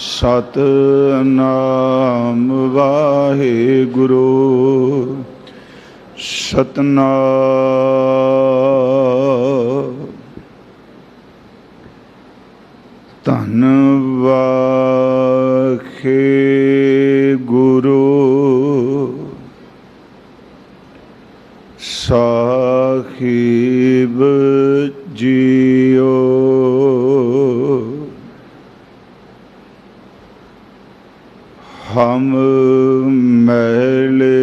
सतनाम वाहिगुरु सतनाम। धन वाहे गुरु साहिब जियो। हम मैले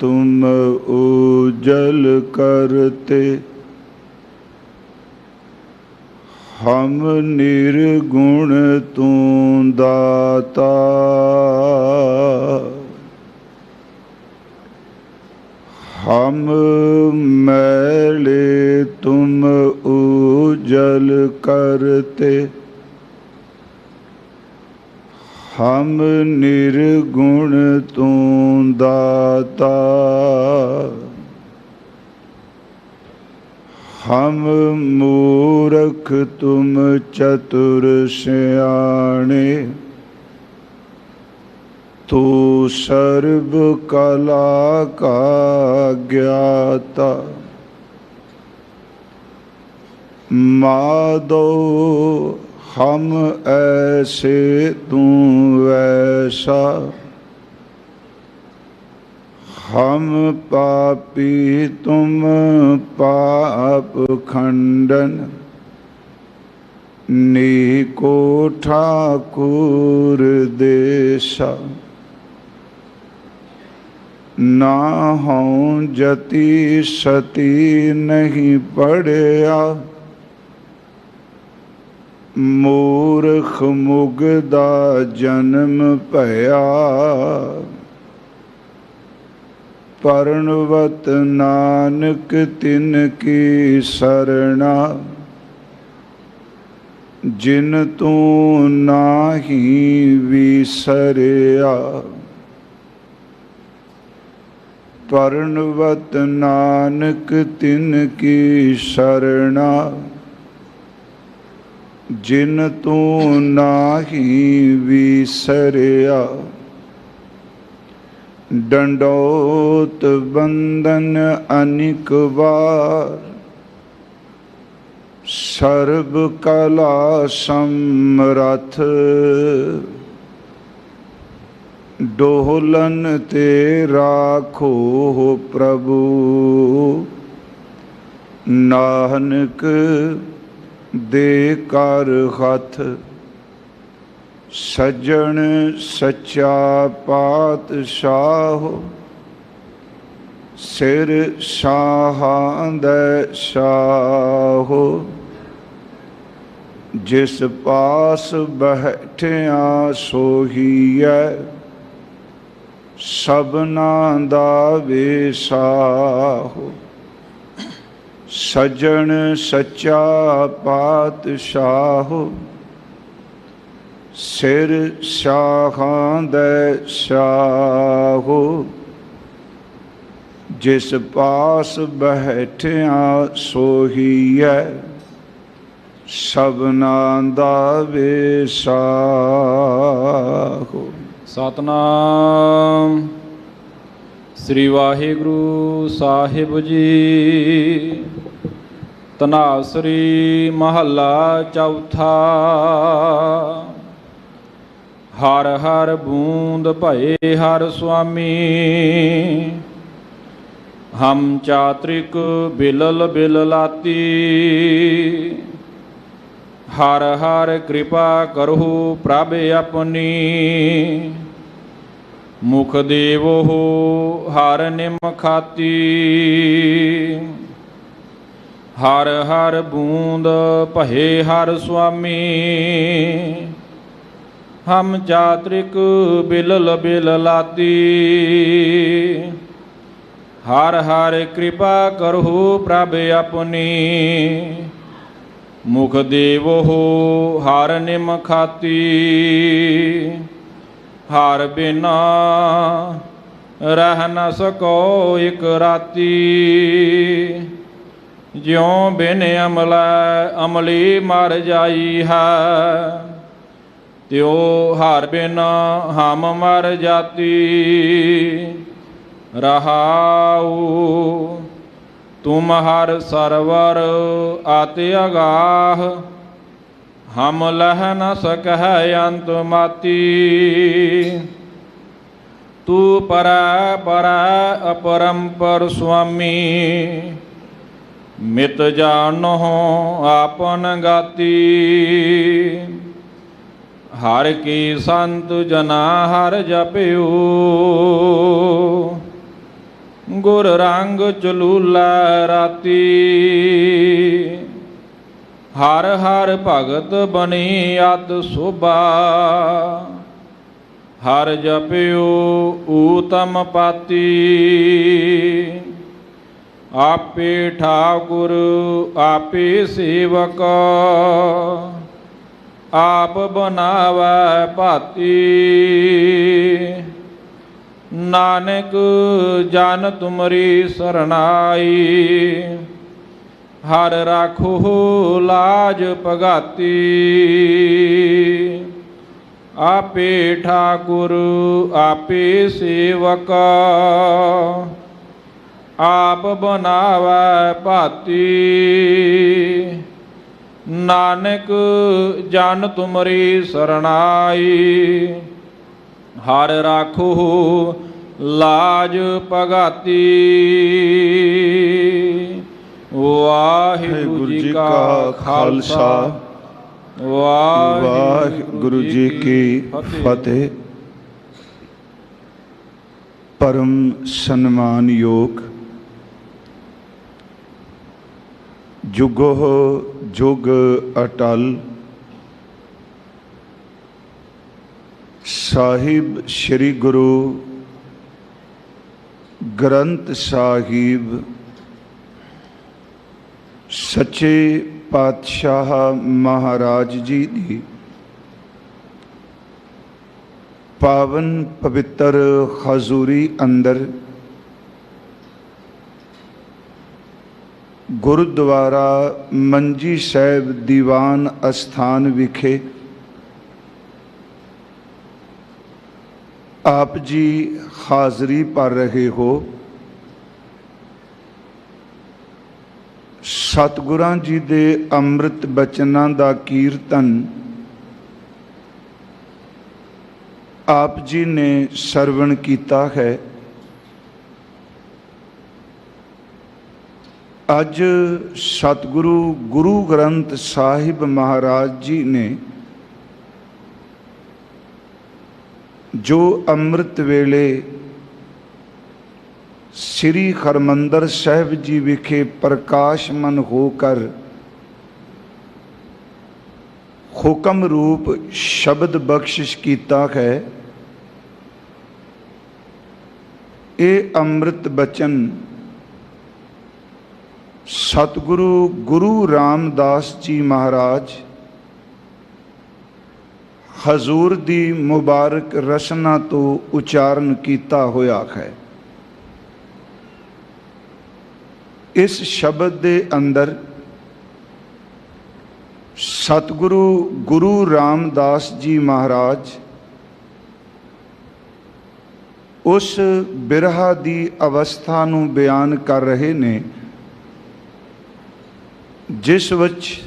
तुम उजल करते, हम निर्गुण तू दाता। हम मैले तुम उजल करते, हम निर्गुण तू दाता। हम मूर्ख तुम चतुर सयाणे, तू सर्व कला का ज्ञाता। माधो हम ऐसे तू वैसा, हम पापी तुम पाप खंडन। नीको ठाकुर देसा, ना हों जति सती नहीं पढ़या। मूर्ख मुगदा जन्म भया, परणवत नानक तिन की सरना। जिन तू नाही विसरिया, परणवत नानक तिन की सरना। जिन तू नाही विसरिया, डंडोत बंदन अनिक बार। सर्व कला समरथ, डोलन ते राखो प्रभु। नानक दे कर हथ, सज्जन सच्चा पातशाह। सिर शाहां दे शाहो, जिस पास बैठिया सोहीए। सबना दा वेसाहो, सज्जन सच्चा पातशाह। सिर शाहां दे शाहो, जिस पास बैठिया सोहीए। सबना दा वेसाहो। सतनाम श्री वाहिगुरु साहिब जी। तनासरी महला चौथा। हर हर बूंद भये हर स्वामी, हम चात्रिक बिलल बिललाती। हर हर कृपा करहु प्रभ अपनी, मुख देवो हर निम खाती। हर हर बूंद भये हर स्वामी, हम चात्रिक बिलल बिललाती। हर हर कृपा करहु प्रभ अपनी, मुख देवो हर निम खाती। हर बिना रह न सको एक राती, ज्यों बिन अमला अमली मर जाई है। ਤਿਉ ਹਰ ਬਿਨ ਹਮ ਮਰ ਜਾਤੀ। ਰਹਾਉ ਤੁਮ ਹਰ ਸਰਵਰ ਆਤਿ ਅਗਾਹ। ਹਮ ਲਹ ਨ ਸਕਹਿ ਅੰਤ ਮਾਤੀ। ਤੂ ਪਰੈ ਪਰੈ ਅਪਰੰਪਰ ਸੁਆਮੀ। ਮਿਤ ਜਾਨੋ ਆਪਨ ਗਾਤੀ। ਹਰ ਕੀ ਸੰਤ ਜਨਾ ਹਰ ਜਪਿਓ। ਗੁਰ ਰੰਗ ਚਲੂਲਾ ਰਾਤੀ। ਹਰ ਹਰ ਭਗਤ ਬਣੀ ਅਤ ਸੋਭਾ। ਹਰ ਜਪਿਓ ਊਤਮ ਪਾਤੀ। ਆਪੇ ਠਾਕੁਰ ਆਪੇ ਸੇਵਕ। ਆਪ ਬਨਾਵੈ ਭਾਤੀ। ਨਾਨਕ ਜਨ ਤੁਮਰੀ ਸਰਨਾਈ। ਹਰ ਰਾਖੋ ਲਾਜ ਭਗਾਤੀ। ਆਪੇ ਠਾਕੁਰ ਆਪੇ ਸੇਵਕ। ਆਪ ਬਨਾਵੈ ਭਾਤੀ। ਨਾਨਕ ਜਨ ਤੁਮਰੀ ਸਰਨਾਈ। ਹਰ ਰਾਖੋ ਲਾਜ ਭਗਾਤੀ। ਵਾਹਿਗੁਰੂ ਜੀ ਕਾ ਖਾਲਸਾ ਵਾਹਿਗੁਰੂ ਜੀ ਕੀ ਫਤਿਹ। ਪਰਮ ਸਨਮਾਨਯੋਗ ਜੁਗੋ ਜੁਗ ਅਟਲ ਸਾਹਿਬ ਸ੍ਰੀ ਗੁਰੂ ਗ੍ਰੰਥ ਸਾਹਿਬ ਸੱਚੇ ਪਾਤਸ਼ਾਹ ਮਹਾਰਾਜ ਜੀ ਦੀ ਪਾਵਨ ਪਵਿੱਤਰ ਹਜ਼ੂਰੀ ਅੰਦਰ ਗੁਰਦੁਆਰਾ ਮੰਜੀ ਸਾਹਿਬ ਦੀਵਾਨ ਅਸਥਾਨ ਵਿਖੇ ਆਪ ਜੀ ਹਾਜ਼ਰੀ ਭਰ ਰਹੇ ਹੋ। ਸਤਿਗੁਰਾਂ ਜੀ ਦੇ ਅੰਮ੍ਰਿਤ ਬਚਨਾਂ ਦਾ ਕੀਰਤਨ ਆਪ ਜੀ ਨੇ ਸਰਵਣ ਕੀਤਾ ਹੈ। ਅੱਜ ਸਤਿਗੁਰੂ ਗੁਰੂ ਗ੍ਰੰਥ ਸਾਹਿਬ ਮਹਾਰਾਜ ਜੀ ਨੇ ਜੋ ਅੰਮ੍ਰਿਤ ਵੇਲੇ ਸ੍ਰੀ ਹਰਿਮੰਦਰ ਸਾਹਿਬ ਜੀ ਵਿਖੇ ਪ੍ਰਕਾਸ਼ਮਨ ਹੋ ਕਰ ਹੁਕਮ ਰੂਪ ਸ਼ਬਦ ਬਖਸ਼ਿਸ਼ ਕੀਤਾ ਹੈ। ਇਹ ਅੰਮ੍ਰਿਤ ਬਚਨ ਸਤਿਗੁਰੂ ਗੁਰੂ ਰਾਮਦਾਸ ਜੀ ਮਹਾਰਾਜ ਹਜ਼ੂਰ ਦੀ ਮੁਬਾਰਕ ਰਸਨਾ ਤੋਂ ਉਚਾਰਨ ਕੀਤਾ ਹੋਇਆ ਹੈ। ਇਸ ਸ਼ਬਦ ਦੇ ਅੰਦਰ ਸਤਿਗੁਰੂ ਗੁਰੂ ਰਾਮਦਾਸ ਜੀ ਮਹਾਰਾਜ ਉਸ ਬਿਰਹਾ ਦੀ ਅਵਸਥਾ ਨੂੰ ਬਿਆਨ ਕਰ ਰਹੇ ਨੇ ਜਿਸ ਵਿੱਚ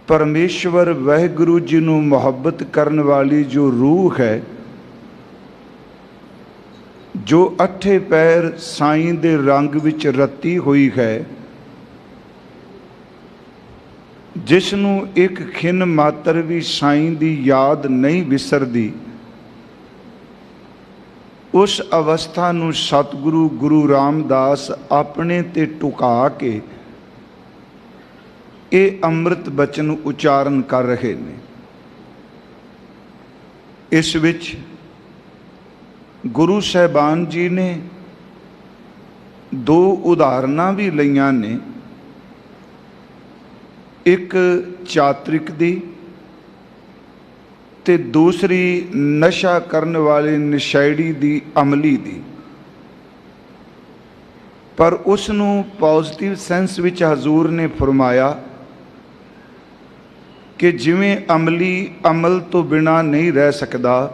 ਪਰਮੇਸ਼ਵਰ ਵਾਹਿਗੁਰੂ ਜੀ ਨੂੰ ਮੁਹੱਬਤ ਕਰਨ ਵਾਲੀ ਜੋ ਰੂਹ ਹੈ, ਜੋ ਅੱਠੇ ਪੈਰ ਸਾਈਂ ਦੇ ਰੰਗ ਵਿੱਚ ਰਤੀ ਹੋਈ ਹੈ, ਜਿਸ ਨੂੰ ਇੱਕ ਖਿਨ ਮਾਤਰ ਵੀ ਸਾਈਂ ਦੀ ਯਾਦ ਨਹੀਂ ਵਿਸਰਦੀ, ਉਸ ਅਵਸਥਾ ਨੂੰ ਸਤਿਗੁਰੂ ਗੁਰੂ ਰਾਮਦਾਸ ਆਪਣੇ ਤੇ ਟੁਕਾ ਕੇ ਇਹ ਅੰਮ੍ਰਿਤ ਬਚਨ ਉਚਾਰਨ ਕਰ ਰਹੇ ਨੇ। ਇਸ ਵਿੱਚ ਗੁਰੂ ਸਾਹਿਬਾਨ ਜੀ ਨੇ ਦੋ ਉਦਾਹਰਨਾਂ ਵੀ ਲਈਆਂ ਨੇ, ਇੱਕ ਚਾਤ੍ਰਿਕ ਦੀ ਤੇ ਦੂਸਰੀ ਨਸ਼ਾ ਕਰਨ ਵਾਲੇ ਨਸ਼ੇੜੀ ਦੀ, ਅਮਲੀ ਦੀ। ਪਰ ਉਸ ਨੂੰ ਪੋਜ਼ਿਟਿਵ ਸੈਂਸ ਵਿੱਚ ਹਜ਼ੂਰ ਨੇ ਫਰਮਾਇਆ ਕਿ ਜਿਵੇਂ ਅਮਲੀ ਅਮਲ ਤੋਂ ਬਿਨਾਂ ਨਹੀਂ ਰਹਿ ਸਕਦਾ,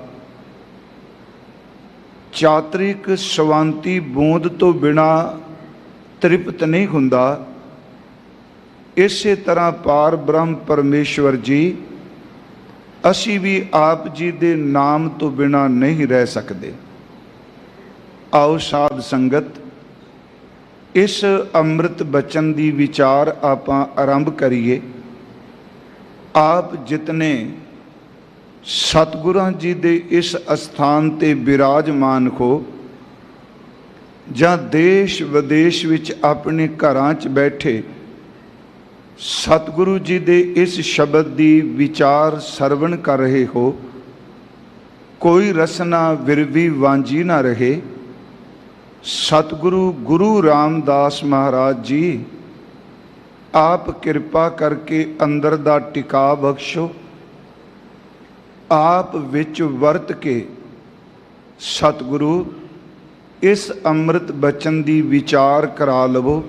ਚਾਤਰਿਕ ਸ਼ਵਾਂਤੀ ਬੂੰਦ ਤੋਂ ਬਿਨਾਂ ਤ੍ਰਿਪਤ ਨਹੀਂ ਹੁੰਦਾ, ਇਸੇ ਤਰ੍ਹਾਂ ਪਾਰ ਬ੍ਰਹਮ ਪਰਮੇਸ਼ਵਰ ਜੀ ਅਸੀਂ ਵੀ ਆਪ ਜੀ ਦੇ ਨਾਮ ਤੋਂ ਬਿਨਾਂ ਨਹੀਂ ਰਹਿ ਸਕਦੇ। ਆਓ ਸਾਧ ਸੰਗਤ ਇਸ ਅੰਮ੍ਰਿਤ ਬਚਨ ਦੀ ਵਿਚਾਰ ਆਪਾਂ ਆਰੰਭ ਕਰੀਏ। ਆਪ ਜਿਤਨੇ ਸਤਿਗੁਰਾਂ ਜੀ ਦੇ ਇਸ ਅਸਥਾਨ ਤੇ ਬਿਰਾਜਮਾਨ ਹੋ ਜਾਂ ਦੇਸ਼ ਵਿਦੇਸ਼ ਵਿੱਚ ਆਪਣੇ ਘਰਾਂ 'ਚ ਬੈਠੇ ਸਤਿਗੁਰੂ ਜੀ ਦੇ ਇਸ ਸ਼ਬਦ ਦੀ ਵਿਚਾਰ ਸਰਵਣ ਕਰ ਰਹੇ ਹੋ, ਕੋਈ ਰਸਨਾ ਵਿਰਵੀ ਵਾਂਝੀ ਨਾ ਰਹੇ। ਸਤਿਗੁਰੂ ਗੁਰੂ ਰਾਮਦਾਸ ਮਹਾਰਾਜ ਜੀ ਆਪ ਕਿਰਪਾ ਕਰਕੇ ਅੰਦਰ ਦਾ ਟਿਕਾ ਬਖਸ਼ੋ। ਆਪ ਵਿੱਚ ਵਰਤ ਕੇ ਸਤਿਗੁਰੂ ਇਸ ਅੰਮ੍ਰਿਤ ਬਚਨ ਦੀ ਵਿਚਾਰ ਕਰਾ ਲਵੋ।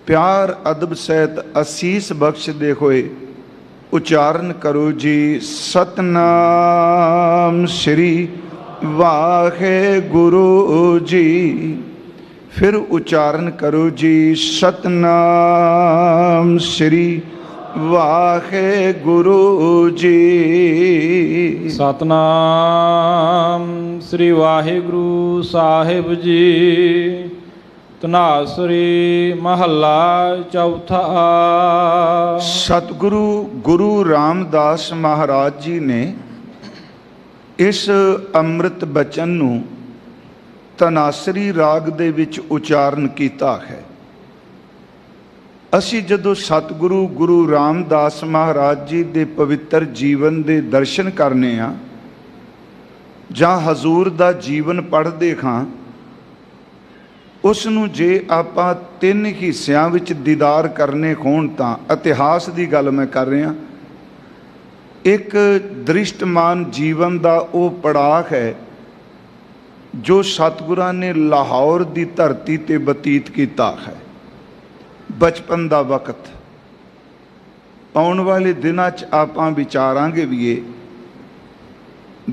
ਪਿਆਰ ਅਦਬ ਸਹਿਤ ਅਸੀਸ ਬਖਸ਼ਦੇ ਹੋਏ ਉਚਾਰਨ ਕਰੋ ਜੀ, ਸਤਨਾਮ ਸ੍ਰੀ ਵਾਹਿਗੁਰੂ ਜੀ। ਫਿਰ ਉਚਾਰਨ ਕਰੋ ਜੀ, ਸਤਨਾਮ ਸ੍ਰੀ ਵਾਹਿਗੁਰੂ ਜੀ। ਸਤਨਾਮ ਸ੍ਰੀ ਵਾਹਿਗੁਰੂ ਸਾਹਿਬ ਜੀ। ਧਨਾਸਰੀ ਮਹੱਲਾ ਚੌਥਾ। ਸਤਿਗੁਰੂ ਗੁਰੂ ਰਾਮਦਾਸ ਮਹਾਰਾਜ ਜੀ ਨੇ ਇਸ ਅੰਮ੍ਰਿਤ ਬਚਨ ਨੂੰ ਧਨਾਸਰੀ ਰਾਗ ਦੇ ਵਿੱਚ ਉਚਾਰਨ ਕੀਤਾ ਹੈ। ਅਸੀਂ ਜਦੋਂ ਸਤਿਗੁਰੂ ਗੁਰੂ ਰਾਮਦਾਸ ਮਹਾਰਾਜ ਜੀ ਦੇ ਪਵਿੱਤਰ ਜੀਵਨ ਦੇ ਦਰਸ਼ਨ ਕਰਨੇ ਆ ਜਾਂ ਹਜ਼ੂਰ ਦਾ ਜੀਵਨ ਪੜ੍ਹਦੇ ਹਾਂ, ਉਸ ਨੂੰ ਜੇ ਆਪਾਂ ਤਿੰਨ ਹਿੱਸਿਆਂ ਵਿੱਚ ਦੀਦਾਰ ਕਰਨੇ ਹੋਣ ਤਾਂ ਇਤਿਹਾਸ ਦੀ ਗੱਲ ਮੈਂ ਕਰ ਰਿਹਾ। ਇੱਕ ਦ੍ਰਿਸ਼ਟਮਾਨ ਜੀਵਨ ਦਾ ਉਹ ਪੜਾਅ ਹੈ ਜੋ ਸਤਿਗੁਰਾਂ ਨੇ ਲਾਹੌਰ ਦੀ ਧਰਤੀ ਤੇ ਬਤੀਤ ਕੀਤਾ ਹੈ, ਬਚਪਨ ਦਾ ਵਕਤ। ਆਉਣ ਵਾਲੇ ਦਿਨਾਂ 'ਚ ਆਪਾਂ ਵਿਚਾਰਾਂਗੇ ਵੀ ਇਹ।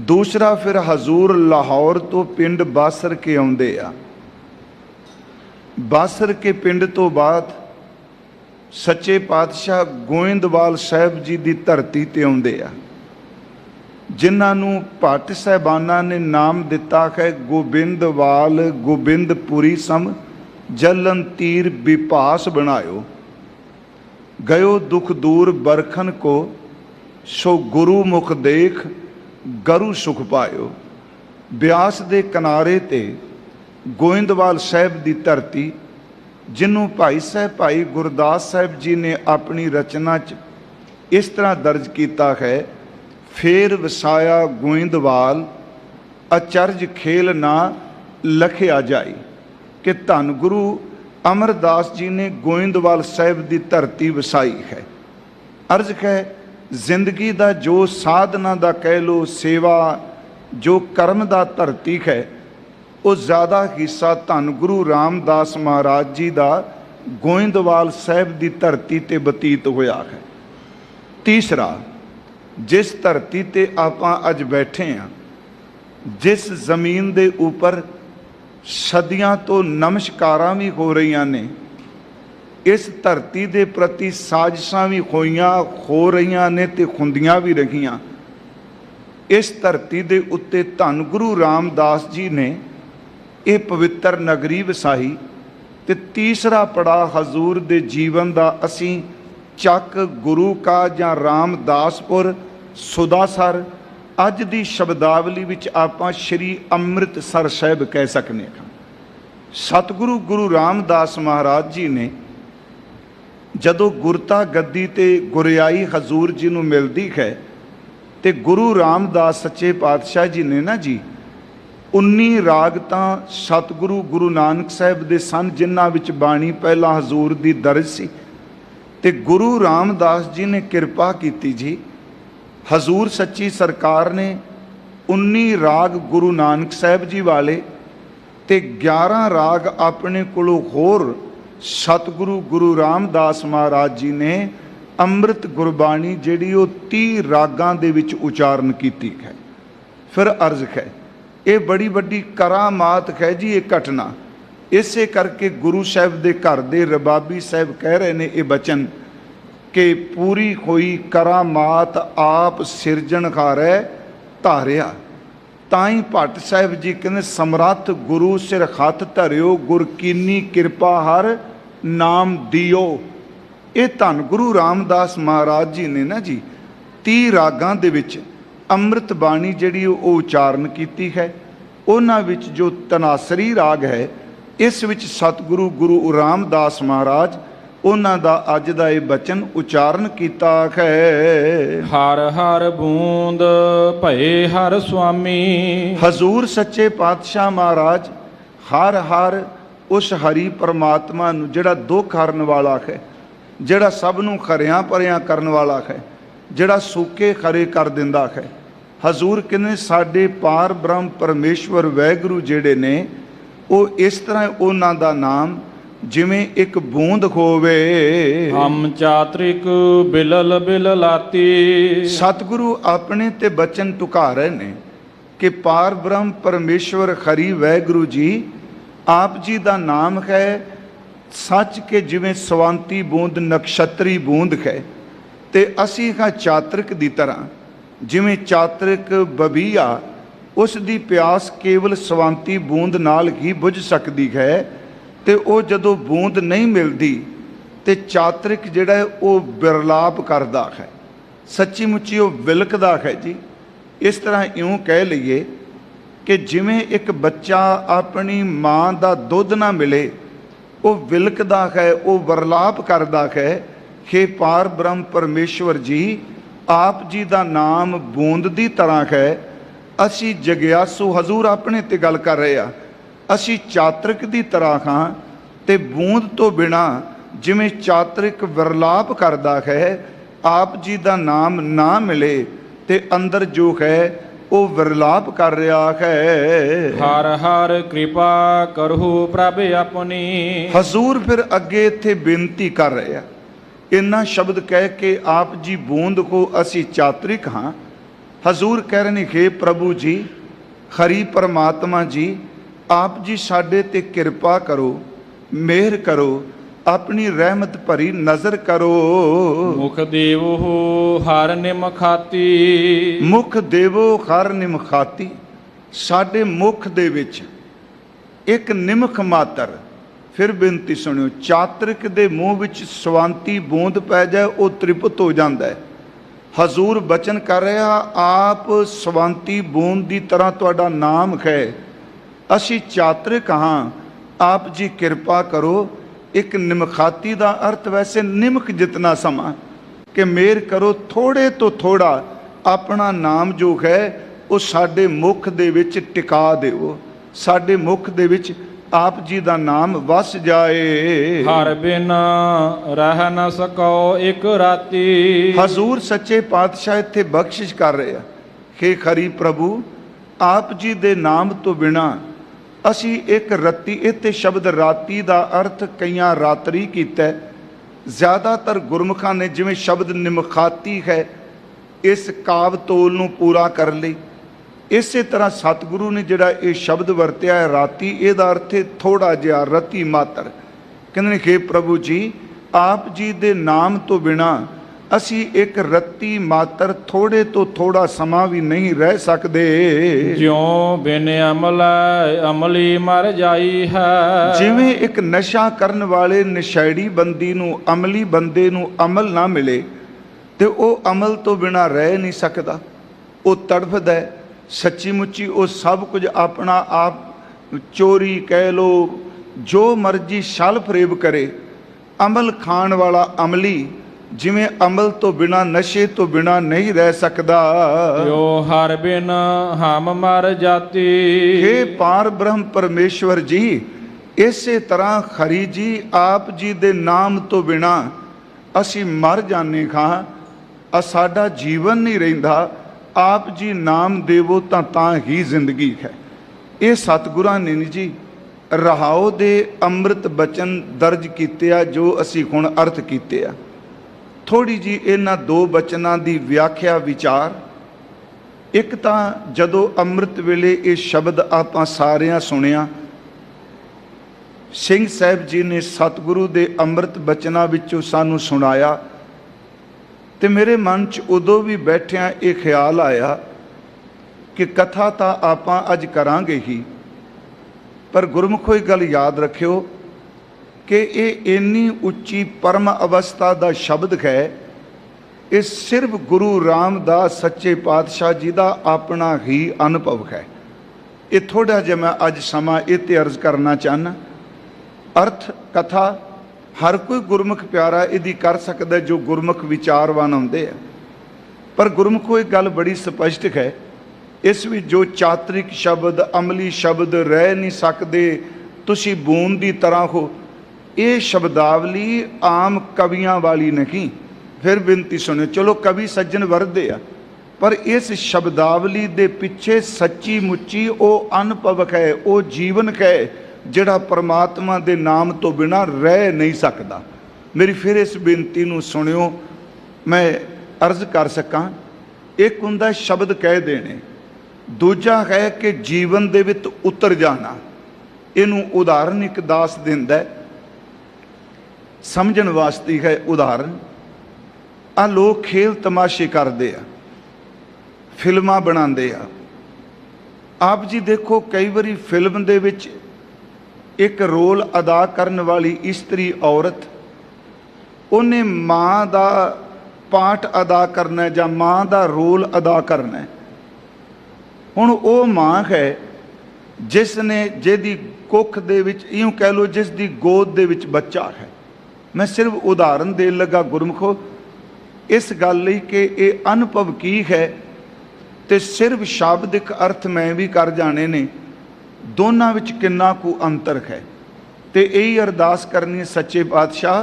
ਦੂਸਰਾ ਫਿਰ ਹਜ਼ੂਰ ਲਾਹੌਰ ਤੋਂ ਪਿੰਡ ਬਾਸਰ ਕੇ ਆਉਂਦੇ ਆ। ਬਾਸਰ ਕੇ ਪਿੰਡ ਤੋਂ ਬਾਅਦ ਸੱਚੇ ਪਾਤਸ਼ਾਹ ਗੋਇੰਦਵਾਲ ਸਾਹਿਬ ਜੀ ਦੀ ਧਰਤੀ ਤੇ ਆਉਂਦੇ ਆ, ਜਿਨ੍ਹਾਂ ਨੂੰ ਭੱਟ ਸਾਹਿਬਾਨਾਂ ਨੇ ਨਾਮ ਦਿੱਤਾ ਹੈ ਗੋਬਿੰਦਵਾਲ ਗੋਬਿੰਦਪੁਰੀ ਸਮ ਜਲਨ ਤੀਰ ਵਿਪਾਸ ਬਣਾਇਓ। ਗਇਓ ਦੁਖ ਦੂਰ ਬਰਖਨ ਕੋ ਸੋ ਗੁਰੂ ਮੁਖ ਦੇਖ ਗਰੂ ਸੁਖ ਪਾਇਓ। ਬਿਆਸ ਦੇ ਕਿਨਾਰੇ ਤੇ ਗੋਇੰਦਵਾਲ ਸਾਹਿਬ ਦੀ ਧਰਤੀ, ਜਿਹਨੂੰ ਭਾਈ ਸਾਹਿਬ ਭਾਈ ਗੁਰਦਾਸ ਸਾਹਿਬ ਜੀ ਨੇ ਆਪਣੀ ਰਚਨਾ 'ਚ ਇਸ ਤਰ੍ਹਾਂ ਦਰਜ ਕੀਤਾ ਹੈ, ਫੇਰ ਵਸਾਇਆ ਗੋਇੰਦਵਾਲ ਅਚਰਜ ਖੇਲ ਨਾ ਲਖਿਆ ਜਾਈ। ਕਿ ਧੰਨ ਗੁਰੂ ਅਮਰਦਾਸ ਜੀ ਨੇ ਗੋਇੰਦਵਾਲ ਸਾਹਿਬ ਦੀ ਧਰਤੀ ਵਸਾਈ ਹੈ। ਅਰਜ਼ ਹੈ ਜ਼ਿੰਦਗੀ ਦਾ ਜੋ ਸਾਧਨਾ ਦਾ ਕਹਿ ਲੋ, ਸੇਵਾ ਜੋ ਕਰਮ ਦਾ ਧਰਤੀ ਹੈ, ਉਹ ਜ਼ਿਆਦਾ ਹਿੱਸਾ ਧੰਨ ਗੁਰੂ ਰਾਮਦਾਸ ਮਹਾਰਾਜ ਜੀ ਦਾ ਗੋਇੰਦਵਾਲ ਸਾਹਿਬ ਦੀ ਧਰਤੀ ਤੇ ਬਤੀਤ ਹੋਇਆ ਹੈ। ਤੀਸਰਾ, ਜਿਸ ਧਰਤੀ ਤੇ ਆਪਾਂ ਅੱਜ ਬੈਠੇ ਹਾਂ, ਜਿਸ ਜ਼ਮੀਨ ਦੇ ਉੱਪਰ ਸਦੀਆਂ ਤੋਂ ਨਮਸਕਾਰਾਂ ਵੀ ਹੋ ਰਹੀਆਂ ਨੇ, ਇਸ ਧਰਤੀ ਦੇ ਪ੍ਰਤੀ ਸਾਜ਼ਿਸ਼ਾਂ ਵੀ ਹੋ ਰਹੀਆਂ ਨੇ ਤੇ ਹੁੰਦੀਆਂ ਵੀ ਰਹੀਆਂ। ਇਸ ਧਰਤੀ ਦੇ ਉੱਤੇ ਧੰਨ ਗੁਰੂ ਰਾਮਦਾਸ ਜੀ ਨੇ ਇਹ ਪਵਿੱਤਰ ਨਗਰੀ ਵਸਾਈ। ਤੇ ਤੀਸਰਾ ਪੜਾਅ ਹਜ਼ੂਰ ਦੇ ਜੀਵਨ ਦਾ ਅਸੀਂ ਚੱਕ ਗੁਰੂ ਕਾ ਜਾਂ ਰਾਮਦਾਸਪੁਰ ਸੁਦਾਸਰ, ਅੱਜ ਦੀ ਸ਼ਬਦਾਵਲੀ ਵਿੱਚ ਆਪਾਂ ਸ਼੍ਰੀ ਅੰਮ੍ਰਿਤਸਰ ਸਾਹਿਬ ਕਹਿ ਸਕਦੇ ਹਾਂ। ਸਤਿਗੁਰੂ ਗੁਰੂ ਰਾਮਦਾਸ ਮਹਾਰਾਜ ਜੀ ਨੇ ਜਦੋਂ ਗੁਰਤਾ ਗੱਦੀ ਤੇ ਗੁਰਿਆਈ ਹਜ਼ੂਰ ਜੀ ਨੂੰ ਮਿਲਦੀ ਹੈ, ਤੇ ਗੁਰੂ ਰਾਮਦਾਸ ਸੱਚੇ ਪਾਤਸ਼ਾਹ ਜੀ ਨੇ ਨਾ ਜੀ 19 ਰਾਗ ਤਾਂ ਸਤਿਗੁਰੂ ਗੁਰੂ ਨਾਨਕ ਸਾਹਿਬ ਦੇ ਸਨ, ਜਿਨ੍ਹਾਂ ਵਿੱਚ ਬਾਣੀ ਪਹਿਲਾਂ ਹਜ਼ੂਰ ਦੀ ਦਰਜ ਸੀ। ਤੇ ਗੁਰੂ ਰਾਮਦਾਸ ਜੀ ਨੇ ਕਿਰਪਾ ਕੀਤੀ ਜੀ, ਹਜ਼ੂਰ ਸੱਚੀ ਸਰਕਾਰ ਨੇ 19 ਰਾਗ ਗੁਰੂ ਨਾਨਕ ਸਾਹਿਬ ਜੀ ਵਾਲੇ ਤੇ 11 ਰਾਗ ਆਪਣੇ ਕੋਲੋਂ ਹੋਰ ਸਤਿਗੁਰੂ ਗੁਰੂ ਰਾਮਦਾਸ ਮਹਾਰਾਜ ਜੀ ਨੇ ਅੰਮ੍ਰਿਤ ਗੁਰਬਾਣੀ ਜਿਹੜੀ ਉਹ 30 ਰਾਗਾਂ ਦੇ ਵਿੱਚ ਉਚਾਰਨ ਕੀਤੀ ਹੈ। ਫਿਰ ਅਰਜ਼ ਹੈ, ਇਹ ਬੜੀ ਵੱਡੀ ਕਰਾਮਾਤ ਹੈ ਜੀ ਇਹ ਘਟਨਾ। ਇਸੇ ਕਰਕੇ ਗੁਰੂ ਸਾਹਿਬ ਦੇ ਘਰ ਦੇ ਰਬਾਬੀ ਸਾਹਿਬ ਕਹਿ ਰਹੇ ਨੇ ਇਹ ਬਚਨ ਕਿ ਪੂਰੀ ਹੋਈ ਕਰਾਮਾਤ ਆਪ ਸਿਰਜਣਹਾਰ ਹੈ ਧਾਰਿਆ। ਤਾਂ ਹੀ ਭੱਟ ਸਾਹਿਬ ਜੀ ਕਹਿੰਦੇ ਸਮਰੱਥ ਗੁਰੂ ਸਿਰ ਹੱਥ ਧਰਿਓ, ਗੁਰ ਕੀਨੀ ਕਿਰਪਾ ਹਰ ਨਾਮ ਦਿਓ। ਇਹ ਧੰਨ ਗੁਰੂ ਰਾਮਦਾਸ ਮਹਾਰਾਜ ਜੀ ਨੇ ਨਾ ਜੀ 30 ਰਾਗਾਂ ਦੇ ਵਿੱਚ ਅੰਮ੍ਰਿਤ ਬਾਣੀ ਜਿਹੜੀ ਉਹ ਉਚਾਰਨ ਕੀਤੀ ਹੈ। ਉਹਨਾਂ ਵਿੱਚ ਜੋ ਤਨਾਸਰੀ ਰਾਗ ਹੈ, ਇਸ ਵਿੱਚ ਸਤਿਗੁਰੂ ਗੁਰੂ ਰਾਮਦਾਸ ਮਹਾਰਾਜ ਉਹਨਾਂ ਦਾ ਅੱਜ ਦਾ ਇਹ ਬਚਨ ਉਚਾਰਨ ਕੀਤਾ ਹੈ। ਹਰ ਹਰ ਬੂੰਦ ਭਏ ਹਰ ਸੁਆਮੀ। ਹਜ਼ੂਰ ਸੱਚੇ ਪਾਤਸ਼ਾਹ ਮਹਾਰਾਜ ਹਰ ਹਰ ਉਸ ਹਰੀ ਪਰਮਾਤਮਾ ਨੂੰ ਜਿਹੜਾ ਦੁੱਖ ਹਰਨ ਵਾਲਾ ਹੈ, ਜਿਹੜਾ ਸਭ ਨੂੰ ਖਰਿਆਂ ਭਰਿਆਂ ਕਰਨ ਵਾਲਾ ਹੈ, ਜਿਹੜਾ ਸੂਕੇ ਖਰੇ ਕਰ ਦਿੰਦਾ ਹੈ। ਹਜ਼ੂਰ ਕਹਿੰਦੇ ਸਾਡੇ ਪਾਰ ਬ੍ਰਹਮ ਪਰਮੇਸ਼ਵਰ ਵਾਹਿਗੁਰੂ ਜਿਹੜੇ ਨੇ ਉਹ ਇਸ ਤਰ੍ਹਾਂ ਉਹਨਾਂ ਦਾ ਨਾਮ ਜਿਵੇਂ ਇੱਕ ਬੂੰਦ ਹੋਵੇ। ਹਮ ਚਾਤ੍ਰਿਕ ਬਿਲਲ ਬਿਲਲਾਤੀ। ਸਤਿਗੁਰੂ ਆਪਣੇ ਤੇ ਬਚਨ ਟੁਕਾ ਰਹੇ ਨੇ ਕਿ ਪਾਰ ਬ੍ਰਹਮ ਪਰਮੇਸ਼ਵਰ ਹਰੀ ਵਾਹਿਗੁਰੂ ਜੀ ਆਪ ਜੀ ਦਾ ਨਾਮ ਹੈ ਸੱਚ ਕੇ ਜਿਵੇਂ ਸਵੰਤੀ ਬੂੰਦ ਨਕਸ਼ਤਰੀ ਬੂੰਦ ਹੈ, ਤੇ ਅਸੀਂ ਹਾਂ ਚਾਤ੍ਰਿਕ ਦੀ ਤਰ੍ਹਾਂ। ਜਿਵੇਂ ਚਾਤ੍ਰਿਕ ਬਬੀਆ ਉਸ ਦੀ ਪਿਆਸ ਕੇਵਲ ਸਵੰਤੀ ਬੂੰਦ ਨਾਲ ਹੀ ਬੁਝ ਸਕਦੀ ਹੈ, ਤੇ ਉਹ ਜਦੋਂ ਬੂੰਦ ਨਹੀਂ ਮਿਲਦੀ ਤੇ ਚਾਤ੍ਰਿਕ ਜਿਹੜਾ ਹੈ ਉਹ ਬਿਰਲਾਪ ਕਰਦਾ ਹੈ, ਸੱਚੀ ਮੁੱਚੀ ਉਹ ਵਿਲਕਦਾ ਹੈ ਜੀ। ਇਸ ਤਰ੍ਹਾਂ ਇਉਂ ਕਹਿ ਲਈਏ ਕਿ ਜਿਵੇਂ ਇੱਕ ਬੱਚਾ ਆਪਣੀ ਮਾਂ ਦਾ ਦੁੱਧ ਨਾ ਮਿਲੇ ਉਹ ਵਿਲਕਦਾ ਹੈ, ਉਹ ਵਿਰਲਾਪ ਕਰਦਾ ਹੈ। ਕਿ ਪਾਰ ਬ੍ਰਹਮ ਪਰਮੇਸ਼ਵਰ ਜੀ ਆਪ ਜੀ ਦਾ ਨਾਮ ਬੂੰਦ ਦੀ ਤਰ੍ਹਾਂ ਹੈ। ਅਸੀਂ ਜਗਿਆਸੂ ਹਜ਼ੂਰ ਆਪਣੇ ਤੇ ਗੱਲ ਕਰ ਰਹੇ ਆ, ਅਸੀਂ ਚਾਤ੍ਰਿਕ ਦੀ ਤਰ੍ਹਾਂ ਹਾਂ, ਤੇ ਬੂੰਦ ਤੋਂ ਬਿਨਾ ਜਿਵੇਂ ਚਾਤ੍ਰਿਕ ਵਿਰਲਾਪ ਕਰਦਾ ਹੈ, ਆਪ ਜੀ ਦਾ ਨਾਮ ਨਾ ਮਿਲੇ ਤੇ ਅੰਦਰ ਜੋ ਹੈ ਉਹ ਵਿਰਲਾਪ ਕਰ ਰਿਹਾ ਹੈ। ਹਰ ਹਰ ਕਿਰਪਾ ਕਰਹੁ ਪ੍ਰਭ ਆਪਣੀ। ਹਜ਼ੂਰ ਫਿਰ ਅੱਗੇ ਇੱਥੇ ਬੇਨਤੀ ਕਰ ਰਹੇ ਆ, ਇੰਨਾ ਸ਼ਬਦ ਕਹਿ ਕੇ ਆਪ ਜੀ ਬੂੰਦ ਕੋ ਅਸੀਂ ਚਾਤ੍ਰਿਕ ਹਾਂ। ਹਜ਼ੂਰ ਕਹਿ ਰਹੇ ਨੇ ਹੇ ਪ੍ਰਭੂ ਜੀ ਹਰੀ ਪਰਮਾਤਮਾ ਜੀ ਆਪ ਜੀ ਸਾਡੇ ਤੇ ਕਿਰਪਾ ਕਰੋ, ਮਿਹਰ ਕਰੋ, ਆਪਣੀ ਰਹਿਮਤ ਭਰੀ ਨਜ਼ਰ ਕਰੋ। ਮੁਖ ਦੇਵੋ ਹਰ ਨਿਮਖਾਤੀ। ਮੁਖ ਦੇਵੋ ਹਰ ਨਿਮਖਾਤੀ। ਸਾਡੇ ਮੁਖ ਦੇ ਵਿੱਚ ਇੱਕ ਨਿਮਖ ਮਾਤਰ। ਫਿਰ ਬੇਨਤੀ ਸੁਣਿਓ, ਚਾਤ੍ਰਿਕ ਦੇ ਮੂੰਹ ਵਿੱਚ ਸਵੰਤੀ ਬੂੰਦ ਪੈ ਜਾਏ ਉਹ ਤ੍ਰਿਪਤ ਹੋ ਜਾਂਦਾ ਹੈ। ਹਜ਼ੂਰ ਬਚਨ ਕਰ ਰਿਹਾ ਆਪ ਸਵੰਤੀ ਬੂੰਦ ਦੀ ਤਰ੍ਹਾਂ ਤੁਹਾਡਾ ਨਾਮ ਹੈ, ਅਸੀਂ ਚਾਤ੍ਰਿਕ ਹਾਂ, ਆਪ ਜੀ ਕਿਰਪਾ ਕਰੋ। ਇੱਕ ਨਿਮਖਾਤੀ ਦਾ ਅਰਥ ਵੈਸੇ ਨਿਮਖ ਜਿਤਨਾ ਸਮਾਂ ਕਿ ਮਿਹਰ ਕਰੋ, ਥੋੜੇ ਤੋਂ ਥੋੜਾ ਆਪਣਾ ਨਾਮ ਜੋ ਹੈ ਉਹ ਸਾਡੇ ਮੁਖ ਦੇ ਵਿੱਚ ਟਿਕਾ ਦਿਓ, ਸਾਡੇ ਮੁਖ ਦੇ ਵਿੱਚ ਆਪ ਜੀ ਦਾ ਨਾਮ ਵਸ ਜਾਏ। ਹਰ ਬਿਨ ਰਹਿ ਨ ਸਕੋ ਇੱਕ ਰਾਤੀ। ਹਜ਼ੂਰ ਸੱਚੇ ਪਾਤਸ਼ਾਹ ਇੱਥੇ ਬਖਸ਼ਿਸ਼ ਕਰ ਰਹੇ ਆ ਕਿ ਖਰੀ ਪ੍ਰਭੂ ਆਪ ਜੀ ਦੇ ਨਾਮ ਤੋਂ ਬਿਨਾ ਅਸੀਂ ਇੱਕ ਰੱਤੀ, ਇੱਥੇ ਸ਼ਬਦ ਰਾਤੀ ਦਾ ਅਰਥ ਕਈਆਂ ਰਾਤਰੀ ਕੀਤਾ। ਜ਼ਿਆਦਾਤਰ ਗੁਰਮੁਖਾਂ ਨੇ ਜਿਵੇਂ ਸ਼ਬਦ ਨਿਮਖਾਤੀ ਹੈ ਇਸ ਕਾਵ ਤੋਲ ਨੂੰ ਪੂਰਾ ਕਰਨ ਲਈ, ਇਸੇ ਤਰ੍ਹਾਂ ਸਤਿਗੁਰੂ ਨੇ ਜਿਹੜਾ ਇਹ ਸ਼ਬਦ ਵਰਤਿਆ ਹੈ ਰਾਤੀ, ਇਹਦਾ ਅਰਥ ਹੈ ਥੋੜਾ ਜਿਹਾ, ਰਤੀ ਮਾਤਰ। ਕਹਿੰਦੇ ਨੇ ਹੇ ਪ੍ਰਭੂ ਜੀ ਆਪ ਜੀ ਦੇ ਨਾਮ ਤੋਂ ਬਿਨਾ ਅਸੀਂ ਇੱਕ ਰੱਤੀ ਮਾਤਰ, ਥੋੜੇ ਤੋਂ ਥੋੜਾ ਸਮਾਂ ਵੀ ਨਹੀਂ ਰਹਿ ਸਕਦੇ। ਜਿਉਂ ਬਿਨ ਅਮਲ ਅਮਲੀ ਮਰ ਜਾਈ ਹੈ। ਜਿਵੇਂ ਇੱਕ ਨਸ਼ਾ ਕਰਨ ਵਾਲੇ ਨਸ਼ੈੜੀ ਬੰਦੀ ਨੂੰ, ਅਮਲੀ ਬੰਦੇ ਨੂੰ ਅਮਲ ਨਾ ਮਿਲੇ ਤੇ ਉਹ ਅਮਲ ਤੋਂ ਬਿਨਾ ਰਹਿ ਨਹੀਂ ਸਕਦਾ, ਉਹ ਤੜਫਦਾ ਹੈ। ਸੱਚੀ ਮੁੱਚੀ ਉਹ ਸਭ ਕੁਝ ਆਪਣਾ ਆਪ ਚੋਰੀ ਕਹਿ ਲੋ, ਜੋ ਮਰਜੀ ਛਲ ਫਰੇਬ ਕਰੇ। ਅਮਲ ਖਾਣ ਵਾਲਾ ਅਮਲੀ ਜਿਵੇਂ ਅਮਲ ਤੋਂ ਬਿਨਾ, ਨਸ਼ੇ ਤੋਂ ਬਿਨਾ ਨਹੀਂ ਰਹਿ ਸਕਦਾ। ਜੋ ਹਰ ਬਿਨ ਹਮ ਮਰ ਜਾਤੀ। ਹੇ ਪਾਰ ਬ੍ਰਹਮ ਪਰਮੇਸ਼ਵਰ ਜੀ ਇਸੇ ਤਰ੍ਹਾਂ ਖਰੀ ਜੀ ਆਪ ਜੀ ਦੇ ਨਾਮ ਤੋਂ ਬਿਨਾ ਅਸੀਂ ਮਰ ਜਾਂਦੇ ਹਾਂ, ਸਾਡਾ ਜੀਵਨ ਨਹੀਂ ਰਹਿੰਦਾ। ਆਪ ਜੀ ਨਾਮ ਦੇਵੋ ਤਾਂ ਹੀ ਜ਼ਿੰਦਗੀ ਹੈ। ਇਹ ਸਤਿਗੁਰਾਂ ਨੇ ਜੀ ਰਹਾਉ ਦੇ ਅੰਮ੍ਰਿਤ ਬਚਨ ਦਰਜ ਕੀਤੇ ਆ, ਜੋ ਅਸੀਂ ਹੁਣ ਅਰਥ ਕੀਤੇ ਆ। थोड़ी जी इन्हां दो बचनां दी व्याख्या विचार। एक तां जदों अमृत वेले ये शब्द आपां सारियां सुनिया, सिंह साहिब जी ने सतगुरु दे अमृत बचनां विचों सानूं सुनाया, ते मेरे मन च उदों भी बैठिया ये ख्याल आया कि कथा तां आपां अज करांगे ही, पर गुरमुखो एक गल याद रखियो कि ये इन्नी उच्ची परम अवस्था का शब्द है, ये सिर्फ गुरु रामदास सच्चे पातशाह जी का अपना ही अनुभव है। ये थोड़ा जिहा मैं अज समा इत्ते अर्ज करना चाहना। अर्थ कथा हर कोई गुरमुख प्यारा इहदी कर सकदा जो गुरमुख विचारवान होंदे है, पर गुरमुखो एक गल बड़ी स्पष्ट है, इस विच जो चातरिक शब्द अमली शब्द रह नहीं सकते, तुसी बूंद की तरह हो, ये शब्दावली आम कवियां वाली नहीं। फिर बेनती सुनो, चलो कवि सज्जन वरदे आ, पर इस शब्दावली दे पिछे सच्ची मुच्ची वो अनुभव है, वो जीवन है जिहड़ा परमात्मा दे नाम तो बिना रह नहीं सकता। मेरी फिर इस बेनती नूं सुनियो, मैं अर्ज कर सकां। एक हुंदा शब्द कह देने, दूजा है कि जीवन दे विच उतर जाना। इनू उदाहरण एक दास दिंदा है, समझण वास्ते है उदाहरण। आ लोग खेल तमाशे करते आ, फिल्मां बनाते आ। आप जी देखो कई बारी फिल्म दे विच एक रोल अदा करने वाली इस्त्री औरत, उन्हें माँ का पाठ अदा करना है जां माँ का रोल अदा करना है। हुण वो माँ है जिसने जिहदी कुख दे विच इउं कह लो जिसदी गोद दे विच बच्चा है। मैं सिर्फ उदाहरण देन लगा गुरमुखो इस गल लई कि ये अनुभव की है, तो सिर्फ शाब्दिक अर्थ मैं भी कर जाने ने, दोनों विच किन्ना कु अंतर है। तो यही अरदास करनी सच्चे पातशाह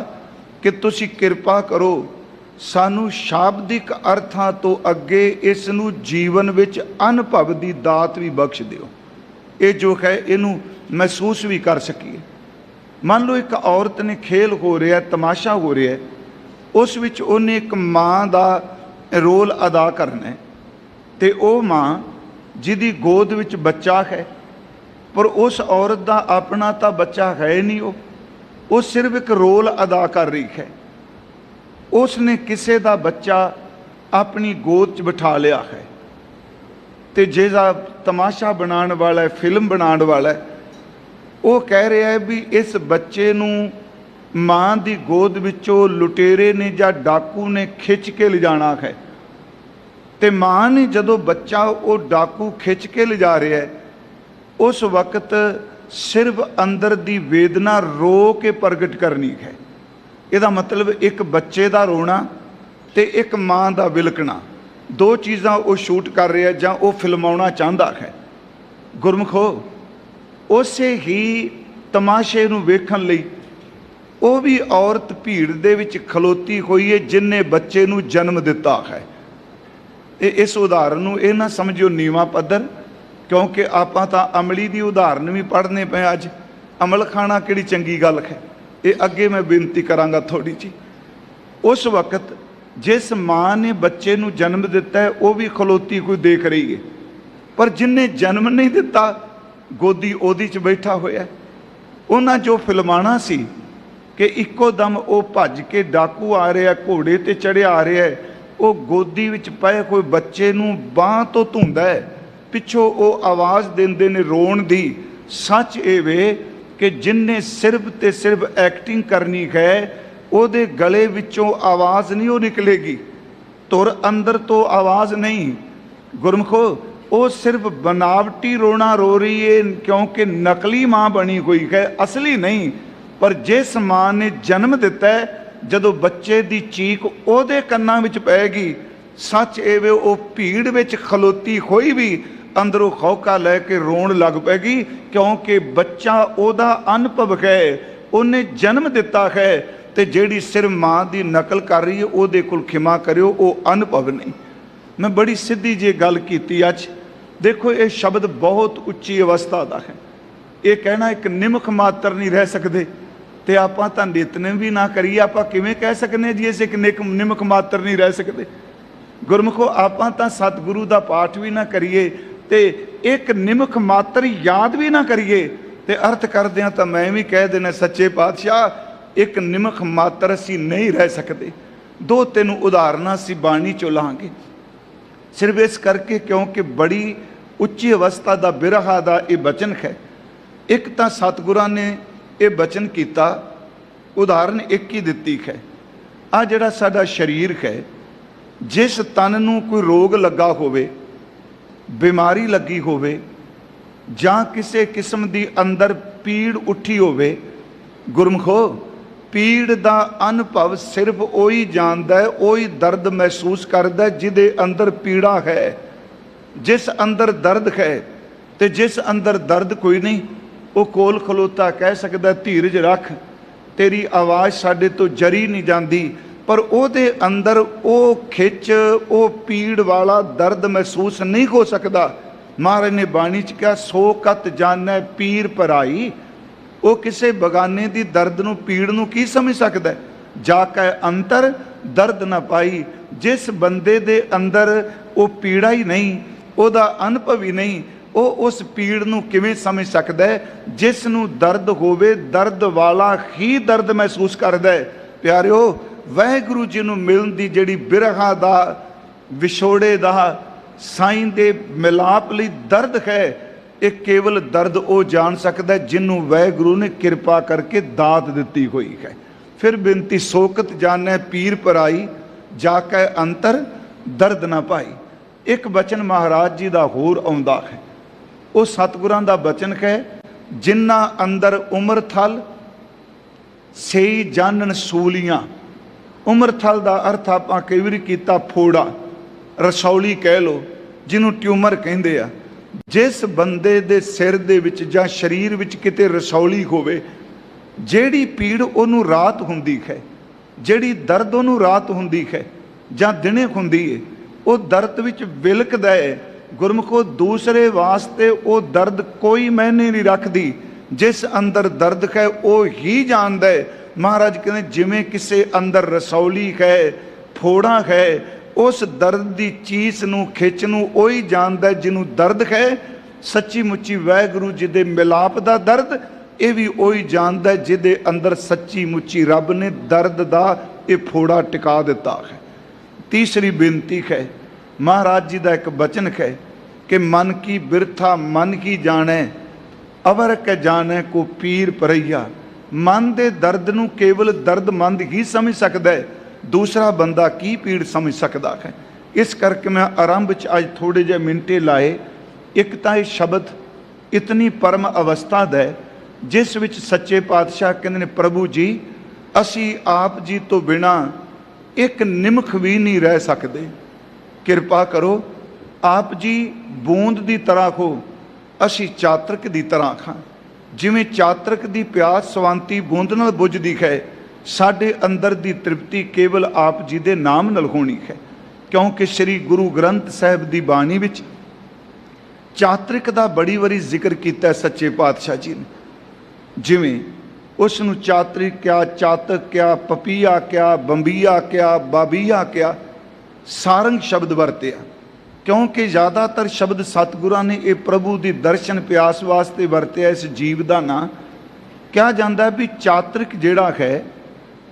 कि तुसी किरपा करो, सानू शाब्दिक अर्थां तो अगे इसनू जीवन विच अनुभव की दात भी बख्श दिओ। ये जो है इनू महसूस भी कर सकीए। मान लो एक औरत ने खेल हो रहा है, तमाशा हो रहा है, उस विच उन्हें एक माँ का रोल अदा करना है, तो वो माँ जिहदी गोद विच बच्चा है, पर उस औरत का अपना तो बच्चा है नहीं, वो सिर्फ एक रोल अदा कर रही है। उसने किसी का बच्चा अपनी गोद च बिठा लिया है, तो जिहदा तमाशा बनाने वाला है, फिल्म बनाने वाला है, वो कह रहा है भी इस बच्चे नूं माँ की गोद विचों लुटेरे ने या डाकू ने खिंच के ले जाना है। तो माँ ने जदों बच्चा वो डाकू खिंच के ले जा रहा है, उस वक्त सिर्फ अंदर की वेदना रो के प्रगट करनी है। इसका मतलब एक बच्चे का रोना तो एक माँ का विलकना, दो चीज़ां वो शूट कर रहा है जां वो फिल्माउणा चाहता है। गुरमुखो उसे ही तमाशे नूं वेखण लई वो भी औरत भीड़ दे विच खलोती हुई है जिन्हें बच्चे नूं जन्म दिता है। इस उदाहरण नूं ये ना समझियो नीवा पद्धर, क्योंकि आपां तां अमली दी उदाहरण भी पढ़ने पे अज। अमल खाना किहड़ी चंगी गल है, ये अगे मैं बेनती करांगा थोड़ी जी। उस वक्त जिस माँ ने बच्चे नूं जन्म दिता है वो भी खलोती कोई देख रही है, पर जिन्हें जन्म नहीं दिता गोदी ओदी च बैठा होया। उन्हां जो फिल्माना सी कि इक्को दम वो भज के डाकू आ रहा, घोड़े ते चढ़िया आ रहा है, वो गोदी विच पए कोई बच्चे नूं बांह तो धुंदा है, पिछों वो आवाज़ देंदे ने रोण दी। सच ये वे कि जिन्हें सिर्फ ते सिर्फ एक्टिंग करनी है, ਉਹਦੇ गले विचों आवाज़ नहीं वो निकलेगी, तुर अंदर तो आवाज़ नहीं। गुरमुखो वो सिर्फ बनावटी रोना रो रही है क्योंकि नकली माँ बनी हुई है, असली नहीं। पर जिस माँ ने जन्म दिता है, जदों बच्चे की चीख ਉਹਦੇ ਕੰਨਾਂ ਵਿੱਚ ਪੈਗੀ, सच ਇਹ ਵੇ ਉਹ ਭੀੜ ਵਿੱਚ ਖਲੋਤੀ ਹੋਈ भी अंदरों खौका लैके रोण लग पैगी, क्योंकि बच्चा ਉਹਦਾ अनुभव है, उन्हें जन्म दिता है। तो जिहड़ी सिर्फ माँ की नकल कर रही है ਉਹਦੇ कोल खिमा करियो, वो अनुभव नहीं। मैं बड़ी सीधी जी गल की अज। देखो ये शब्द बहुत उच्ची अवस्था का है, ये कहना एक निमख मात्र नहीं रह सकते। ਤੇ ਆਪਾਂ ਤਾਂ ਨਿਤਨੇਮ ਵੀ ਨਾ ਕਰੀਏ, ਆਪਾਂ ਕਿਵੇਂ ਕਹਿ ਸਕਨੇ ਹਾਂ ਜੀ ਅਸੀਂ ਇੱਕ ਨਿਮਕ ਮਾਤਰ ਨਹੀਂ ਰਹਿ ਸਕਦੇ। ਗੁਰਮੁਖੋ, ਆਪਾਂ ਤਾਂ ਸਤਿਗੁਰੂ ਦਾ ਪਾਠ ਵੀ ਨਾ ਕਰੀਏ ਤੇ ਇੱਕ ਨਿਮਕ ਮਾਤਰ ਯਾਦ ਵੀ ਨਾ ਕਰੀਏ ਤੇ ਅਰਥ ਕਰਦਿਆਂ ਤਾਂ ਮੈਂ ਵੀ ਕਹਿ ਦੇਣਾ ਸੱਚੇ ਪਾਤਸ਼ਾਹ ਇੱਕ ਨਿਮਕ ਮਾਤਰ ਅਸੀਂ ਨਹੀਂ ਰਹਿ ਸਕਦੇ। 2-3 ਉਦਾਹਰਨਾਂ ਅਸੀਂ ਬਾਣੀ ਚੋਂ ਲਾਂਗੇ, ਸਿਰਫ ਇਸ ਕਰਕੇ ਕਿਉਂਕਿ ਬੜੀ ਉੱਚੀ ਅਵਸਥਾ ਦਾ ਬਿਰਹਾ ਦਾ ਇਹ ਬਚਨ ਹੈ। ਇੱਕ ਤਾਂ ਸਤਿਗੁਰਾਂ ਨੇ ਇਹ ਬਚਨ ਕੀਤਾ, ਉਦਾਹਰਨ ਇੱਕ ਹੀ ਦਿੱਤੀ ਹੈ। ਆ ਜਿਹੜਾ ਸਾਡਾ ਸਰੀਰ ਹੈ, ਜਿਸ ਤਨ ਨੂੰ ਕੋਈ ਰੋਗ ਲੱਗਾ ਹੋਵੇ, ਬਿਮਾਰੀ ਲੱਗੀ ਹੋਵੇ ਜਾਂ ਕਿਸੇ ਕਿਸਮ ਦੀ ਅੰਦਰ ਪੀੜ ਉੱਠੀ ਹੋਵੇ, ਗੁਰਮੁਖੋ ਪੀੜ ਦਾ ਅਨੁਭਵ ਸਿਰਫ ਉਹੀ ਜਾਣਦਾ ਹੈ, ਉਹੀ ਦਰਦ ਮਹਿਸੂਸ ਕਰਦਾ ਜਿਹਦੇ ਅੰਦਰ ਪੀੜਾ ਹੈ। ਜਿਸ ਅੰਦਰ ਦਰਦ ਹੈ ਤੇ ਜਿਸ ਅੰਦਰ ਦਰਦ ਕੋਈ ਨਹੀਂ, ਉਹ ਕੋਲ ਖਲੋਤਾ ਕਹਿ ਸਕਦਾ ਧੀਰਜ ਰੱਖ, ਤੇਰੀ ਆਵਾਜ਼ ਸਾਡੇ ਤੋਂ ਜਰੀ ਨਹੀਂ ਜਾਂਦੀ, ਪਰ ਉਹਦੇ ਅੰਦਰ ਉਹ ਖਿੱਚ, ਉਹ ਪੀੜ ਵਾਲਾ ਦਰਦ ਮਹਿਸੂਸ ਨਹੀਂ ਹੋ ਸਕਦਾ। ਮਹਾਰਾਜ ਨੇ ਬਾਣੀ 'ਚ ਕਿਹਾ ਸੋ ਕਤ ਜਾਣੈ ਪੀਰ ਭਰਾਈ। ਉਹ ਕਿਸੇ ਬਗਾਨੇ ਦੀ ਦਰਦ ਨੂੰ, ਪੀੜ ਨੂੰ ਕੀ ਸਮਝ ਸਕਦਾ? ਜਾ ਕੇ ਅੰਤਰ ਦਰਦ ਨਾ ਪਾਈ। ਜਿਸ ਬੰਦੇ ਦੇ ਅੰਦਰ ਉਹ ਪੀੜਾ ਹੀ ਨਹੀਂ, ਉਹਦਾ ਅਨੁਭਵ ਹੀ ਨਹੀਂ, ਉਹ ਉਸ ਪੀੜ ਨੂੰ ਕਿਵੇਂ ਸਮਝ ਸਕਦਾ ਹੈ? ਜਿਸ ਨੂੰ ਦਰਦ ਹੋਵੇ, ਦਰਦ ਵਾਲਾ ਹੀ ਦਰਦ ਮਹਿਸੂਸ ਕਰਦਾ ਹੈ। ਪਿਆਰਿਓ, ਵਾਹਿਗੁਰੂ ਜੀ ਨੂੰ ਮਿਲਣ ਦੀ ਜਿਹੜੀ ਬਿਰਹਾ ਦਾ, ਵਿਛੋੜੇ ਦਾ, ਸਾਈਂ ਦੇ ਮਿਲਾਪ ਲਈ ਦਰਦ ਹੈ, ਇਹ ਕੇਵਲ ਦਰਦ ਉਹ ਜਾਣ ਸਕਦਾ ਜਿਹਨੂੰ ਵਾਹਿਗੁਰੂ ਨੇ ਕਿਰਪਾ ਕਰਕੇ ਦਾਤ ਦਿੱਤੀ ਹੋਈ ਹੈ। ਫਿਰ ਬੇਨਤੀ ਸੋਕਤ ਜਾਣੈ ਪੀਰ ਭਰਾਈ, ਜਾ ਕੇ ਅੰਤਰ ਦਰਦ ਨਾ ਪਾਈ। ਇੱਕ ਬਚਨ ਮਹਾਰਾਜ ਜੀ ਦਾ ਹੋਰ ਆਉਂਦਾ ਹੈ, ਉਹ ਸਤਿਗੁਰਾਂ ਦਾ ਬਚਨ ਹੈ, ਜਿਨ੍ਹਾਂ ਅੰਦਰ ਉਮਰ ਥਲ ਸਈ ਜਾਣਨ ਸੂਲੀਆਂ। ਉਮਰ ਥਲ ਦਾ ਅਰਥ ਆਪਾਂ ਕਈ ਵਾਰੀ ਕੀਤਾ ਫੋੜਾ, ਰਸੌਲੀ ਕਹਿ ਲਓ, ਜਿਹਨੂੰ ਟਿਊਮਰ ਕਹਿੰਦੇ ਆ। ਜਿਸ ਬੰਦੇ ਦੇ ਸਿਰ ਦੇ ਵਿੱਚ ਜਾਂ ਸਰੀਰ ਵਿੱਚ ਕਿਤੇ ਰਸੌਲੀ ਹੋਵੇ, ਜਿਹੜੀ ਪੀੜ ਉਹਨੂੰ ਰਾਤ ਹੁੰਦੀ ਹੈ, ਜਿਹੜੀ ਦਰਦ ਉਹਨੂੰ ਰਾਤ ਹੁੰਦੀ ਹੈ ਜਾਂ ਦਿਨੇ ਹੁੰਦੀ ਹੈ, ਉਹ ਦਰਦ ਵਿੱਚ ਵਿਲਕਦਾ ਹੈ। ਗੁਰਮੁਖੋ, ਦੂਸਰੇ ਵਾਸਤੇ ਉਹ ਦਰਦ ਕੋਈ ਮਾਇਨੇ ਨਹੀਂ ਰੱਖਦੀ। ਜਿਸ ਅੰਦਰ ਦਰਦ ਹੈ ਉਹ ਹੀ ਜਾਣਦਾ ਹੈ। ਮਹਾਰਾਜ ਕਹਿੰਦੇ ਜਿਵੇਂ ਕਿਸੇ ਅੰਦਰ ਰਸੌਲੀ ਹੈ, ਫੋੜਾ ਹੈ, ਉਸ ਦਰਦ ਦੀ ਚੀਜ਼ ਨੂੰ, ਖਿੱਚ ਨੂੰ ਉਹੀ ਜਾਣਦਾ ਜਿਹਨੂੰ ਦਰਦ ਹੈ। ਸੱਚੀ ਮੁੱਚੀ ਵਾਹਿਗੁਰੂ ਜੀ ਦੇ ਮਿਲਾਪ ਦਾ ਦਰਦ ਇਹ ਵੀ ਉਹੀ ਜਾਣਦਾ ਜਿਹਦੇ ਅੰਦਰ ਸੱਚੀ ਮੁੱਚੀ ਰੱਬ ਨੇ ਦਰਦ ਦਾ ਇਹ ਫੋੜਾ ਟਿਕਾ ਦਿੱਤਾ ਹੈ। ਤੀਸਰੀ ਬੇਨਤੀ ਹੈ, ਮਹਾਰਾਜ ਜੀ ਦਾ ਇੱਕ ਬਚਨ ਹੈ ਕਿ ਮਨ ਕੀ ਬਿਰਥਾ ਮਨ ਕੀ ਜਾਣੈ, ਅਵਰ ਕੈ ਜਾਣੈ ਕੋ ਪੀਰ ਪਰਈਆ। ਮਨ ਦੇ ਦਰਦ ਨੂੰ ਕੇਵਲ ਦਰਦਮੰਦ ਹੀ ਸਮਝ ਸਕਦਾ ਹੈ, ਦੂਸਰਾ ਬੰਦਾ ਕੀ ਪੀੜ ਸਮਝ ਸਕਦਾ ਹੈ। ਇਸ ਕਰਕੇ ਮੈਂ ਆਰੰਭ 'ਚ ਅੱਜ ਥੋੜ੍ਹੇ ਜਿਹੇ ਮਿੰਟੇ ਲਾਏ। ਇੱਕ ਤਾਂ ਇਹ ਸ਼ਬਦ ਇਤਨੀ ਪਰਮ ਅਵਸਥਾ ਦਾ ਹੈ, ਜਿਸ ਵਿੱਚ ਸੱਚੇ ਪਾਤਸ਼ਾਹ ਕਹਿੰਦੇ ਨੇ ਪ੍ਰਭੂ ਜੀ, ਅਸੀਂ ਆਪ ਜੀ ਤੋਂ ਬਿਨਾਂ ਇੱਕ ਨਿਮਖ ਵੀ ਨਹੀਂ ਰਹਿ ਸਕਦੇ। ਕਿਰਪਾ ਕਰੋ, ਆਪ ਜੀ ਬੂੰਦ ਦੀ ਤਰ੍ਹਾਂ ਹੋ, ਅਸੀਂ ਚਾਤਰਕ ਦੀ ਤਰ੍ਹਾਂ ਖਾਂ। ਜਿਵੇਂ ਚਾਤਰਕ ਦੀ ਪਿਆਸ ਸਵਾਂਤੀ ਬੂੰਦ ਨਾਲ ਬੁਝਦੀ ਹੈ, ਸਾਡੇ ਅੰਦਰ ਦੀ ਤ੍ਰਿਪਤੀ ਕੇਵਲ ਆਪ ਜੀ ਦੇ ਨਾਮ ਨਾਲ ਹੋਣੀ ਹੈ। ਕਿਉਂਕਿ ਸ੍ਰੀ ਗੁਰੂ ਗ੍ਰੰਥ ਸਾਹਿਬ ਦੀ ਬਾਣੀ ਵਿੱਚ ਚਾਤਰਿਕ ਦਾ ਬੜੀ ਵਾਰੀ ਜ਼ਿਕਰ ਕੀਤਾ ਸੱਚੇ ਪਾਤਸ਼ਾਹ ਜੀ ਨੇ। ਜਿਵੇਂ ਉਸ ਨੂੰ ਚਾਤਰਿਕ ਕਿਹਾ, ਚਾਤਕ ਕਿਹਾ, ਪਪੀਆ ਕਿਹਾ, ਬੰਬੀਆ ਕਿਹਾ, ਬਾਬੀਆ ਕਿਹਾ, ਸਾਰੰਗ ਸ਼ਬਦ ਵਰਤਿਆ। ਕਿਉਂਕਿ ਜ਼ਿਆਦਾਤਰ ਸ਼ਬਦ ਸਤਿਗੁਰਾਂ ਨੇ ਇਹ ਪ੍ਰਭੂ ਦੀ ਦਰਸ਼ਨ ਪਿਆਸ ਵਾਸਤੇ ਵਰਤਿਆ। ਇਸ ਜੀਵ ਦਾ ਨਾਂ ਕਿਹਾ ਜਾਂਦਾ ਵੀ ਚਾਤਰਿਕ ਜਿਹੜਾ ਹੈ,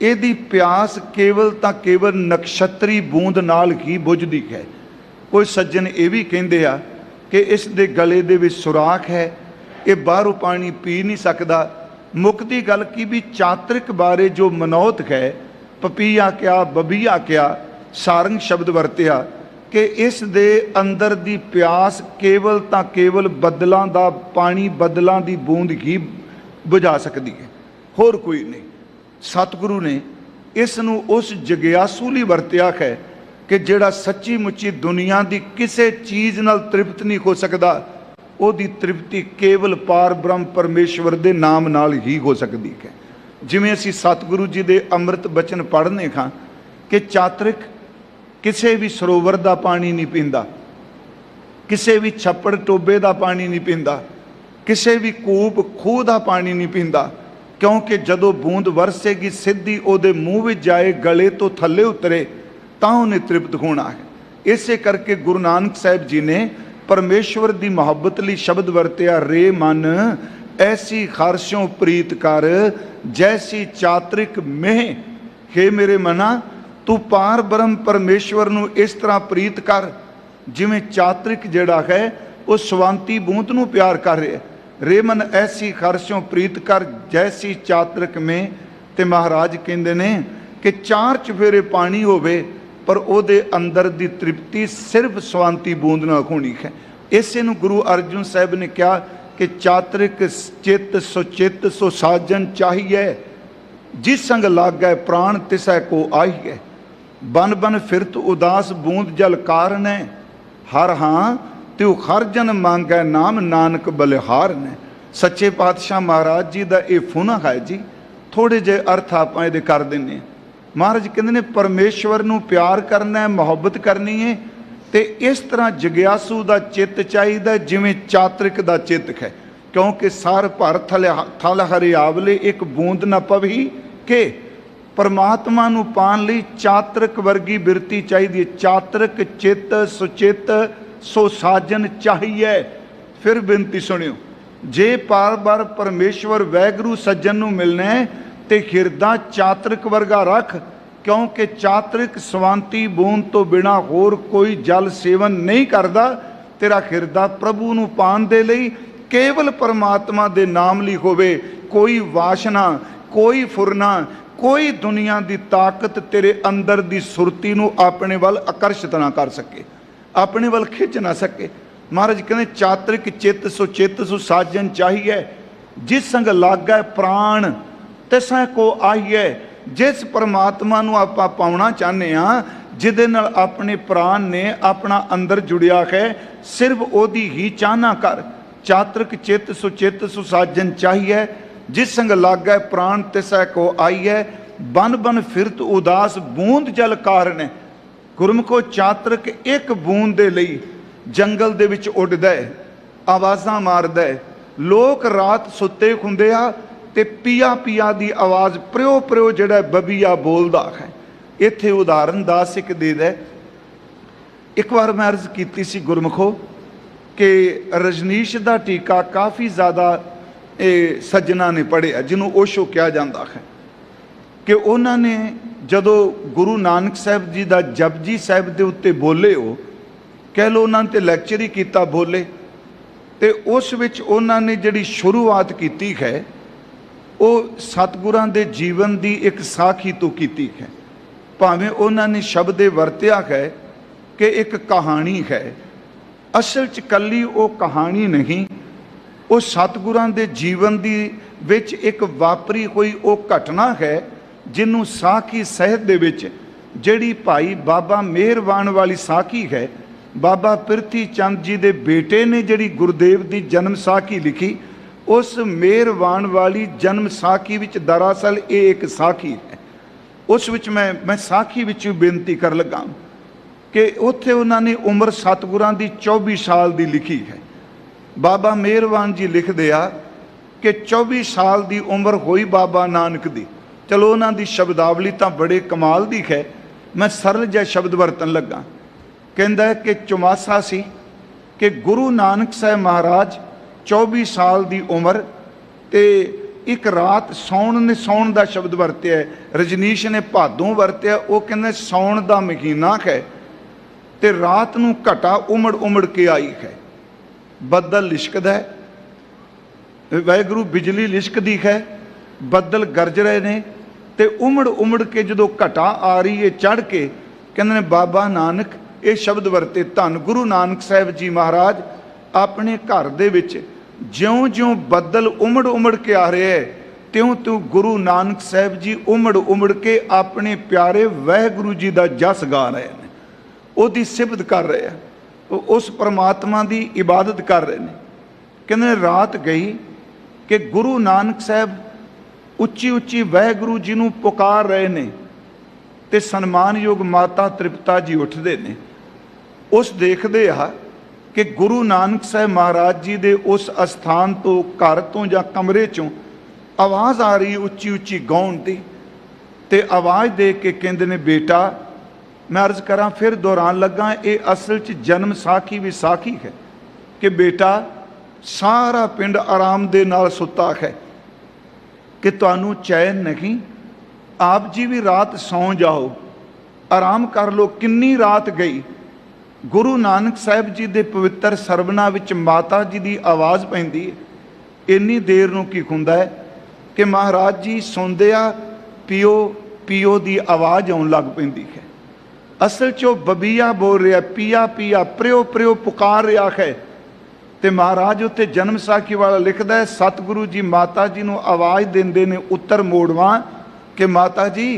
ਇਹਦੀ ਪਿਆਸ ਕੇਵਲ ਤਾਂ ਕੇਵਲ ਨਕਸ਼ਤਰੀ ਬੂੰਦ ਨਾਲ ਹੀ ਬੁਝਦੀ ਹੈ। ਕੋਈ ਸੱਜਣ ਇਹ ਵੀ ਕਹਿੰਦੇ ਆ ਕਿ ਇਸ ਦੇ ਗਲੇ ਦੇ ਵਿੱਚ ਸੁਰਾਖ ਹੈ, ਇਹ ਬਾਹਰੋਂ ਪਾਣੀ ਪੀ ਨਹੀਂ ਸਕਦਾ। ਮੁੱਕਦੀ ਗੱਲ ਕੀ ਵੀ ਚਾਤਰਿਕ ਬਾਰੇ ਜੋ ਮਨੌਤ ਹੈ, ਪਪੀਆ ਕਿਆ, ਬਬੀਆ ਕਿਆ, ਸਾਰੰਗ ਸ਼ਬਦ ਵਰਤਿਆ ਕਿ ਇਸ ਦੇ ਅੰਦਰ ਦੀ ਪਿਆਸ ਕੇਵਲ ਤਾਂ ਕੇਵਲ ਬੱਦਲਾਂ ਦਾ ਪਾਣੀ, ਬੱਦਲਾਂ ਦੀ ਬੂੰਦ ਹੀ ਬੁਝਾ ਸਕਦੀ ਹੈ, ਹੋਰ ਕੋਈ ਨਹੀਂ। ਸਤਿਗੁਰੂ ਨੇ ਇਸ ਨੂੰ ਉਸ ਜਗਿਆਸੂ ਲਈ ਵਰਤਿਆ ਹੈ ਕਿ ਜਿਹੜਾ ਸੱਚੀ ਮੁੱਚੀ ਦੁਨੀਆ ਦੀ ਕਿਸੇ ਚੀਜ਼ ਨਾਲ ਤ੍ਰਿਪਤ ਨਹੀਂ ਹੋ ਸਕਦਾ, ਉਹਦੀ ਤ੍ਰਿਪਤੀ ਕੇਵਲ ਪਾਰ ਬ੍ਰਹਮ ਪਰਮੇਸ਼ਵਰ ਦੇ ਨਾਮ ਨਾਲ ਹੀ ਹੋ ਸਕਦੀ ਹੈ। ਜਿਵੇਂ ਅਸੀਂ ਸਤਿਗੁਰੂ ਜੀ ਦੇ ਅੰਮ੍ਰਿਤ ਬਚਨ ਪੜ੍ਹਨੇ ਖਾਂ ਕਿ ਚਾਤਰਿਕ ਕਿਸੇ ਵੀ ਸਰੋਵਰ ਦਾ ਪਾਣੀ ਨਹੀਂ ਪੀਂਦਾ, ਕਿਸੇ ਵੀ ਛੱਪੜ ਟੋਬੇ ਦਾ ਪਾਣੀ ਨਹੀਂ ਪੀਂਦਾ, ਕਿਸੇ ਵੀ ਕੂਪ ਖੂਹ ਦਾ ਪਾਣੀ ਨਹੀਂ ਪੀਂਦਾ। क्योंकि जदों बूंद वरसेगी सीधी उहदे मूँह विच जाए, गले तो थल्ले उतरे तां उहने तृप्त होना है। इसे करके गुरु नानक साहिब जी ने परमेश्वर की मुहब्बत लई शब्द वरतिया, रे मन ऐसी खारशों प्रीत कर जैसी चातरिक मेह। हे मेरे मना, तू पार ब्रह्म परमेश्वर नूं इस तरह प्रीत कर जिवें चातरिक जिहड़ा है वो स्वांती बूंद नूं प्यार कर रहा है। रे मन ऐसी खारशों प्रीत कर जैसी चातरिक में। ते महाराज कहंदे ने कि 4 चफेरे पानी होवे पर ਉਹਦੇ अंदर की तृप्ति सिर्फ स्वांती बूंद नाल होनी है। इसे नूं गुरु अर्जुन साहिब ने कहा कि चातरिक चित्त सुचित सो साजन चाहिए, जिस संग लागै प्राण तिसै को आईए। बन बन फिरत उदास बूंद जल कारण है, हर हाँ त्यों खरजन मांगै नाम नानक बलिहार ने। सच्चे पातशाह महाराज जी का यह फुना है जी। थोड़े जे अर्थ आप ये कर दें। महाराज कहते ने परमेश्वर नूं प्यार करना है, मुहब्बत करनी है, तो इस तरह जग्यासू का चित्त चाहिए जिमें चातरिक का चित्त है। क्योंकि सार भर थल हरियावले एक बूंद न पवी के। परमात्मा नूं पाण लई चातरिक वर्गी बिरती चाहिए। चातरिक चित्त सुचित सो साजन चाहिए। फिर बेनती सुनियो, जे पार बार परमेश्वर वैगुरु सज्जन नूं मिलना है तो हिरदा चातरिक वर्गा रख, क्योंकि चातरिक स्वांती बूंद तो बिना होर कोई जल सेवन नहीं करता। तेरा हिरदा प्रभु नूं पाण दे लई केवल परमात्मा दे नाम लई होवे। कोई वासना, कोई फुरना, कोई दुनिया की ताकत तेरे अंदर की सुरती नूं अपने वल आकर्षित ना कर सके, अपने वल खिंच ना सके। महाराज कहते चातरिक चित्त सो साजन चाहिए, जिस संग लागै प्राण तिसै को आईए। जिस परमात्मा नूं आपां पाउणा चाहते हैं, जिहदे नाल अपने प्राण ने अपना अंदर जुड़िया है, सिर्फ ओदी ही चाहना कर। चातरिक चित्त सो साजन चाहिए, जिस संग लागै प्राण तिसै को आईए। बन बन फिरत उदास बूंद जल कारण। गुरमुखो चातरिक एक बूंद दे लई जंगल दे विच उड़दा है, आवाज़ां मारदा है। लोग रात सुते हुंदे आ ते पिया पिया दी आवाज़ प्रियो प्रियो जिहड़ा बबीया बोलदा है। इत्थे उदाहरण दास एक दे दे। एक बार मैं अर्ज कीती सी गुरमुखो कि रजनीश दा टीका काफ़ी ज़्यादा सज्जना ने पढ़िया, जिन्हों ओशो कहा जाता है, कि उन्होंने जदों गुरु नानक साहब जी का जपजी साहब के उत्ते बोले, हो कह लो उन्होंने तो लैक्चर ही किया बोले, तो उस विच उन्होंने जिहड़ी शुरुआत की है वो सतगुरां दे जीवन की एक साखी तो की है। भावें उन्होंने शब्द वरत्या है कि एक कहानी है, असल च कली वो कहानी नहीं, वो सतगुरां दे जीवन दी विच एक वापरी हुई वो घटना है, जिन्हों साखी सहत दे विच जिहड़ी भाई बाबा मेहरवान वाली साखी है। बाबा पिरथी चंद जी दे बेटे ने जिहड़ी गुरुदेव की जन्म साखी लिखी, उस मेहरवान वाली जन्म साखी विच दरअसल ये एक साखी है। उस विच मैं साखी विच बेनती कर लगा कि उत्थे उन्होंने उम्र सतगुरां दी 24 साल की लिखी है। बाबा मेहरवान जी लिख दिया कि 24 साल की उम्र हुई बाबा नानक दी। चलो उन्हों की शब्दावली तो बड़े कमाल दी है, मैं सरल जिहा शब्द वरतन लगा। कहता है कि चौमासा सी कि गुरु नानक साहब महाराज 24 साल की उम्र ते एक रात सौण का शब्द वरत्या है, रजनीश ने भादों वरत्या। वो कहते सौण का महीना है ते रात नूं घटा उमड़ उमड़ के आई है, बदल लिशकदा है, वाहिगुरू बिजली लिशकदी है, बदल गरज रहे ने, ते उमड़ उमड़ के जो घटा आ रही है चढ़ के, कहते ने बाबा नानक ये शब्द वरते, धन गुरु नानक साहब जी महाराज अपने घर दे विच ज्यों ज्यों बदल उमड़ उमड़ के आ रहे हैं, त्यों त्यों गुरु नानक साहब जी उमड़ उमड़ के अपने प्यारे वाहिगुरू जी का जस गा रहे हैं, उसकी सिफत कर रहे हैं, उस परमात्मा की इबादत कर रहे हैं। कहते रात गई कि गुरु नानक साहब उच्ची उच्ची वाहिगुरू जी नूं पुकार रहे ने, ते सन्मानयोग माता तृप्ता जी उठते ने। उस देखते आ कि गुरु नानक साहब महाराज जी दे उस अस्थान तो घर तो या कमरे चों आवाज़ आ रही उच्ची उच्ची गाउण की, ते आवाज़ दे के कहते ने बेटा, मैं अर्ज करा फिर दोहरान लगा, ये असल च जन्म साखी विसाखी है कि बेटा सारा पिंड आराम दे नाल सुता है कि तुहानू चैन नहीं, आप जी भी रात सौ जाओ, आराम कर लो। किन्नी रात गई। गुरु नानक साहब जी के पवित्र सरवना विच माता जी की आवाज़ पैंदी है। इन्नी देर नूं की हुंदा है कि महाराज जी सौंदे आ, पियो पियो की आवाज़ आउण लग पैंदी है। असल चो बबीया बोल रहा, पिया पिया प्रियो प्रियो पुकार रहा है। तो महाराज उत्थे जन्म साखी वाला लिखता है, सतगुरु जी माता जी नूं आवाज़ देंदे ने उत्तर मोड़वा कि माता जी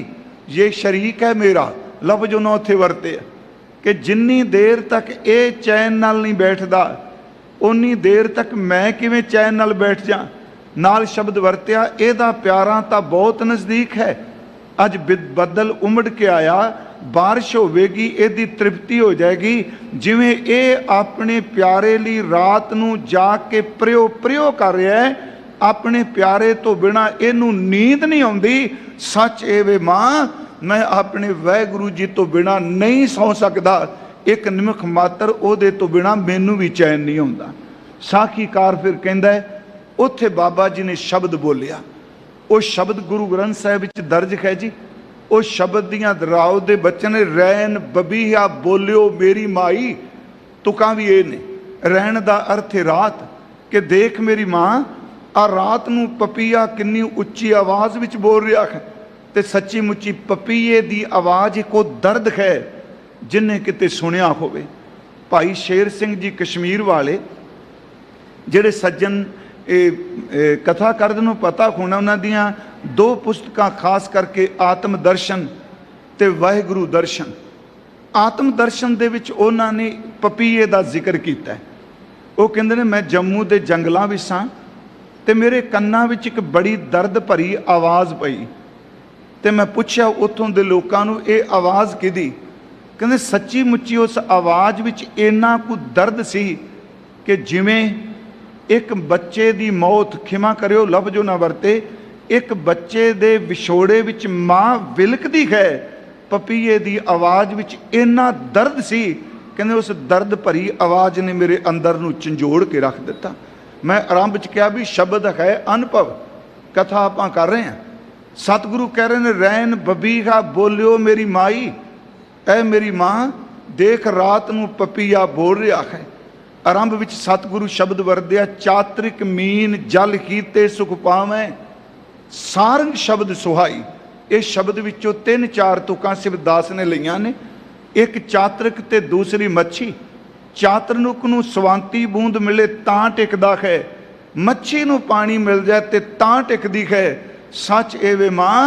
ये शरीक है मेरा। लफ्ज़ उन्होंने उत्थे वरते कि जिन्नी देर तक ये चैन नाल नहीं बैठदा उन्नी देर तक मैं किवें चैन नाल बैठ जा। नाल शब्द वरत्या, एदा प्यारा तां बहुत नज़दीक है। अज बदल उमड़ के आया, बारिश होवेगी, एदी तृप्ति हो जाएगी। जिवें ये अपने प्यारे लिए रात नूं जाग के प्रियो प्रियो कर रहा है, अपने प्यारे तो बिना इनू नींद नहीं आती। सच ए वे माँ, मैं अपने वाहिगुरू जी तो बिना नहीं सौ सकता। एक निमख मात्र ओदे तो बिना मैनू भी चैन नहीं आता। साखीकार फिर कहता है, उत्थे बाबा जी ने शब्द बोलिया, वो शब्द गुरु ग्रंथ साहिब विच दर्ज है जी। उस शब्द दियां राव दे बचन, रैन बबीहा बोलियो मेरी माई। तुकां भी ये ने, रैन दा अर्थ है रात, कि देख मेरी माँ आ रात नूं पपीहा किन्नी उच्ची आवाज़ विच बोल रहा है। तो सच्ची मुच्ची पपीए दी आवाज़ को दर्द है जिन्हें किते सुनिया होवे। भाई शेर सिंह जी कश्मीर वाले जिहड़े सज्जन कथा करदे नूं पता होना, उन्हां दियां दो पुस्तकां खास करके आत्म दर्शन ते वाहिगुरू दर्शन। आत्म दर्शन दे विच उन्हां ने पपीए दा जिक्र कीता है। वो कहंदे ने, मैं जम्मू दे जंगलां विच सां ते मेरे कन्नां विच एक बड़ी दर्द भरी आवाज़ पई। तो मैं पूछा उत्थों दे लोकां नूं, ये आवाज़ किहदी? कहंदे सच्ची मुच्ची उस आवाज़ विच इन्ना कुछ दर्द सी कि जिवें एक बच्चे दी मौत, खिमा करियो लफ्ज़ ना वरते, एक बच्चे दे विछोड़े विच माँ विलकदी है, पपीए दी आवाज़ विच इन्ना दर्द सी। कहंदे उस दर्द भरी आवाज़ ने मेरे अंदर नूं झंजोड़ के रख दिता। मैं आरंभ च कहा भी शब्द है अनुभव, कथा आपां कर रहे हैं। सतगुरु कह रहे हैं, रैन बबीहा बोलियो मेरी माई। ऐ मेरी माँ देख रात नूं पपीहा बोल रहा है। आरंभ विच सतगुरु शब्द वरदिया, चात्रिक मीन जल कीते सुख पावैं, सारंग शब्द सुहाई। इस शब्द विचों 3-4 तुकां शिवदास ने लईआं ने। एक चात्रिक ते दूसरी मच्छी। चातरनुक नूं सवांती बूंद मिले तां टिकदा है, मच्छी नूं पानी मिल जाए ते तां टिकदी है। सच ए वे माँ,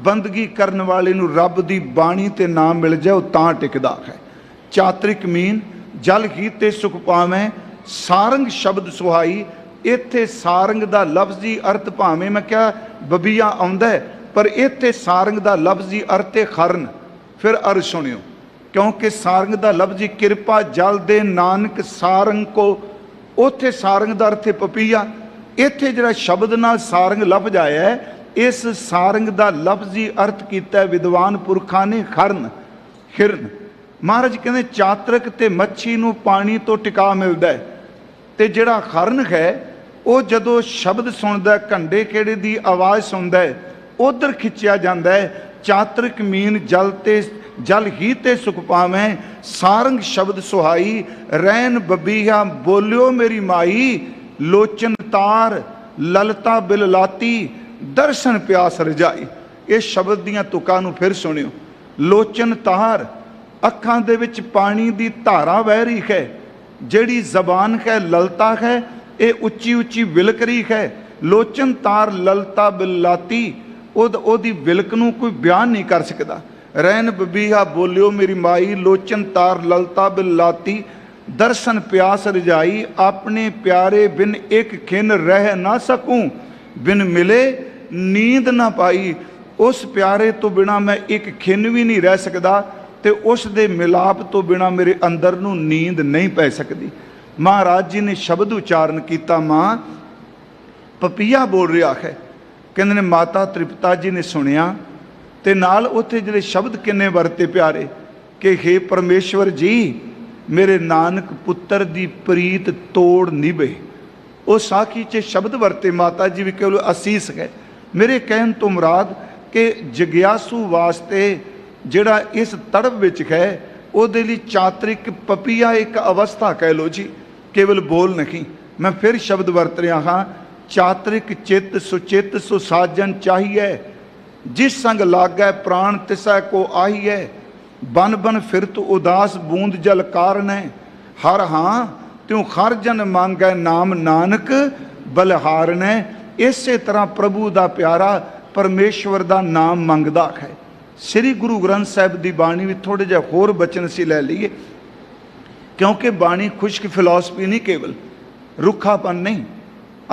बंदगी करन वाले नूं रब दी बाणी ते नाम मिल जाए वो तां टिकदा है। चात्रिक मीन जल कीते सुख पावैं, सारंग शब्द सुहाई। इत्थे सारंग दा लफ्जी अर्थ भावें मैं क्या बबीया आउंदा है, पर इत्थे सारंग दा लफ्जी अर्थ है खरन। फिर अर्थ सुनियो, क्योंकि सारंग दा लफ्जी किरपा जल दे नानक सारंग को, उत्थे सारंग दा अर्थ है पपीया। इत्थे जिहड़ा शब्द नाल सारंग लफ्ज आया है, इस सारंग दा लफ्जी अर्थ कीता विद्वान पुरखां ने खरन, खिरन। महाराज कहते चातरक ते मच्छी नूं पानी तो टिका मिलता है, ते जिहड़ा खरन है वो जदों शब्द सुनदा, घंडे खेड़े दी आवाज़ सुनदा है, उधर खिंचिया जाता है। चातरक मीन जल ही ते सुख पावैं, सारंग शब्द सुहाई। रैन बबीहा बोलियो मेरी माई, लोचन तार ललता बिललाती, दर्शन प्यास रजाई। इस शब्द दियां तुकां नूं फिर सुनियो। लोचन तार, अखां दे विच पानी दी धारा बह रही है। जिहड़ी जबान है ललता है, ये उच्ची उच्ची विलक रही है। लोचन तार ललता बिललाती, ओदी विलक नूं कोई बयान नहीं कर सकता। रैन बबीहा बोलियो मेरी माई, लोचन तार ललता बिललाती, दर्शन प्यास रजाई। अपने प्यारे बिन एक खिन रह ना सकूं, बिन मिले नींद ना पाई। उस प्यारे तो बिना मैं एक खिन भी नहीं रह सकता, ते उस दे मिलाप तो बिना मेरे अंदर नूं नींद नहीं पै सकती। महाराज जी ने शब्द उच्चारण किया, माँ पपीहा बोल रहा है। ਕਹਿੰਦੇ ਨੇ ਮਾਤਾ ਤ੍ਰਿਪਤਾ ਜੀ ਨੇ ਸੁਣਿਆ ਤੇ ਨਾਲ ਉੱਥੇ ਜਿਹੜੇ ਸ਼ਬਦ ਕਿੰਨੇ ਵਰਤੇ ਪਿਆਰੇ ਕਿ ਹੇ ਪਰਮੇਸ਼ਵਰ ਜੀ ਮੇਰੇ ਨਾਨਕ ਪੁੱਤਰ ਦੀ ਪ੍ਰੀਤ ਤੋੜ ਨਿਭੇ। ਉਹ ਸਾਖੀ 'ਚ ਸ਼ਬਦ ਵਰਤੇ ਮਾਤਾ ਜੀ ਵੀ ਕੇਵਲ ਅਸੀਸ ਹੈ। ਮੇਰੇ ਕਹਿਣ ਤੋਂ ਮੁਰਾਦ ਕਿ ਜਗਿਆਸੂ ਵਾਸਤੇ ਜਿਹੜਾ ਇਸ ਤੜਪ ਵਿੱਚ ਹੈ ਉਹਦੇ ਲਈ ਚਾਤਰਿਕ ਪਪੀਆ ਇੱਕ ਅਵਸਥਾ ਕਹਿ ਲਓ ਜੀ, ਕੇਵਲ ਬੋਲ ਨਹੀਂ। ਮੈਂ ਫਿਰ ਸ਼ਬਦ ਵਰਤ ਰਿਹਾ ਹਾਂ, ਚਾਤਰਿਕ ਚਿੱਤ ਸੁਚਿੱਤ ਸੁਸਾਜਨ ਚਾਹੀਏ, ਜਿਸ ਸੰਗ ਲਾਗੈ ਪ੍ਰਾਣ ਤਿਸੈ ਕੋ ਆਹੀਐ, ਬਨ ਬਨ ਫਿਰਤ ਉਦਾਸ ਬੂੰਦ ਜਲ ਕਾਰਣੈ, ਹਰ ਹਾਂ ਤਿਉ ਹਰ ਜਨ ਮੰਗੈ ਨਾਮ ਨਾਨਕ ਬਲਿਹਾਰਣੈ। ਇਸੇ ਤਰ੍ਹਾਂ ਪ੍ਰਭੂ ਦਾ ਪਿਆਰਾ ਪਰਮੇਸ਼ਵਰ ਦਾ ਨਾਮ ਮੰਗਦਾ ਹੈ। ਸ੍ਰੀ ਗੁਰੂ ਗ੍ਰੰਥ ਸਾਹਿਬ ਦੀ ਬਾਣੀ ਵਿੱਚ ਥੋੜ੍ਹੇ ਜਿਹੇ ਹੋਰ ਬਚਨ ਅਸੀਂ ਲੈ ਲਈਏ, ਕਿਉਂਕਿ ਬਾਣੀ ਖੁਸ਼ਕ ਫਿਲਾਸਫੀ ਨਹੀਂ, ਕੇਵਲ ਰੁੱਖਾਪਨ ਨਹੀਂ।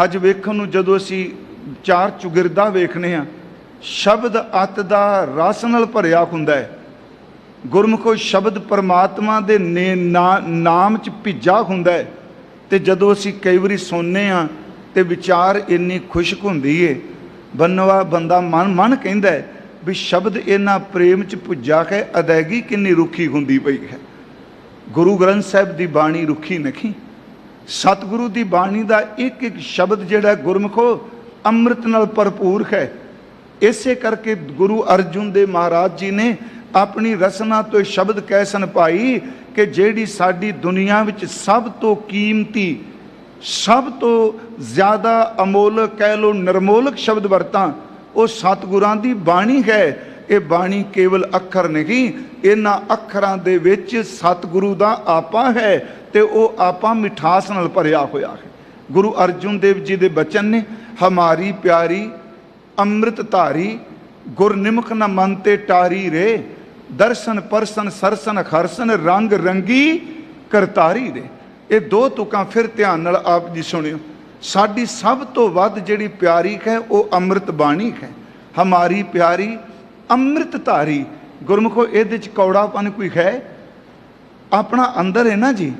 ਅੱਜ ਵੇਖਣ ਨੂੰ ਜਦੋਂ ਅਸੀਂ ਚਾਰ ਚੁਗਿਰਦਾ ਵੇਖਦੇ ਹਾਂ, ਸ਼ਬਦ ਅਤ ਦਾ ਰਸ ਨਾਲ ਭਰਿਆ ਹੁੰਦਾ ਹੈ। ਗੁਰਮੁਖੋ ਸ਼ਬਦ ਪਰਮਾਤਮਾ ਦੇ ਨਾਮ 'ਚ ਭਿੱਜਾ ਹੁੰਦਾ ਹੈ। ਅਤੇ ਜਦੋਂ ਅਸੀਂ ਕਈ ਵਾਰੀ ਸੁਣਦੇ ਹਾਂ ਅਤੇ ਵਿਚਾਰ ਇੰਨੀ ਖੁਸ਼ਕ ਹੁੰਦੀ ਹੈ, ਬੰਨਵਾ ਬੰਦਾ ਮਨ ਕਹਿੰਦਾ ਹੈ ਵੀ ਸ਼ਬਦ ਇਹਨਾਂ ਪ੍ਰੇਮ 'ਚ ਭੁੱਜਾ ਕੇ ਅਦਾਇਗੀ ਕਿੰਨੀ ਰੁੱਖੀ ਹੁੰਦੀ ਪਈ ਹੈ। ਗੁਰੂ ਗ੍ਰੰਥ ਸਾਹਿਬ ਦੀ ਬਾਣੀ ਰੁੱਖੀ ਨਹੀਂ। ਸਤਿਗੁਰੂ ਦੀ ਬਾਣੀ ਦਾ ਇੱਕ ਇੱਕ ਸ਼ਬਦ ਜਿਹੜਾ ਗੁਰਮੁਖੋ ਅੰਮ੍ਰਿਤ ਨਾਲ ਭਰਪੂਰ ਹੈ। ਇਸੇ ਕਰਕੇ ਗੁਰੂ ਅਰਜੁਨ ਦੇਵ ਮਹਾਰਾਜ ਜੀ ਨੇ ਆਪਣੀ ਰਸਨਾ ਤੋਂ ਸ਼ਬਦ ਕਹਿ ਸਨ ਭਾਈ ਕਿ ਜਿਹੜੀ ਸਾਡੀ ਦੁਨੀਆ ਵਿੱਚ ਸਭ ਤੋਂ ਕੀਮਤੀ, ਸਭ ਤੋਂ ਜ਼ਿਆਦਾ ਅਮੋਲਕ ਕਹਿ ਲਓ, ਨਿਰਮੋਲਕ ਸ਼ਬਦ ਵਰਤਾਂ, ਉਹ ਸਤਿਗੁਰਾਂ ਦੀ ਬਾਣੀ ਹੈ। ਇਹ ਬਾਣੀ ਕੇਵਲ ਅੱਖਰ ਨਹੀਂ, ਇਹਨਾਂ ਅੱਖਰਾਂ ਦੇ ਵਿੱਚ ਸਤਿਗੁਰੂ ਦਾ ਆਪਾ ਹੈ ਅਤੇ ਉਹ ਆਪਾ ਮਿਠਾਸ ਨਾਲ ਭਰਿਆ ਹੋਇਆ ਹੈ। ਗੁਰੂ ਅਰਜੁਨ ਦੇਵ ਜੀ ਦੇ ਬਚਨ ਨੇ, ਹਮਾਰੀ ਪਿਆਰੀ ਅੰਮ੍ਰਿਤ ਧਾਰੀ ਗੁਰ ਨਿਮਖ ਨ ਮਨ ਤੇ ਟਾਰੀ ਰੇ, ਦਰਸ਼ਨ ਪਰਸਨ ਸਰਸਨ ਖਰਸਨ ਰੰਗ ਰੰਗੀ ਕਰਤਾਰੀ ਰੇ। ਇਹ ਦੋ ਤੁਕਾਂ ਫਿਰ ਧਿਆਨ ਨਾਲ ਆਪ ਜੀ ਸੁਣਿਓ। ਸਾਡੀ ਸਭ ਤੋਂ ਵੱਧ ਜਿਹੜੀ ਪਿਆਰੀ ਹੈ ਉਹ ਅੰਮ੍ਰਿਤ ਬਾਣੀ ਹੈ। ਹਮਾਰੀ ਪਿਆਰੀ ਅੰਮ੍ਰਿਤ ਧਾਰੀ। ਗੁਰਮੁਖੋ ਇਹਦੇ 'ਚ ਕੌੜਾਪਨ ਕੋਈ ਹੈ? ਆਪਣਾ ਅੰਦਰ ਹੈ ਨਾ ਜੀ,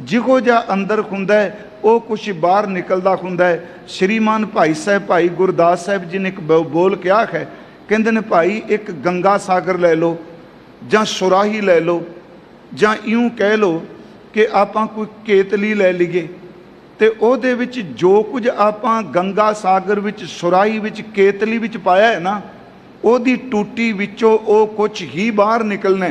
ਜਿਹੋ ਜਿਹਾ ਅੰਦਰ ਹੁੰਦਾ ਹੈ ਉਹ ਕੁਛ ਬਾਹਰ ਨਿਕਲਦਾ ਹੁੰਦਾ ਹੈ। ਸ਼੍ਰੀਮਾਨ ਭਾਈ ਸਾਹਿਬ ਭਾਈ ਗੁਰਦਾਸ ਸਾਹਿਬ ਜੀ ਨੇ ਇੱਕ ਬੋਲ ਕਿਹਾ ਹੈ, ਕਹਿੰਦੇ ਨੇ ਭਾਈ ਇੱਕ ਗੰਗਾ ਸਾਗਰ ਲੈ ਲਓ ਜਾਂ ਸੁਰਾਹੀ ਲੈ ਲਓ, ਜਾਂ ਇਉਂ ਕਹਿ ਲਓ ਕਿ ਆਪਾਂ ਕੋਈ ਕੇਤਲੀ ਲੈ ਲਈਏ ਅਤੇ ਉਹਦੇ ਵਿੱਚ ਜੋ ਕੁਝ ਆਪਾਂ ਗੰਗਾ ਸਾਗਰ ਵਿੱਚ, ਸੁਰਾਹੀ ਵਿੱਚ, ਕੇਤਲੀ ਵਿੱਚ ਪਾਇਆ ਹੈ ਨਾ, ਉਹਦੀ ਟੂਟੀ ਵਿੱਚੋਂ ਉਹ ਕੁਛ ਹੀ ਬਾਹਰ ਨਿਕਲਣਾ।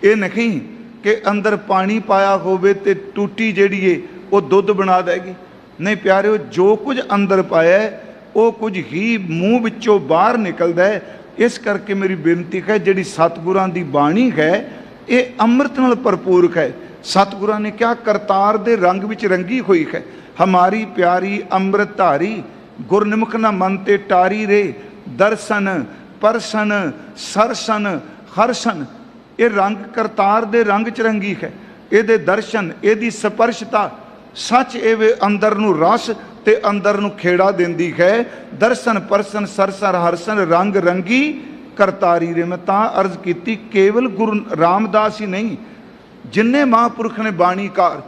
ਇਹ ਨਹੀਂ ਕਿ ਅੰਦਰ ਪਾਣੀ ਪਾਇਆ ਹੋਵੇ ਅਤੇ ਟੂਟੀ ਜਿਹੜੀ ਏ ਉਹ ਦੁੱਧ ਬਣਾ ਦੇਗੀ। ਨਹੀਂ ਪਿਆਰਿਓ, ਜੋ ਕੁਝ ਅੰਦਰ ਪਾਇਆ ਉਹ ਕੁਝ ਹੀ ਮੂੰਹ ਵਿੱਚੋਂ ਬਾਹਰ ਨਿਕਲਦਾ ਹੈ। ਇਸ ਕਰਕੇ ਮੇਰੀ ਬੇਨਤੀ ਹੈ, ਜਿਹੜੀ ਸਤਿਗੁਰਾਂ ਦੀ ਬਾਣੀ ਹੈ ਇਹ ਅੰਮ੍ਰਿਤ ਨਾਲ ਭਰਪੂਰ ਹੈ। ਸਤਿਗੁਰਾਂ ਨੇ ਕਿਹਾ ਕਰਤਾਰ ਦੇ ਰੰਗ ਵਿੱਚ ਰੰਗੀ ਹੋਈ ਹੈ। ਹਮਾਰੀ ਪਿਆਰੀ ਅੰਮ੍ਰਿਤ ਧਾਰੀ ਗੁਰ ਨਿਮਖ ਨ ਮਨ ਤੇ ਟਾਰੀ ਰੇ, ਦਰਸ਼ਨ ਪਰਸਨ ਸਰਸਨ ਹਰਸਨ। ਇਹ ਰੰਗ ਕਰਤਾਰ ਦੇ ਰੰਗ 'ਚ ਰੰਗੀ ਹੈ। ਇਹਦੇ ਦਰਸ਼ਨ, ਇਹਦੀ ਸਪਰਸ਼ਤਾ ਸੱਚ ਇਹ ਅੰਦਰ ਨੂੰ ਰਸ ਤੇ ਅੰਦਰ ਨੂੰ ਖੇੜਾ ਦਿੰਦੀ ਹੈ। ਦਰਸ਼ਨ ਪਰਸਨ ਸਰਸਨ ਹਰਸਨ ਰੰਗ ਰੰਗੀ ਕਰਤਾਰੀ ਰੇ। ਮੈਂ ਤਾਂ ਅਰਜ਼ ਕੀਤੀ, ਕੇਵਲ ਗੁਰੂ ਰਾਮਦਾਸ ਹੀ ਨਹੀਂ, ਜਿੰਨੇ ਮਹਾਂਪੁਰਖ ਨੇ ਬਾਣੀਕਾਰ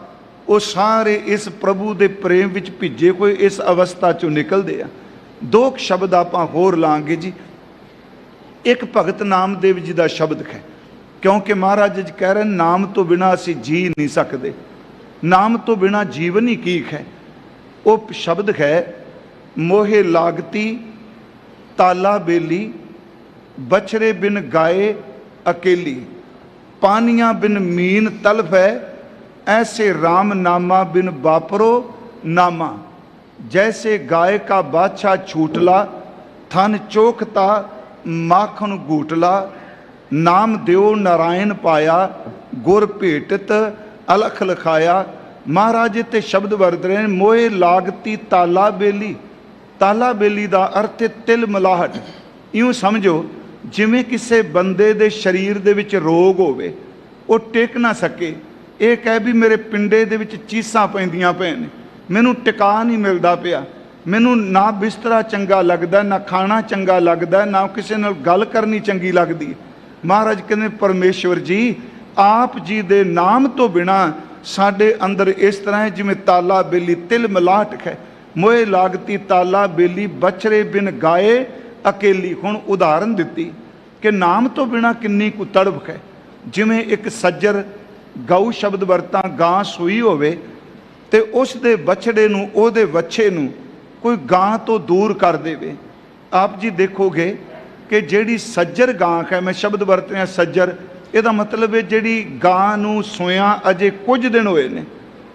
ਉਹ ਸਾਰੇ ਇਸ ਪ੍ਰਭੂ ਦੇ ਪ੍ਰੇਮ ਵਿੱਚ ਭਿੱਜੇ ਹੋਏ ਇਸ ਅਵਸਥਾ 'ਚੋਂ ਨਿਕਲਦੇ ਆ। ਦੋ ਸ਼ਬਦ ਆਪਾਂ ਹੋਰ ਲਾਂਗੇ ਜੀ। ਇੱਕ ਭਗਤ ਨਾਮਦੇਵ ਜੀ ਦਾ ਸ਼ਬਦ ਹੈ, ਕਿਉਂਕਿ ਮਹਾਰਾਜ ਜੀ ਕਹਿ ਰਹੇ ਨਾਮ ਤੋਂ ਬਿਨਾਂ ਅਸੀਂ ਜੀ ਨਹੀਂ ਸਕਦੇ, ਨਾਮ ਤੋਂ ਬਿਨਾਂ ਜੀਵਨ ਹੀ ਕੀ ਹੈ। ਉਹ ਸ਼ਬਦ ਹੈ, ਮੋਹੇ ਲਾਗਤੀ ਤਾਲਾ ਬੇਲੀ, ਬਛੜੇ ਬਿਨ ਗਾਏ ਅਕੇਲੀ, ਪਾਨੀਆਂ ਬਿਨ ਮੀਨ ਤਲਫ ਹੈ, ऐसे राम नामा बिन बापरो नामा, जैसे गाय का बाछा छूटला, थन चोखता माखन गूटला, नाम देव नारायण पाया, गुर भेटत अलख लखाया। महाराज इत्थे शब्द वरत रहे हैं, मोहे लागती ताला बेली। ताला बेली का अर्थ है तिल मिलाहट। इउं समझो जिवें किसी बंदे दे शरीर दे विच रोग होवे, वो टिक ना सके, ਇਹ ਕਹਿ ਵੀ ਮੇਰੇ ਪਿੰਡੇ ਦੇ ਵਿੱਚ ਚੀਸਾਂ ਪੈਂਦੀਆਂ ਪਏ ਨੇ, ਮੈਨੂੰ ਟਿਕਾ ਨਹੀਂ ਮਿਲਦਾ ਪਿਆ, ਮੈਨੂੰ ਨਾ ਬਿਸਤਰਾ ਚੰਗਾ ਲੱਗਦਾ, ਨਾ ਖਾਣਾ ਚੰਗਾ ਲੱਗਦਾ, ਨਾ ਕਿਸੇ ਨਾਲ ਗੱਲ ਕਰਨੀ ਚੰਗੀ ਲੱਗਦੀ। ਮਹਾਰਾਜ ਕਹਿੰਦੇ ਪਰਮੇਸ਼ਵਰ ਜੀ ਆਪ ਜੀ ਦੇ ਨਾਮ ਤੋਂ ਬਿਨਾਂ ਸਾਡੇ ਅੰਦਰ ਇਸ ਤਰ੍ਹਾਂ ਹੈ ਜਿਵੇਂ ਤਾਲਾ ਬੇਲੀ ਤਿਲ ਮਿਲਾਹਟ ਹੈ। मोहे लागती ताला बेली बछड़े बिन गाए अकेली। हुण उदाहरण दिती कि नाम तो बिना किन्नी कु तड़फ है। जिमें एक सज्जर गऊ शब्द वरतां गां सूई होवे ते उस दे बछड़े नूं ओहदे वच्छे नूं कोई गां तो दूर कर देवे। आप जी देखोगे कि जिहड़ी सज्जर गां है, मैं शब्द वरत रहा सज्जर, इहदा मतलब है जिहड़ी गां नूं सोया अजे कुछ दिन होए ने,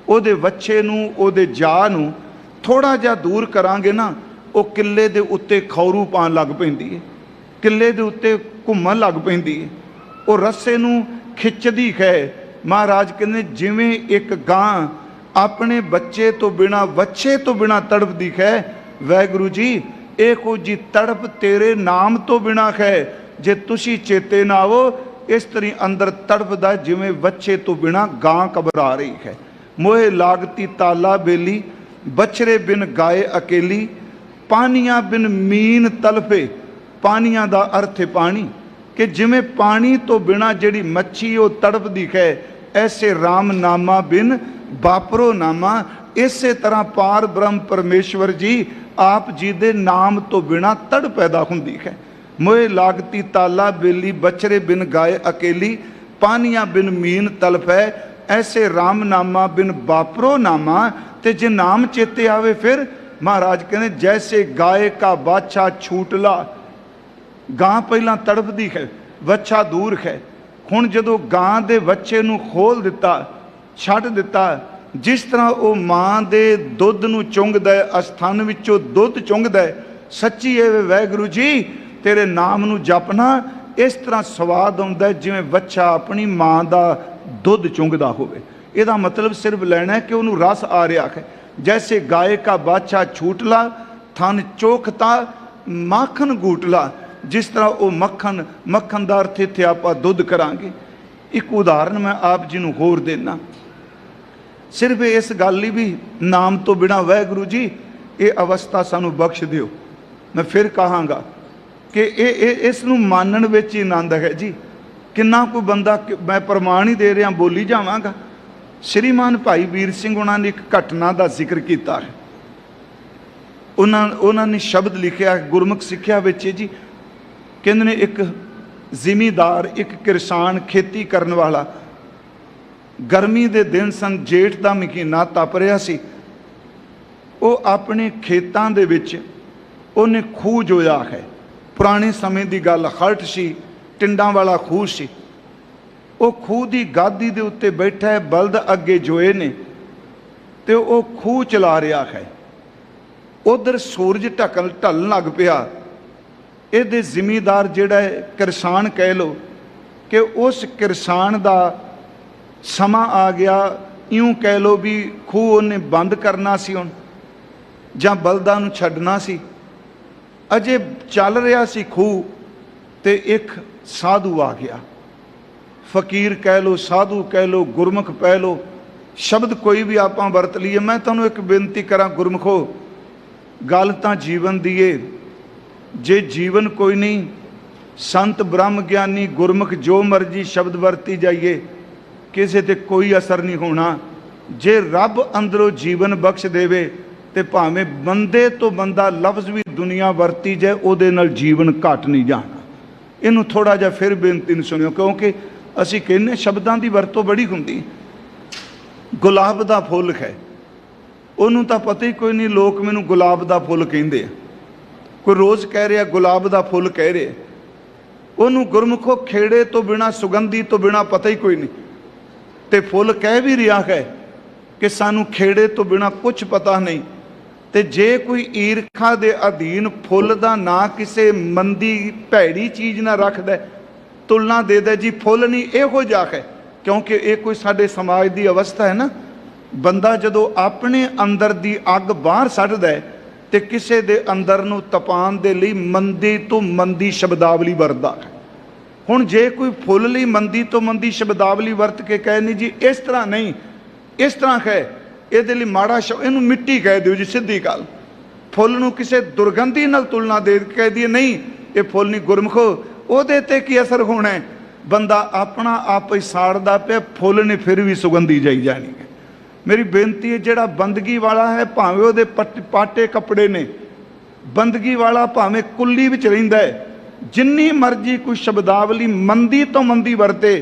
ओहदे वच्छे नूं ओहदे जा नूं थोड़ा जिहा दूर करांगे ना, वो किले दे उत्ते खौरू पाण लग पैंदी है, किले दे उत्ते घुम्मण लग पैंदी है, वो रस्से नूं खिच्चदी है। महाराज कहंदे जिवें एक गां अपने बच्चे तो बिना वच्छे तो बिना तड़पदी है, वाहिगुरू जी इहो जी तड़प तेरे नाम तो बिना है। जे तुसी चेते ना आवो इस तरह अंदर तड़पदा जिवें वच्छे तो बिना गां घबरा रही है। मोहे लागती ताला बेली बछड़े बिन गाए अकेली, पानियां बिन मीन तलफे। पानियां दा अर्थ है पानी, कि जिमें पानी तो बिना जिहड़ी मच्छी वो तड़पदी है, ऐसे राम नामा बिन बापरो नामा। इसे तरह पार ब्रह्म परमेश्वर जी आप जी दे नाम तो बिना तड़ पैदा हुंदी है। मोहे लागती ताला बेली बछड़े बिन गाए अकेली, पानियां बिन मीन तलफ है, ऐसे राम नामा बिन बापरो नामा। ते जे नाम चेते आवे फिर महाराज कहते जैसे गाय का बाछा छूटला। गां पहला तड़पदी है, वच्छा दूर है। हुण जदों गां दे बच्चे नूं खोल दिता, छड्ड दिता, जिस तरह वो मां दे दुध नूं चुंघदा है, अस्थान विचों दुध चुंघदा है, सच्ची है वाहिगुरू जी तेरे नाम नूं जपना इस तरह स्वाद आउंदा है जिवें बच्चा अपनी मां दा दुध चुंघदा होवे। इहदा मतलब सिर्फ लेना है कि उन्होंने रस आ रहा है। जैसे गाय का बाछा छूटला, थन चोखता, माखन गूटला। जिस तरह वो मक्खन, मक्खन का अर्थ इत्थे आपां दुध करांगे। एक उदाहरण मैं आप जी नूं होर देना, सिर्फ इस गल ही भी नाम तो बिना वाहिगुरू जी ये अवस्था सानू बख्श दिओ। मैं फिर कहांगा कि इस नूं मानण विच ही आनंद है जी। किन्ना कोई बंदा, मैं प्रमाण ही दे रहा, बोली जावांगा। श्रीमान भाई वीर सिंह उन्होंने एक घटना का जिक्र किया है। उन्होंने शब्द लिखा है गुरमुख सिक्ख्या विच जी, कहंदे ने एक जिमीदार, एक किसान, खेती करने वाला, गर्मी के दिन सन, जेठ का महीना तप रहा सी। वो अपने खेतों के विच उन्हें खूह जोया है। पुराने समय की गल, हल्ट सी, टिंडा वाला खूह सी। वो खूह की गादी के उत्ते बैठा है, बलद अगे जोए ने, तो वो खूह चला रहा है। उधर सूरज ढलन लग पिया। ये जिमीदार जिहड़ा है, किसान कह लो, कि उस किसान का समा आ गया, यूं कह लो भी खूह उन्हें बंद करना सी हुण, जां बलदां नूं छड्डना सी। अजे चल रहा सी खूह, ते एक साधु आ गया। फकीर कह लो, साधु कह लो, गुरमुख कह लो, शब्द कोई भी आप वरत लीए। मैं तुहानूं एक बेनती करा गुरमुखो, गल तां जीवन दी है। जे जीवन कोई नहीं, संत ब्रह्म ज्ञानी गुरमुख जो मर्जी शब्द वरती जाइए, किसी ते कोई असर नहीं होना। जे रब अंदरों जीवन बख्श देवे ते भावें बंदे तो बंदा लफ्ज़ भी दुनिया वरती जाए, उहदे नाल जीवन घट नहीं जाना। इनू थोड़ा जिहा फिर बेनती नहीं सुनियो, क्योंकि असीं कहने शब्दां दी वरतों बड़ी हुंदी। गुलाब दा फुल है, उन्होंने तो पता ही कोई नहीं, लोग मैनू गुलाब दा फुल कहिंदे आ। कोई रोज़ कह रहा गुलाब दा फुल कह रहे, उन्होंने गुरमुखो खेड़े तो बिना, सुगंधी तो बिना पता ही कोई नहीं। तो फुल कह भी रहा है कि सानू खेड़े तो बिना कुछ पता नहीं। तो जे कोई ईरखा दे अधीन फुल दा ना किसी मंदी भैड़ी चीज़ ना रखदा, तुलना दे दे जी फुल नहीं इहो जा है। क्योंकि ये कोई साडे समाज की अवस्था है ना, बंदा जदों अपने अंदर दी अग बाहर सट्टदा है तो किसी दे अंदर नूं तपान दे लई मंदी तो मंदी शब्दावली वरतदा है। हुण जे कोई फुल लई मंदी तो मंदी शब्दावली वरत के कहे नहीं जी इस तरह नहीं, इस तरह है, ये लई माड़ा शब्द, इनू मिट्टी कह दिओ जी, सीधी गल। फुल नूं किसी दुर्गंधी नाल तुलना दे कह दिए नहीं ये फुल नहीं, गुरमुखो उहदे ते की असर होना है। बंदा अपना आप ही साड़दा पिया, फुल ने फिर भी सुगंधी जाई जानी है। मेरी बेनती है, जिहड़ा बंदगी वाला है भावें उहदे पाटे कपड़े ने, बंदगी वाला भावें कुल्ली विच रहिंदा है, जिन्नी मर्जी कोई शब्दावली मंदी तो मंदी वरते,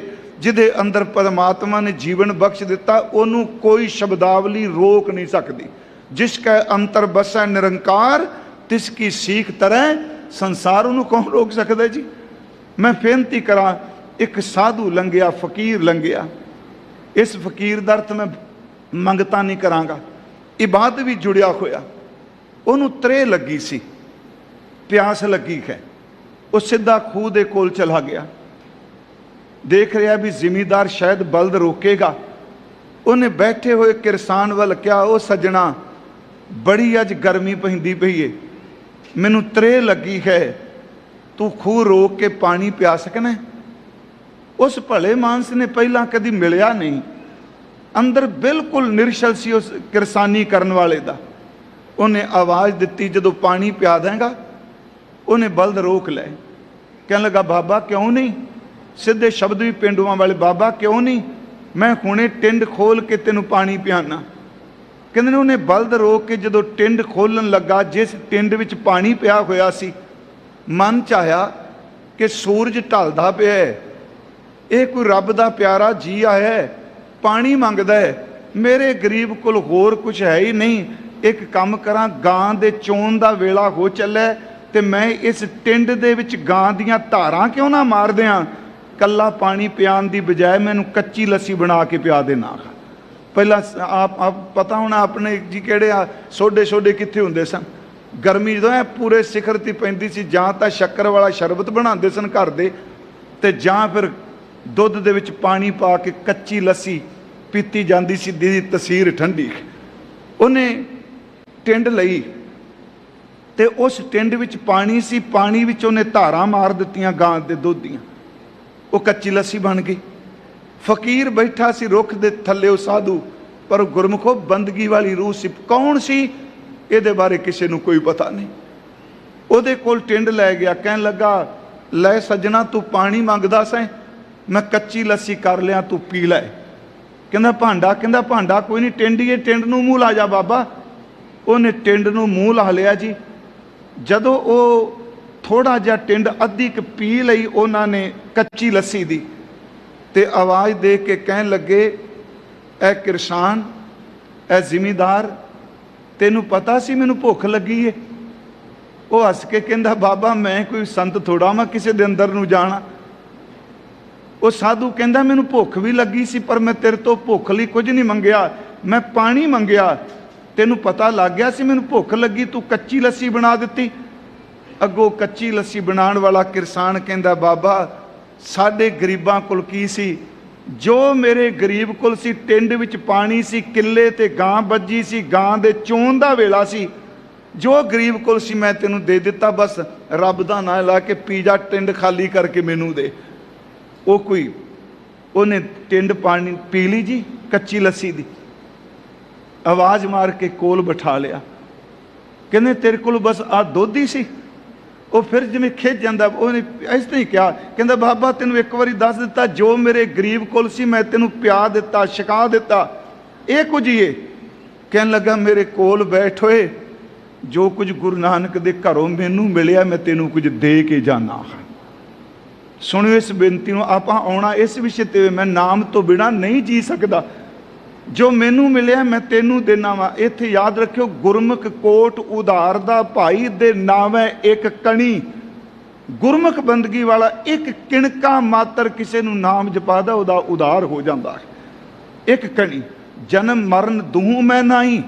जिहदे अंदर परमात्मा ने जीवन बख्श दिता, उहनूं कोई शब्दावली रोक नहीं सकती। जिसका अंतर बसै निरंकार, तिसकी सीख तरह संसार, उहनूं कौन रोक सकदा जी। मैं बेनती करा, एक साधु लंघिया, फकीर लंघिया, इस फकीर दा अर्थ मैं मंगता नहीं करांगा, इबादत भी जुड़िया होया, उहनूं त्रे लगी सी, प्यास लगी है, वो सीधा खूह दे कोल चला गया, देख रहा भी जिमीदार शायद बल्द रोकेगा। उन्हें बैठे हुए किरसान वाल क्या, वो सजना बड़ी अज गर्मी पैंदी पई है, मैनू त्रे लगी है, तू खूह रोक के पानी पिया सकना। उस भले मानस ने पहला कभी मिलिया नहीं, अंदर बिल्कुल निरछल सी उस किरसानी करने वाले दा। उन्हें आवाज़ दी, जदों पानी पिया देगा, उन्हें बल्द रोक लै। कहने लगा, बाबा क्यों नहीं, सीधे शब्द भी पेंडुआं वाले, बाबा क्यों नहीं, मैं हुणे टिंड खोल के तेनों पानी पियाना। कहते ने उन्हें बल्द रोक के जदों टिंड खोलन लगा, जिस टिंड विच पानी पिया होया सी, मन च आया कि सूरज ढलदा पिया है, ये कोई रब दा प्यारा जी आया है, पानी मंगदा है, मेरे गरीब कोल होर कुछ है ही नहीं, एक काम करा, गां दे चोन दा वेला हो चलै ते मैं इस टिंड दे विच गां दियां धारां क्यों ना मार दियां, कल्ला पानी पियान दी बजाय मैनू कच्ची लस्सी बना के पिया देना। पहला आप पता होना अपने जी किहड़े सोडे सोडे कित्थे हुंदे सन, गर्मी जो है पूरे सिखर ती पैंदी सी, जां तां शक्कर वाला शरबत बनाते सन घर दे, ते जां फिर दुध दे विच पानी पा के कच्ची लस्सी पीती जाती सी, दी तसीर ठंडी। उन्हें टिंड लई ते उस टिंड विच पानी सी, पानी विच उन्हें धारां मार दित्तियां गां दे दुध दियां, वो कच्ची लस्सी बन गई। फकीर बैठा सी रुख दे थल्ले, वो साधु, पर गुरमुखो बंदगी वाली रूह सी, कौन सी ये बारे किसी नूं कोई पता नहीं। उहदे कोल टिंड लै गया, कहन लगा, लै सजना तू पानी मंगदा सैं, मैं कच्ची लस्सी कर लिया, तू पी लै। कहंदा भांडा, कहंदा भांडा कोई नहीं, टिंड ही टिंड नूं मूँह ला जा बाबा। उन्हें टिंड नूं मूँह ला लिया जी। जदों वो थोड़ा जिहा टिंड अद्धी क पी लई उन्होंने कच्ची लस्सी दी, ते आवाज़ दे के कहन लगे, ऐ किरसान, ऐ जिमीदार, तेनू पता सी मैनू भुख लगी है। वो हस के कहंदा, बाबा मैं कोई संत थोड़ा, मैं किसी दे अंदर नूं जाना। वो साधु कहंदा, मैनू भुख भी लगी सी, पर मैं तेरे तो भुख लई कुछ नहीं मंगिया, मैं पानी मंगिया, तेनू पता लग गया सी मैनू भुख लगी, तू कच्ची लस्सी बना दित्ती। अगों कच्ची लस्सी बनाने वाला किरसान कहंदा, बाबा साडे गरीबां कोल की सी, जो मेरे गरीब कोल सी, टिंड विच पानी सी, किले ते गां बज्जी सी, गां दे चोन दा वेला सी, जो गरीब कोल सी मैं तेनू दे दिता, बस रब दा नां ला के पी जा, टिंड खाली करके मैनू दे। वो कोई उन्हें टिंड पानी पी ली जी, कच्ची लस्सी दी, आवाज़ मार के कोल बिठा लिया। कहने तेरे कोल बस आ दुध ही सी। वो फिर जिवें खिज जांदा, उन्हें इस तरह ही कहा, कहंदा बाबा तेनू एक बारी दस दिता, जो मेरे गरीब कोल सी मैं तेनू पिया दिता, छका दिता, ये कुछ ही है। कहन लगा, मेरे कोल बैठ होए, जो कुछ गुरु नानक दे घरों मैनू मिलिया, मैं तेनू कुछ दे के जाना। सुनियो इस बेनती नूं, आपां आउणा इस विषय ते, मैं नाम तो बिना नहीं जी सकदा, जो मैनू मिलिया मैं तेनू देना वा। इत्थे याद रखियो, गुरमुख कोट उधार दा भाई दे नावै एक कणी। गुरमुख बंदगी वाला एक किणका मात्र किसी नूं नाम जपा दा, उहदा उधार हो जांदा है। एक कणी, जन्म मरण दूह मैं नाही,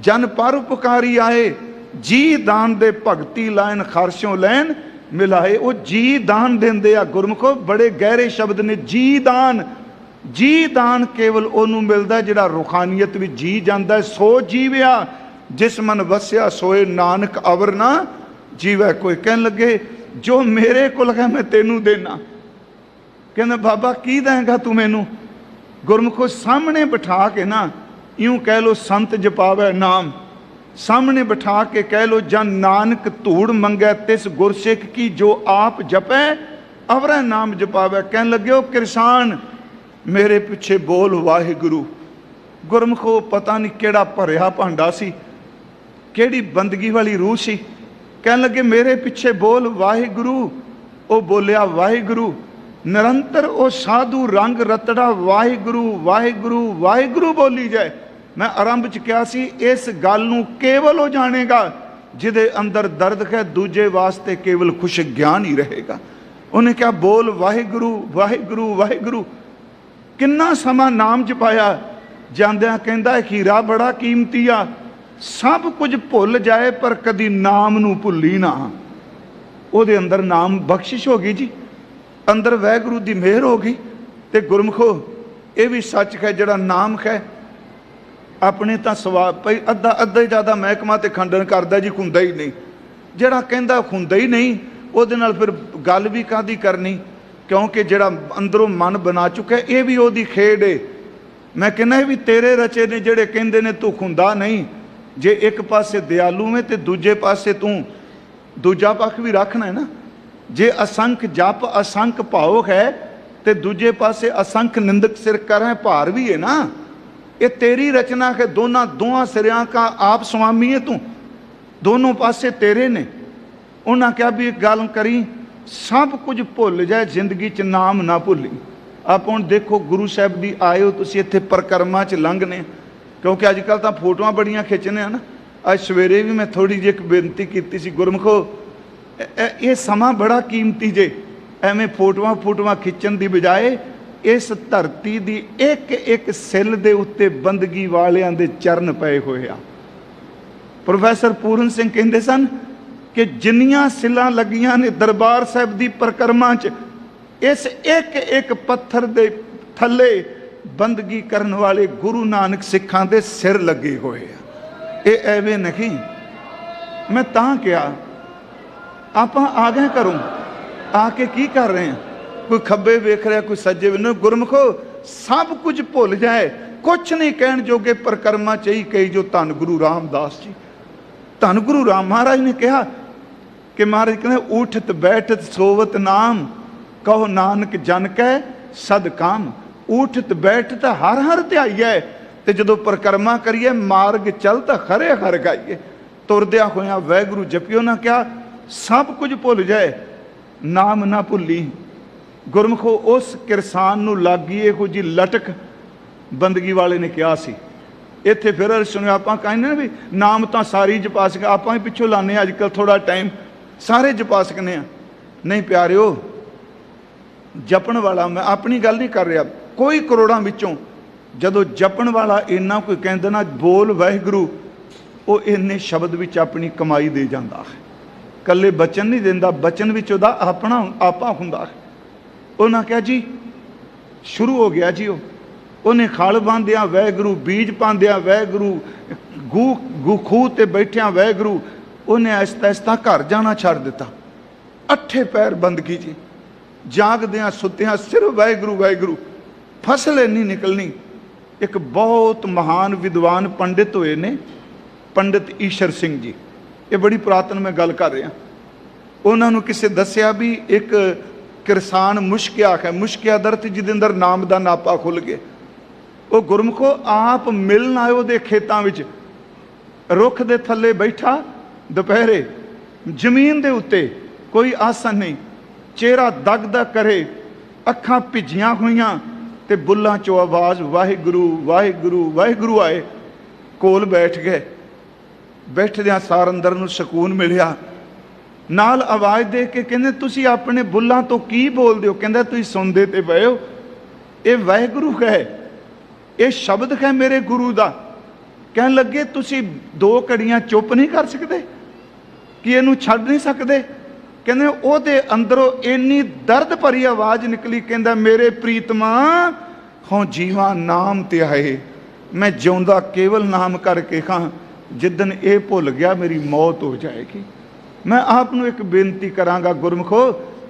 जन पर उपकारी आए, जी दान दे भगती लाइन खरशों लैन मिलाए। वो जी दान देंदे आ गुरमुखो, बड़े गहरे शब्द ने। जी दान, जी दान केवल उन्होंने मिलता जिहड़ा रूखानियत भी जी जाता है। सो जीविया जिस मन वसिया, सोए नानक अवर ना जीवै कोई। कहन लगे, जो मेरे को है मैं तेनू देना। कहना बाबा की देंगा तू मैनू? गुरमुखो सामने बिठा के ना, यूं कह लो संत जपावै नाम, सामने बिठा के कह लो, जन नानक धूड़ मंगै तिस गुरसिख की, जो आप जपै अवरै नाम जपावै। कहन लगे, ओ किरसान मेरे पिछे बोल वाहिगुरु। गुरमुखो पता नहीं केड़ा भरिया भांडा सी, केड़ी बंदगी वाली रूह सी। कहन लगे मेरे पिछे बोल वाहिगुरु। वो बोलिया वाहिगुरु। निरंतर वो साधु रंग रतड़ा वाहिगुरु वाहिगुरु वाहिगुरु बोली जाए। मैं आरंभ च कहा सी इस गल नूं केवल वो जानेगा जिदे अंदर दर्द है, दूजे वास्ते केवल खुश ज्ञान ही रहेगा। उन्हें क्या बोल वाहिगुरु वाहिगुरु वाहिगुरु। किन्ना समा नाम जपाया, जांदियां कहंदा हीरा बड़ा कीमती आ, सब कुछ भुल जाए पर कदी नाम नूं भुल्ली ना। ਉਹਦੇ अंदर नाम बख्शिश हो गई जी, अंदर वाहिगुरू की मेहर हो गई। तो गुरमुखो ये भी सच है, जड़ा नाम है अपने तो सवाल भाई अद्धा अद्धा ही ज़्यादा महकमा तो खंडन करता जी, खुंदा ही नहीं। जड़ा कहता खुंदा ही नहीं ਉਹਦੇ ਨਾਲ फिर गल भी कादी करनी, क्योंकि जड़ा अंदरों मन बना चुका है ये भी ਉਹਦੀ खेड है। मैं कहना भी तेरे रचे ने जेड़े कहते ने तू खुंदा नहीं, जे एक पासे दयालु है तो दूजे पासे तू दूजा पक्ष भी रखना है ना। जे असंख जप असंख भाव है तो दूजे पासे असंख निंदक सिर करें भार भी है ना। ये तेरी रचना है, दोवां सिरियां का आप स्वामी है तू, दोनों पासे तेरे ने। उन्हें क्या भी एक गल करी, सब कुछ भुल जाए जिंदगी च नाम ना भुली। आप हुण देखो गुरु साहब की आए हो तुसीं इत्थे परिक्रमा च लंघने, क्योंकि अजकल तो फोटोआं बड़ियां खिंचने हैं ना। अज सवेरे भी मैं थोड़ी जी एक बेनती की सी, गुरमुखो ये समा बड़ा कीमती जे, एवें फोटोआं खिंचण की बजाए इस धरती की एक एक सिल दे उत्ते बंदगी वालियां दे चरण पए होए आ। प्रोफैसर पूरन सिंह कहते सन कि जिन्नियां सिलां लगियां ने दरबार साहब की परिक्रमा च, इस एक एक पत्थर दे थले बंदगी करन वाले गुरु नानक सिखां दे सिर लगे हुए आ। ये एवें नहीं। मैं तां क्या आप आ गए घरों, आके की कर रहे हैं, कोई खब्बे वेख रहा कोई सज्जे वेख। गुरमुखो सब कुछ भुल जाए, कुछ नहीं कहण जोगे परिक्रमा चाहिए कई जो धन गुरु रामदास जी। धन गुरु राम महाराज ने कहा कि महाराज कहते उठत बैठत सोवत नाम, कहो नानक जन कै सद काम। उठत बैठत हर हर ध्याइए, तो जो परिक्रमा करिए मार्ग चलत खरे हर गाइए। तुरद्या होया वाहिगुरू जपियो ना, क्या सब कुछ भुल जाए नाम ना भुली। गुरमुखो उस किरसान नूं लग गई इहो जी लटक, बंदगी वाले ने कहा सी। इत्थे फिर सुनिया आप कहने भी नाम तो सारी जपा सक, आप भी पिछों लाने अजकल थोड़ा टाइम सारे जपा सकने हैं। नहीं प्यारिओ, जपन वाला मैं अपनी गल नहीं कर रहा, कोई करोड़ों विचों जदों जपन वाला इन्ना कोई कहंदा ना बोल वाहिगुरू, वो इन्ने शब्द विच अपनी कमाई दे जांदा है। कल्ले बचन नहीं देंदा, बचन विच उहदा अपना आपा हुंदा है। उन्हें कहा जी शुरू हो गया जी, उन्हें खल बांधिया वाहिगुरू, बीज पांदिया वाहिगुरू, गू खूह ते बैठिया वाहिगुरू। उन्हें आहिस्ता आहिस्ता घर जाना छड़ दिता। अठे पैर बंदगी जी, जागदियां सुत्तियां सिर्फ वाहिगुरू वाहिगुरू, फसल इन्नी निकलनी। एक बहुत महान विद्वान पंडित हुए ने, पंडित ईशर सिंह जी, ये बड़ी पुरातन मैं गल कर रहा। उन्होंने किसी दसिया भी एक किरसान मुश्किया है, मुश्किया दर्थ जिहदे अंदर नाम का नापा खुल गया। वो गुरमुखो आप मिलन आए दे खेतों में, रुख दे थले बैठा दोपहरे, जमीन दे उत्ते कोई आसन नहीं, चेहरा दग दग करे, अखां भिजियां हुईयां ते बुल्लां चो आवाज़ वाहिगुरू वाहिगुरू वाहिगुरू आए। कोल बैठ गए, बैठदियां सार अंदर नूं सकून मिलिया। नाल आवाज़ दे के कहंदे तुसीं अपने बुल्लां तो की बोलदे हो? कहंदा तुसीं सुनदे ते पए हो, ये वाहिगुरू है, ये शब्द है मेरे गुरु दा। कहन लगे तुसीं दो घड़ियां चुप नहीं कर सकते कि इहनूं छड्ड नहीं सकते? कहंदे ओहदे अंदरों इन्नी दर्द भरी आवाज़ निकली, कहंदा मेरे प्रीतमा हों जीवा नाम ते आए, मैं जिउंदा केवल नाम करके खां, जिदन ये भुल गया मेरी मौत हो जाएगी। मैं आपनूं एक बेनती करांगा गुरमुखो,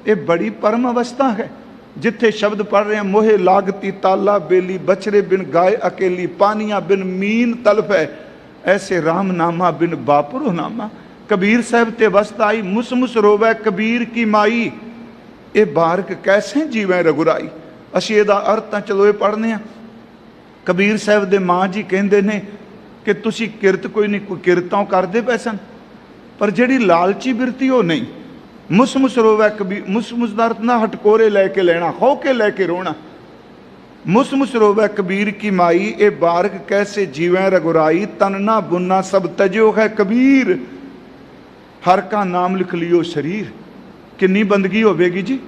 ये बड़ी परम अवस्था है जिथे शब्द पढ़ रहे हैं, मोहे लागती ताला बेली, बछरे बिन गाय अकेली, पानिया बिन मीन तलफ है, ऐसे राम नामा बिन बापुरो नामा। कबीर साहब ते अवस्था आई, मुस मुस रोवै कबीर की माई, ये बारक कैसे जीवें रघुराई। असीं इहदा अर्थ तां चलो ये पढ़ने आ, ਕਬੀਰ ਸਾਹਿਬ ਦੇ ਮਾਂ ਜੀ ਕਹਿੰਦੇ ਨੇ ਕਿ ਤੁਸੀਂ ਕਿਰਤ ਕੋਈ ਨਹੀਂ, ਕੋਈ ਕਿਰਤਾਂ ਕਰਦੇ ਪਏ ਸਨ, ਪਰ ਜਿਹੜੀ ਲਾਲਚੀ ਬਿਰਤੀ ਉਹ ਨਹੀਂ। ਮੁਸਮੁਸ ਰੋਵੈ ਕਬੀਰ, ਮੁਸਮੁਸ ਦਾ ਅਰਥ ਨਾ ਹਟਕੋਰੇ ਲੈ ਕੇ ਲੈਣਾ, ਹੋ ਕੇ ਲੈ ਕੇ ਰੋਣਾ। ਮੁਸਮੁਸ ਰੋਵੈ ਕਬੀਰ ਕੀ ਮਾਈ, ਇਹ ਬਾਰਕ ਕੈਸੇ ਜੀਵੈ ਰਗੁਰਾਈ, ਤਨ ਨਾ ਬੁਨਾ ਸਭ ਤਜਿਓ ਹੈ ਕਬੀਰ, ਹਰ ਕਾ ਨਾਮ ਲਿਖ ਲਿਓ ਸ਼ਰੀਰ। ਕਿੰਨੀ ਬੰਦਗੀ ਹੋਵੇਗੀ ਜੀ।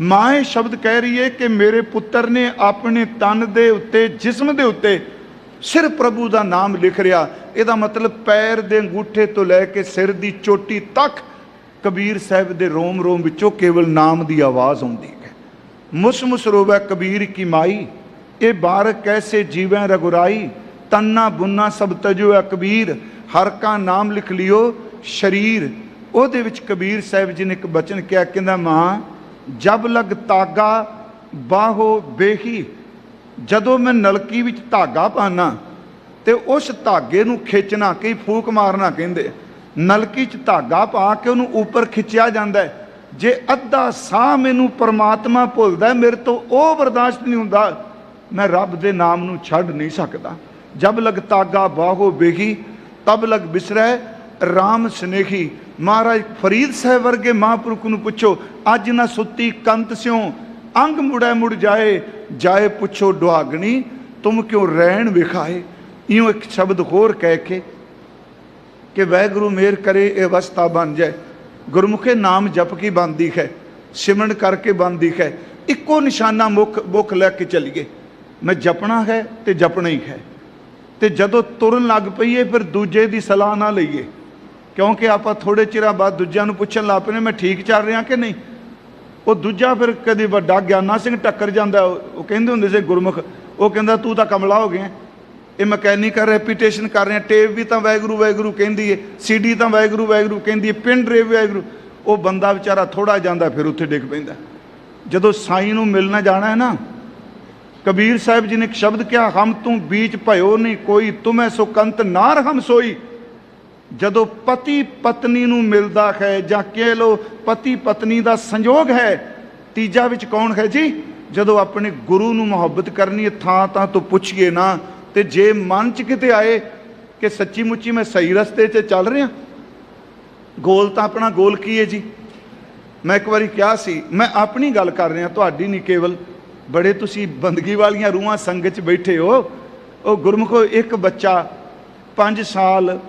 ਮਾਂ ਇਹ ਸ਼ਬਦ ਕਹਿ ਰਹੀ ਹੈ ਕਿ ਮੇਰੇ ਪੁੱਤਰ ਨੇ ਆਪਣੇ ਤਨ ਦੇ ਉੱਤੇ, ਜਿਸਮ ਦੇ ਉੱਤੇ ਸਿਰਫ ਪ੍ਰਭੂ ਦਾ ਨਾਮ ਲਿਖ ਰਿਹਾ। ਇਹਦਾ ਮਤਲਬ ਪੈਰ ਦੇ ਅੰਗੂਠੇ ਤੋਂ ਲੈ ਕੇ ਸਿਰ ਦੀ ਚੋਟੀ ਤੱਕ ਕਬੀਰ ਸਾਹਿਬ ਦੇ ਰੋਮ ਰੋਮ ਵਿੱਚੋਂ ਕੇਵਲ ਨਾਮ ਦੀ ਆਵਾਜ਼ ਆਉਂਦੀ ਹੈ। ਮੁਸਮੁਸ ਰੋਵੈ ਕਬੀਰ ਕੀ ਮਾਈ, ਇਹ ਬਾਰਕ ਕੈਸੇ ਜੀਵੈ ਰਗੁਰਾਈ, ਤੰਨਾ ਬੁੰਨਾ ਸਭ ਤਜੋ ਹੈ ਕਬੀਰ, ਹਰ ਕਾ ਨਾਮ ਲਿਖ ਲਿਓ ਸ਼ਰੀਰ। ਉਹਦੇ ਵਿੱਚ ਕਬੀਰ ਸਾਹਿਬ ਜੀ ਨੇ ਇੱਕ ਬਚਨ ਕਿਹਾ, ਕਹਿੰਦਾ ਮਾਂ ਜਬ ਲਗ ਤਾਗਾ ਬਾਹੋ ਬੇਹੀ, ਜਦੋਂ ਮੈਂ ਨਲਕੀ ਵਿੱਚ ਧਾਗਾ ਪਾਣਾ ਤੇ ਉਸ ਧਾਗੇ ਨੂੰ ਖਿੱਚਣਾ, ਕਈ ਫੂਕ ਮਾਰਨਾ ਕਹਿੰਦੇ, ਨਲਕੀ 'ਚ ਧਾਗਾ ਪਾ ਕੇ ਉਹਨੂੰ ਉੱਪਰ ਖਿੱਚਿਆ ਜਾਂਦਾ ਹੈ। ਜੇ ਅੱਧਾ ਸਾਹ ਮੈਨੂੰ ਪਰਮਾਤਮਾ ਭੁੱਲਦਾ, ਮੇਰੇ ਤੋਂ ਉਹ ਬਰਦਾਸ਼ਤ ਨਹੀਂ ਹੁੰਦਾ, ਮੈਂ ਰੱਬ ਦੇ ਨਾਮ ਨੂੰ ਛੱਡ ਨਹੀਂ ਸਕਦਾ। ਜਬ ਲਗ ਤਾਗਾ ਬਾਹੋ ਬੇਹੀ, ਤਬ ਲਗ ਬਿਸਰੈ ਰਾਮ ਸਨੇਹੀ। ਮਹਾਰਾਜ ਫਰੀਦ ਸਾਹਿਬ ਵਰਗੇ ਮਹਾਂਪੁਰਖ ਨੂੰ ਪੁੱਛੋ, ਅੱਜ ਨਾ ਸੁੱਤੀ ਕੰਤ ਸਿਓ, ਅੰਗ ਮੁੜੈ ਮੁੜ ਜਾਏ, ਜਾਏ ਪੁੱਛੋ ਦੁਹਾਗਣੀ, ਤੁਮ ਕਿਉਂ ਰਹਿਣ ਵਿਖਾਏ। ਇਉਂ ਇੱਕ ਸ਼ਬਦ ਹੋਰ ਕਹਿ ਕੇ ਕਿ ਵਾਹਿਗੁਰੂ ਮੇਰ ਕਰੇ ਇਹ ਅਵਸਥਾ ਬਣ ਜਾਏ। ਗੁਰਮੁਖੇ ਨਾਮ ਜਪ ਕੀ ਬਣਦੀ ਹੈ, ਸਿਮਰਨ ਕਰਕੇ ਬਣਦੀ ਹੈ। ਇੱਕੋ ਨਿਸ਼ਾਨਾ ਮੁੱਖ ਲੈ ਕੇ ਚੱਲੀਏ, ਮੈਂ ਜਪਣਾ ਹੈ ਤੇ ਜਪਣਾ ਹੀ ਹੈ। ਤੇ ਜਦੋਂ ਤੁਰਨ ਲੱਗ ਪਈਏ ਫਿਰ ਦੂਜੇ ਦੀ ਸਲਾਹ ਨਾ ਲਈਏ, ਕਿਉਂਕਿ ਆਪਾਂ ਥੋੜੇ ਚਿਰਾਂ ਬਾਅਦ ਦੂਜਿਆਂ ਨੂੰ ਪੁੱਛਣ ਲੱਗ ਪਏ ਨੇ ਮੈਂ ਠੀਕ ਚੱਲ ਰਿਹਾ ਕਿ ਨਹੀਂ। ਉਹ ਦੂਜਾ ਫਿਰ ਕਦੇ ਵੱਡਾ ਗਿਆਨਾ ਸਿੰਘ ਟੱਕਰ ਜਾਂਦਾ, ਉਹ ਕਹਿੰਦੇ ਹੁੰਦੇ ਸੀ ਗੁਰਮੁਖ, ਉਹ ਕਹਿੰਦਾ ਤੂੰ ਤਾਂ ਕਮਲਾ ਹੋ ਗਿਆ, ਇਹ ਮਕੈਨੀਕਲ ਰੈਪੀਟੇਸ਼ਨ ਕਰ ਰਿਹਾ, ਟੇਪ ਵੀ ਤਾਂ ਵਾਹਿਗੁਰੂ ਵਾਹਿਗੁਰੂ ਕਹਿੰਦੀ ਹੈ, CD ਤਾਂ ਵਾਹਿਗੁਰੂ ਵਾਹਿਗੁਰੂ ਕਹਿੰਦੀ ਹੈ, ਪਿੰਡ ਡਰਾਈਵ ਵਾਹਿਗੁਰੂ। ਉਹ ਬੰਦਾ ਵਿਚਾਰਾ ਥੋੜਾ ਜਾਂਦਾ ਫਿਰ ਉੱਥੇ ਡਿੱਗ ਪੈਂਦਾ। ਜਦੋਂ ਸਾਈਂ ਨੂੰ ਮਿਲਣਾ ਜਾਣਾ ਹੈ ਨਾ, ਕਬੀਰ ਸਾਹਿਬ ਜੀ ਨੇ ਇੱਕ ਸ਼ਬਦ ਕਿਹਾ, ਹਮ ਤੂੰ ਬੀਚ ਭਇਓ ਨਹੀਂ ਕੋਈ, ਤੁਮੈ ਸੁਕੰਤ ਨਾ ਰਹਮ ਸੋਈ। ਜਦੋਂ ਪਤੀ ਪਤਨੀ ਨੂੰ ਮਿਲਦਾ ਹੈ, ਜਾਂ ਕਹਿ ਲਓ ਪਤੀ ਪਤਨੀ ਦਾ ਸੰਯੋਗ ਹੈ, ਤੀਜਾ ਵਿੱਚ ਕੌਣ ਹੈ ਜੀ। ਜਦੋਂ ਆਪਣੇ ਗੁਰੂ ਨੂੰ ਮੁਹੱਬਤ ਕਰਨੀ ਹੈ, ਥਾਂ ਤੋਂ ਪੁੱਛੀਏ ਨਾ, ਤੇ ਜੇ ਮਨ 'ਚ ਕਿਤੇ ਆਏ ਕਿ ਸੱਚੀ ਮੁੱਚੀ ਮੈਂ ਸਹੀ ਰਸਤੇ 'ਚ ਚੱਲ ਰਿਹਾ, ਗੋਲ ਤਾਂ ਆਪਣਾ ਗੋਲ ਕੀ ਹੈ ਜੀ। ਮੈਂ ਇੱਕ ਵਾਰੀ ਕਿਹਾ ਸੀ, ਮੈਂ ਆਪਣੀ ਗੱਲ ਕਰ ਰਿਹਾ, ਤੁਹਾਡੀ ਨਹੀਂ ਕੇਵਲ। ਬੜੇ ਤੁਸੀਂ ਬੰਦਗੀ ਵਾਲੀਆਂ ਰੂਹਾਂ ਸੰਗਤ 'ਚ ਬੈਠੇ ਹੋ। ਉਹ ਗੁਰਮੁਖੋ, ਇੱਕ ਬੱਚਾ 5 ਸਾਲ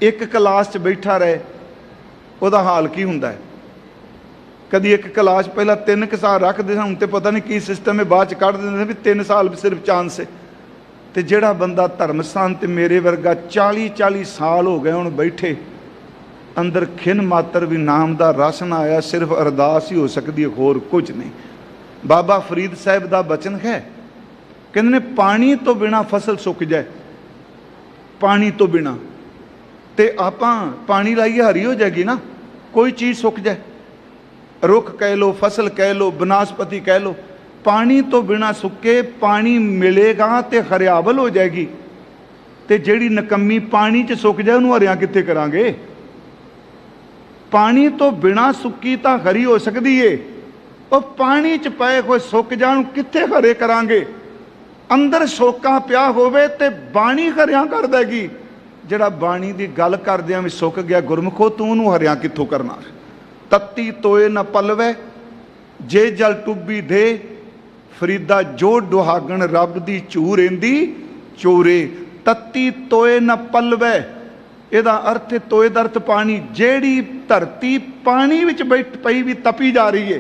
ਇੱਕ ਕਲਾਸ 'ਚ ਬੈਠਾ ਰਹੇ, ਉਹਦਾ ਹਾਲ ਕੀ ਹੁੰਦਾ ਹੈ। ਕਦੀ ਇੱਕ ਕਲਾਸ ਪਹਿਲਾਂ 3 ਸਾਲ ਰੱਖਦੇ ਸਨ, ਹੁਣ ਤੇ ਪਤਾ ਨਹੀਂ ਕੀ ਸਿਸਟਮ ਹੈ, ਬਾਅਦ 'ਚ ਕੱਢ ਦਿੰਦੇ ਵੀ 3 ਸਾਲ ਸਿਰਫ ਚਾਂਸ ਹੈ। ਤੇ ਜਿਹੜਾ ਬੰਦਾ ਧਰਮ ਸਥਾਨ ਤੇ ਮੇਰੇ ਵਰਗਾ 40 ਸਾਲ ਹੋ ਗਏ ਹੁਣ ਬੈਠੇ, ਅੰਦਰ ਖਿਨ ਮਾਤਰ ਵੀ ਨਾਮ ਦਾ ਰਸ ਨਾ ਆਇਆ, ਸਿਰਫ ਅਰਦਾਸ ਹੀ ਹੋ ਸਕਦੀ ਹੈ, ਹੋਰ ਕੁਝ ਨਹੀਂ। ਬਾਬਾ ਫਰੀਦ ਸਾਹਿਬ ਦਾ ਬਚਨ ਹੈ, ਕਹਿੰਦੇ ਨੇ ਪਾਣੀ ਤੋਂ ਬਿਨਾ ਫਸਲ ਸੁੱਕ ਜਾਏ, ਪਾਣੀ ਤੋਂ ਬਿਨਾ। ਤੇ ਆਪਾਂ ਪਾਣੀ ਲਾਈਏ ਹਰੀ ਹੋ ਜਾਏਗੀ ਨਾ, ਕੋਈ ਚੀਜ਼ ਸੁੱਕ ਜਾਏ, ਰੁੱਖ ਕਹਿ ਲਓ, ਫਸਲ ਕਹਿ ਲਓ, ਬਨਸਪਤੀ ਕਹਿ ਲਓ, ਪਾਣੀ ਤੋਂ ਬਿਨਾ ਸੁੱਕੇ, ਪਾਣੀ ਮਿਲੇਗਾ ਤੇ ਹਰਿਆਵਲ ਹੋ ਜਾਏਗੀ। ਤੇ ਜਿਹੜੀ ਨਕੰਮੀ ਪਾਣੀ 'ਚ ਸੁੱਕ ਜਾਏ ਉਹਨੂੰ ਹਰਿਆ ਕਿੱਥੇ ਕਰਾਂਗੇ। ਪਾਣੀ ਤੋਂ ਬਿਨਾ ਸੁੱਕੀ ਤਾਂ ਹਰੀ ਹੋ ਸਕਦੀ ਏ, ਉਹ ਪਾਣੀ 'ਚ ਪਏ ਹੋਏ ਸੁੱਕ ਜਾਣ ਕਿੱਥੇ ਹਰੇ ਕਰਾਂਗੇ। ਅੰਦਰ ਸੋਕਾ ਪਿਆ ਹੋਵੇ ਤੇ ਬਾਣੀ ਹਰਿਆ ਕਰ ਦੇਗੀ। ਜਿਹੜਾ ਬਾਣੀ ਦੀ ਗੱਲ ਕਰਦਿਆਂ ਵੀ ਸੁੱਕ ਗਿਆ, ਗੁਰਮੁਖੋ ਤੂੰ ਉਹਨੂੰ ਹਰਿਆ ਕਿੱਥੋਂ ਕਰਨਾ। ਤੱਤੀ ਤੋਏ ਨਾ ਪਲਵੇ ਜੇ ਜਲ ਟੁੱਬੀ ਦੇ, ਫਰੀਦਾ ਜੋ ਦੁਹਾਗਣ ਰੱਬ ਦੀ ਝੂ ਰਹਿੰਦੀ ਚੋਰੇ। ਤੱਤੀ ਤੋਏ ਨਾ ਪਲਵੇ, ਇਹਦਾ ਅਰਥ ਹੈ ਤੋਏ ਦਾ ਅਰਥ ਪਾਣੀ। ਜਿਹੜੀ ਧਰਤੀ ਪਾਣੀ ਵਿੱਚ ਪਈ ਵੀ ਤਪੀ ਜਾ ਰਹੀ ਹੈ,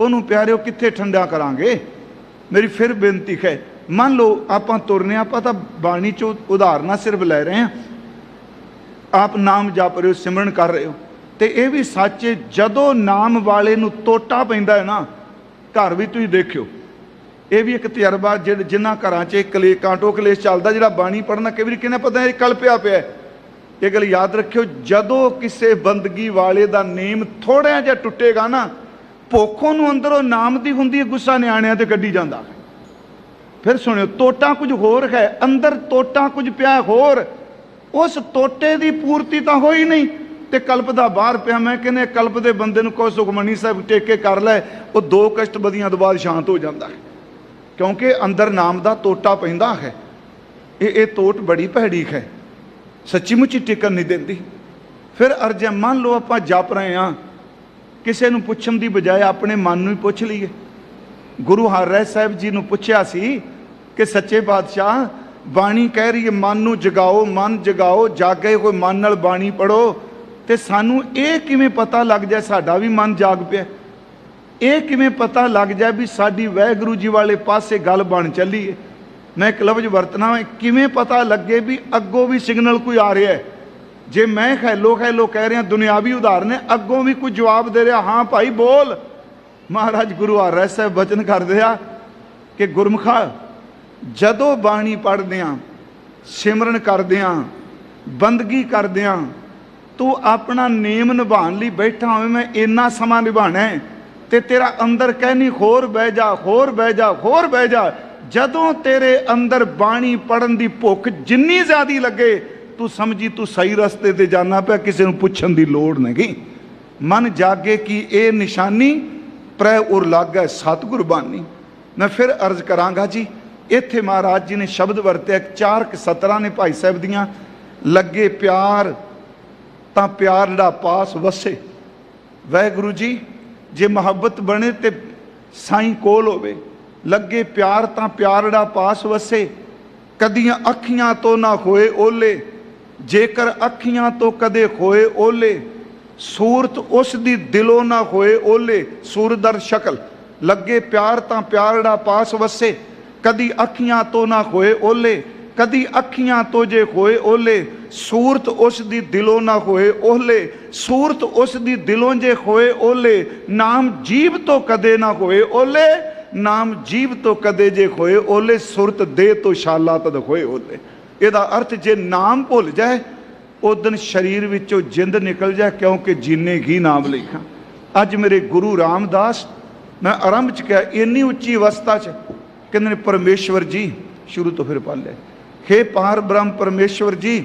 ਉਹਨੂੰ ਪਿਆਰਿਓ ਕਿੱਥੇ ਠੰਡਾ ਕਰਾਂਗੇ। ਮੇਰੀ ਫਿਰ ਬੇਨਤੀ ਹੈ, ਮੰਨ ਲਓ ਆਪਾਂ ਤੁਰਨੇ, ਆਪਾਂ ਤਾਂ ਬਾਣੀ 'ਚੋਂ ਉਦਾਹਰਨਾਂ ਸਿਰਫ ਲੈ ਰਹੇ ਹਾਂ। ਆਪ ਨਾਮ ਜਪ ਰਹੇ ਹੋ, ਸਿਮਰਨ ਕਰ ਰਹੇ ਹੋ, ਤੇ ਇਹ ਵੀ ਸੱਚ ਹੈ, ਜਦੋਂ ਨਾਮ ਵਾਲੇ ਨੂੰ ਟੋਟਾ ਪੈਂਦਾ ਹੈ ਨਾ, ਘਰ ਵੀ ਤੁਸੀਂ ਦੇਖਿਓ, ਇਹ ਵੀ ਇੱਕ ਤਜਰਬਾ, ਜਿਨ੍ਹਾਂ ਘਰਾਂ 'ਚ ਕਾਂਟੋ ਕਲੇਸ਼ ਚੱਲਦਾ, ਜਿਹੜਾ ਬਾਣੀ ਪੜ੍ਹਨਾ ਕਈ ਵਾਰੀ ਕਿਹਨੇ ਪਤਾ ਇਹ ਕਲਪਿਆ ਪਿਆ। ਇਹ ਗੱਲ ਯਾਦ ਰੱਖਿਓ, ਜਦੋਂ ਕਿਸੇ ਬੰਦਗੀ ਵਾਲੇ ਦਾ ਨੇਮ ਥੋੜ੍ਹਾ ਜਿਹਾ ਟੁੱਟੇਗਾ ਨਾ, ਭੁੱਖ ਨੂੰ ਅੰਦਰੋਂ ਨਾਮ ਦੀ ਹੁੰਦੀ ਹੈ, ਗੁੱਸਾ ਨਿਆਣਿਆਂ ਤੇ ਕੱਢੀ ਜਾਂਦਾ। ਫਿਰ ਸੁਣਿਓ, ਟੋਟਾ ਕੁਝ ਹੋਰ ਹੈ, ਅੰਦਰ ਟੋਟਾ ਕੁਝ ਪਿਆ ਹੋਰ, ਉਸ ਟੋਟੇ ਦੀ ਪੂਰਤੀ ਤਾਂ ਹੋਈ ਨਹੀਂ ਤੇ ਕਲਪ ਦਾ ਬਾਹਰ ਪਿਆ। ਮੈਂ ਕਹਿੰਦਾ ਕਲਪ ਦੇ ਬੰਦੇ ਨੂੰ ਕੋਈ ਸੁਖਮਨੀ ਸਾਹਿਬ ਟੇਕੇ ਕਰ ਲੈ, ਉਹ 2 ਕਸ਼ਟ ਬਦੀਆਂ ਤੋਂ ਬਾਅਦ ਸ਼ਾਂਤ ਹੋ ਜਾਂਦਾ ਹੈ। क्योंकि अंदर नाम का टोटा पैंदा है। ये टोट बड़ी भैड़ी है, सच्ची मुच्ची टिकन नहीं देती। फिर अर्ज मान लो आप जप रहे हाँ, किसी को पुछण की बजाय अपने मन में पुछ लीए। गुरु हरराय साहब जी ने पूछा सी कि सच्चे पातशाह बाणी कह रही है मन नूं जगाओ, मन जगाओ, जागे कोई मन नाल बाणी पढ़ो, तो सानू ये किवें पता लग जाए साडा भी मन जाग पिया? ये किवें पता लग जाए भी साडी वाहिगुरू जी वाले पासे गल बन चली है? मैं एक लफ्ज वरतना, किवें पता लगे भी अगों भी सिग्नल कोई आ रहा है? जे मैं खैलो खैलो कह रहा दुनियावी उदाहरण है, अगों भी कोई जवाब दे रहा, हाँ भाई बोल। महाराज गुरु हरराय साहब वचन करदे आ कि गुरमुखा जदों बाणी पढ़दे आ, सिमरन करदे आ, बंदगी करदे आ, तू अपना नेम निभाण लई बैठा होवे मैं इन्ना समा निभाना है, ते तेरा अंदर कहनी होर बह जा, होर बह जा, होर बह जा। जदों तेरे अंदर बाणी पढ़न की भुख जिन्नी ज्यादा लगे, तू समझी तू सही रस्ते ते जाना पिया, किसी को पुछण की लोड़ नहीं। मन जागे की ये निशानी, प्रै उर लागे सतगुर बानी। मैं फिर अर्ज करांगा जी, इत्थे महाराज जी ने शब्द वरत्या 4 सतरां ने भाई साहब दियां, लगे प्यार तां प्यार दा पास वसे। वाहिगुरू जी जे मुहब्बत बने ते साईं कोल होवे, लगे प्यार तां प्यार दा पास वसे। कदियां अखियां तो ना होए ओले, जेकर अखियां तो कदे होए ओले, सूरत उस दी दिलों ना होए ओले। सूरदर शक्ल, लगे प्यार तां प्यार दा पास वसे। कदी अखियां तो ना होए ओले, कदी अखियां तो जे होए ओले, सूरत उस दी दिलों ना होए ओले। सूरत उस दी दिलों जे होए ओले, नाम जीव तो कदे ना होए ओले, नाम जीव तो कदे जे होए ओले, सुरत दे तो शाला तद होए ओले। इहदा अर्थ जे नाम भुल जाए उस दिन शरीर विचों जिंद निकल जाए, क्योंकि जीने ही नाम लिखा। अज मेरे गुरु रामदास, मैं आरंभ च कहा इन्नी उच्ची अवस्था च कहते परमेश्वर जी, शुरू तो फिर पढ़ लिया, हे पार ब्रह्म परमेश्वर जी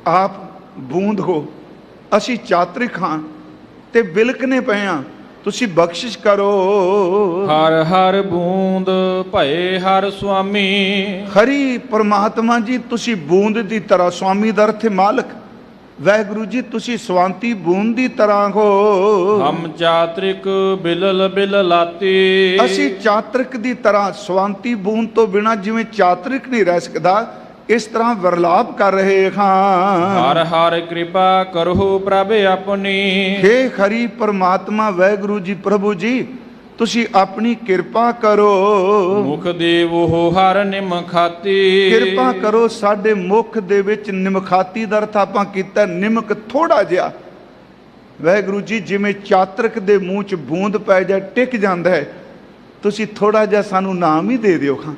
आप बूंद हो, असी चात्रिक हाँ ते बिलकने पे हाँ, तुसी बख्शिश करो। हर हर बूंद भये हर स्वामी। हरी परमात्मा जी तुसी बूंद दी तरह, स्वामी दा अर्थ है मालक। वाहिगुरू जी तुसी स्वांति बूंद दी तरह हो। हम चात्रिक बिलल बिललाती। असी चात्रिक दी तरह, स्वांति बूंद तो बिना जिवें चात्रिक नहीं रह सकदा, इस तरह वरलाप कर रहे हाँ। हर हर कृपा करहु प्रभ अपनी। हे हरि परमात्मा वाहिगुरू जी प्रभु जी तुसी अपनी कृपा करो। मुख देवो हर निमखाती। कृपा करो साडे मुख दे विच निमखाती दा अर्थ आपां कीता निमक थोड़ा जिहा। वाहिगुरू जी जिवें चातरक दे मूँह च बूंद पै जाए टिक जांदा है, तुसी थोड़ा जिहा सानू नाम ही दे दिओ खां।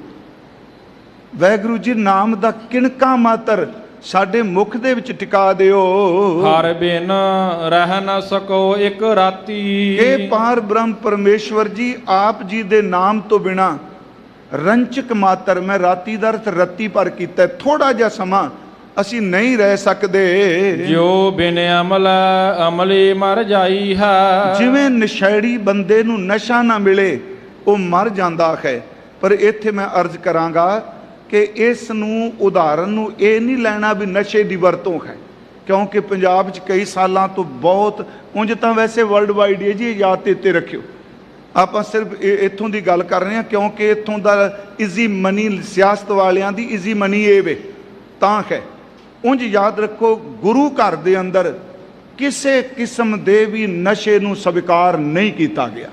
वाहिगुरू जी नाम दा किणका मात्र साडे मुख दे विच टिका दिओ। हर बिन रह न सको एक राती। हे पार ब्रह्म परमेश्वर जी आप जी दे नाम तो बिना रंचक मात्र, मैं राती दा अर्थ रत्ती पर कीता, थोड़ा जिहा समा असी नहीं रह सकते। जो बिन अमल अमली मर जाई है। जिवें नशैड़ी बंदे नूं नशा ना मिले वो मर जांदा है, पर इत्थे मैं अर्ज करांगा कि इस नूं उदाहरण नूं ये नहीं लेना भी नशे की वरतों है, क्योंकि पंजाब च कई सालों तो बहुत, उंज तां वैसे वर्ल्ड वाइड है जी, याद ते रखियो। आप सिर्फ इत्थों की गल कर रहे हैं क्योंकि इत्थों का इजी मनी सियासत वालियां दी इजी मनी ये वे तां है। उंज याद रखो गुरु घर दे अंदर किसी किस्म दे भी नशे नूं स्वीकार नहीं किया गया।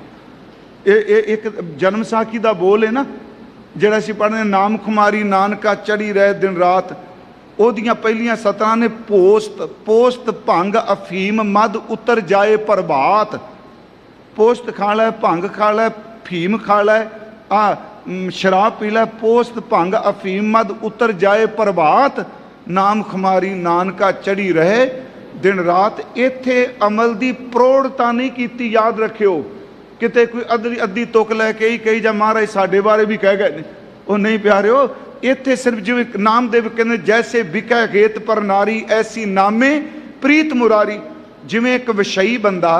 ये एक जन्म साखी का बोल है ना, जिहड़ा असीं पढ़ने नाम खुमारी नानका चढ़ी रहे दिन रात, ओदियां पहलियां सतरां ने पोस्त पोस्त भंग अफीम मद उतर जाए प्रभात। पोस्त खा लै, भंग खा लै, फीम खा लै, शराब पी लै, पोस्त भंग अफीम मद उतर जाए प्रभात। नाम खुमारी नानका चढ़ी रहे दिन रात। इत्थे अमल की प्रौढ़ता नहीं की, याद रखियो। किते कोई अद्धी तुक लैके ही कही जा महाराज साडे बारे भी कह गए, वो नहीं प्यारिओ। इत्थे सिर्फ जिवें नामदेव कहते जैसे बिकै गेत पर नारी ऐसी नामे प्रीत मुरारी। जिवें एक विषयी बंदा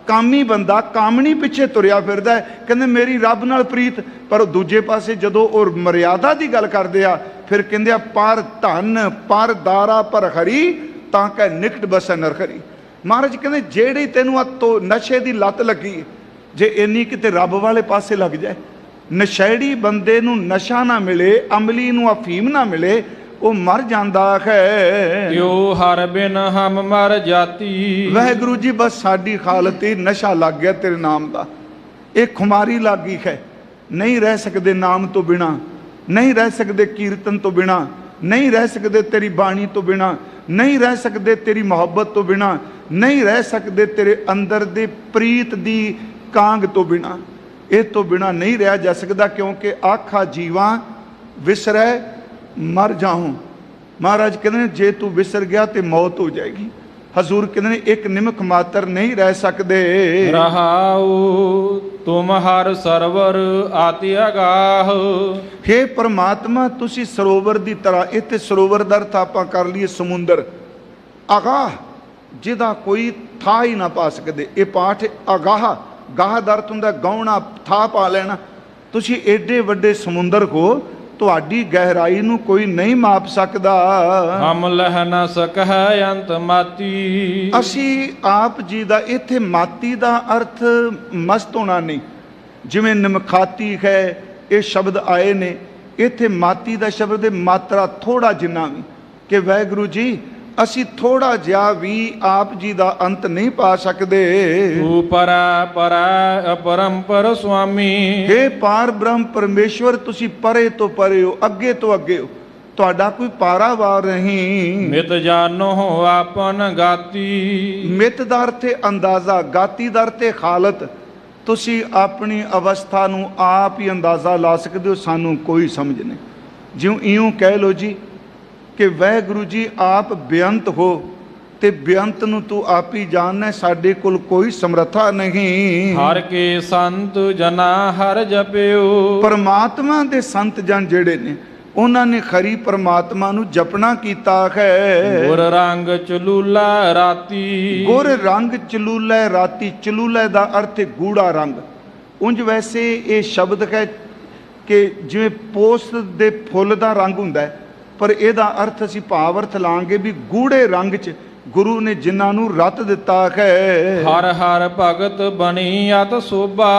ਕਾਮੀ ਬੰਦਾ ਕਾਮਣੀ ਪਿੱਛੇ ਤੁਰਿਆ ਫਿਰਦਾ ਹੈ, ਕਹਿੰਦੇ ਮੇਰੀ ਰੱਬ ਨਾਲ ਪ੍ਰੀਤ। ਪਰ ਦੂਜੇ ਪਾਸੇ ਜਦੋਂ ਉਹ ਮਰਿਆਦਾ ਦੀ ਗੱਲ ਕਰਦੇ ਆ ਫਿਰ ਕਹਿੰਦੇ ਆ ਪਰ ਧਨ ਪਰ ਦਾਰਾ ਪਰ ਹਰੀ ਤਾਂ ਕਹਿ ਨਿਕਟ ਬਸੈ ਨਰਖਰੀ। ਮਹਾਰਾਜ ਕਹਿੰਦੇ ਜਿਹੜੀ ਤੈਨੂੰ ਆ ਨਸ਼ੇ ਦੀ ਲੱਤ ਲੱਗੀ, ਜੇ ਇੰਨੀ ਕਿਤੇ ਰੱਬ ਵਾਲੇ ਪਾਸੇ ਲੱਗ ਜਾਏ, ਨਸ਼ੇੜੀ ਬੰਦੇ ਨੂੰ ਨਸ਼ਾ ਨਾ ਮਿਲੇ, ਅਮਲੀ ਨੂੰ ਅਫੀਮ ਨਾ ਮਿਲੇ, ਉਹ ਮਰ ਜਾਂਦਾ ਹੈ। ਕਿਉ ਹਰ ਬਿਨ ਹਮ ਮਰ ਜਾਤੀ। ਵਾਹਿਗੁਰੂ ਜੀ ਬਸ ਸਾਡੀ ਹਾਲਤ ਹੀ ਨਸ਼ਾ ਲੱਗ ਗਿਆ ਤੇਰੇ ਨਾਮ ਦਾ, ਇਹ ਖੁਮਾਰੀ ਲੱਗ ਗਈ ਹੈ। ਨਹੀਂ ਰਹਿ ਸਕਦੇ ਨਾਮ ਤੋਂ ਬਿਨਾ, ਨਹੀਂ ਰਹਿ ਸਕਦੇ ਕੀਰਤਨ ਤੋਂ ਬਿਨਾ, ਨਹੀਂ ਰਹਿ ਸਕਦੇ ਤੇਰੀ ਬਾਣੀ ਤੋਂ ਬਿਨਾ, ਨਹੀਂ ਰਹਿ ਸਕਦੇ ਤੇਰੀ ਮੁਹੱਬਤ ਤੋਂ ਬਿਨਾ, ਨਹੀਂ ਰਹਿ ਸਕਦੇ ਤੇਰੇ ਅੰਦਰ ਦੇ ਪ੍ਰੀਤ ਦੀ ਕਾਂਗ ਤੋਂ ਬਿਨਾ। ਇਹ ਤੋਂ ਬਿਨਾ ਨਹੀਂ ਰਿਹਾ ਜਾ ਸਕਦਾ, ਕਿਉਂਕਿ ਆਖਾ ਜੀਵਾਂ ਵਿਸਰੈ ਮਰ ਜਾਹੂੰ। ਮਹਾਰਾਜ ਕਹਿੰਦੇ ਨੇ ਜੇ ਤੂੰ ਵਿਸਰ ਗਿਆ ਤੇ ਮੌਤ ਹੋ ਜਾਏਗੀ। ਹਜ਼ੂਰ ਕਹਿੰਦੇ ਨੇ ਇੱਕ ਨਿਮਕ ਮਾਤਰ ਨਹੀਂ ਰਹਿ ਸਕਦੇ। ਰਹਾਉ ਤੁਮ ਹਰ ਸਰਵਰ ਆਤਿ ਅਗਾਹ। ਹੇ ਪਰਮਾਤਮਾ ਤੁਸੀਂ ਸਰੋਵਰ ਦੀ ਤਰ੍ਹਾਂ, ਇੱਥੇ ਸਰੋਵਰ ਦਾ ਅਰਥ ਆਪਾਂ ਕਰ ਲਈਏ ਸਮੁੰਦਰ, ਅਗਾਹ ਜਿਹਦਾ ਕੋਈ ਥਾਂ ਹੀ ਨਾ ਪਾ ਸਕਦੇ। ਇਹ ਪਾਠ ਅਗਾਹ, ਗਾਹ ਦਾ ਅਰਥ ਹੁੰਦਾ ਗਾਉਣਾ, ਥਾਂ ਪਾ ਲੈਣਾ। ਤੁਸੀਂ ਏਡੇ ਵੱਡੇ ਸਮੁੰਦਰ ਹੋ, ਤੁਹਾਡੀ ਗਹਿਰਾਈ ਨੂੰ ਕੋਈ ਨਹੀਂ ਮਾਪ ਸਕਦਾ। ਹਮ ਲਹਿ ਨ ਸਕਹਿ ਅੰਤ ਮਾਤੀ। ਅਸੀਂ ਆਪ ਜੀ ਦਾ ਇੱਥੇ ਮਾਤੀ ਦਾ ਅਰਥ ਮਸਤ ਹੋਣਾ ਨਹੀਂ, ਜਿਵੇਂ ਨਿਮਖਾਤੀ ਹੈ ਇਹ ਸ਼ਬਦ ਆਏ ਨੇ, ਇੱਥੇ ਮਾਤੀ ਦਾ ਸ਼ਬਦ ਦੇ ਮਾਤਰਾ ਥੋੜਾ ਜਿੰਨਾ ਵੀ, ਕਿ ਵਾਹਿਗੁਰੂ ਜੀ ਅਸੀਂ ਥੋੜਾ ਜਿਹਾ ਵੀ ਆਪ ਜੀ ਦਾ ਅੰਤ ਨਹੀਂ ਪਾ ਸਕਦੇ। ਤੂੰ ਪਰਾ ਪਰਾ ਅਪਰੰਪਰ ਸੁਆਮੀ। ਹੇ ਪਾਰ ਬ੍ਰਹਮ ਪਰਮੇਸ਼ਵਰ ਤੁਸੀਂ ਪਰੇ ਤੋਂ ਪਰੇ ਹੋ, ਅੱਗੇ ਤੋਂ ਅੱਗੇ ਹੋ, ਤੁਹਾਡਾ ਕੋਈ ਪਾਰਾਵਾਰ ਨਹੀਂ। ਮਿਤ ਜਾਨੋ ਆਪਨ ਗਾਤੀ। ਮਿਤ ਦਾ ਅਰਥ ਹੈ ਅੰਦਾਜ਼ਾ, ਗਾਤੀ ਦਾ ਅਰਥ ਹੈ ਹਾਲਤ। ਤੁਸੀਂ ਆਪਣੀ ਅਵਸਥਾ ਨੂੰ ਆਪ ਹੀ ਅੰਦਾਜ਼ਾ ਲਾ ਸਕਦੇ ਹੋ, ਸਾਨੂੰ ਕੋਈ ਸਮਝ ਨਹੀਂ। ਜਿਉਂ ਇਉਂ ਕਹਿ ਲੋ ਜੀ ਕਿ ਵਾਹਿਗੁਰੂ ਜੀ ਆਪ ਬੇਅੰਤ ਹੋ ਤੇ ਬੇਅੰਤ ਨੂੰ ਤੂੰ ਆਪ ਹੀ ਜਾਣਨਾ, ਸਾਡੇ ਕੋਲ ਕੋਈ ਸਮਰੱਥਾ ਨਹੀਂ। ਹਰ ਕੇ ਸੰਤ ਜਨਾ ਹਰ ਜਪਿਓ। ਪਰਮਾਤਮਾ ਦੇ ਸੰਤ ਜਨ ਜਿਹੜੇ ਨੇ ਉਹਨਾਂ ਨੇ ਖਰੀ ਪਰਮਾਤਮਾ ਨੂੰ ਜਪਣਾ ਕੀਤਾ ਹੈ। ਗੁਰ ਰੰਗ ਚਲੂਲਾ ਰਾਤੀ। ਗੁਰ ਰੰਗ ਚਲੂਲਾ ਰਾਤੀ। ਚਲੂਲਾ ਦਾ ਅਰਥ ਹੈ ਗੂੜਾ ਰੰਗ। ਉਂਝ ਵੈਸੇ ਇਹ ਸ਼ਬਦ ਹੈ ਕਿ ਜਿਵੇਂ ਪੋਸ ਦੇ ਫੁੱਲ ਦਾ ਰੰਗ ਹੁੰਦਾ ਹੈ, ਪਰ ਇਹਦਾ ਅਰਥ ਅਸੀਂ ਭਾਵ ਅਰਥ ਲਾਂਗੇ ਵੀ ਗੂੜੇ ਰੰਗ 'ਚ ਗੁਰੂ ਨੇ ਜਿਨ੍ਹਾਂ ਨੂੰ ਰਤ ਦਿੱਤਾ ਹੈ। ਹਰ ਹਰ ਭਗਤ ਬਣੀ ਅਤ ਸੋਭਾ।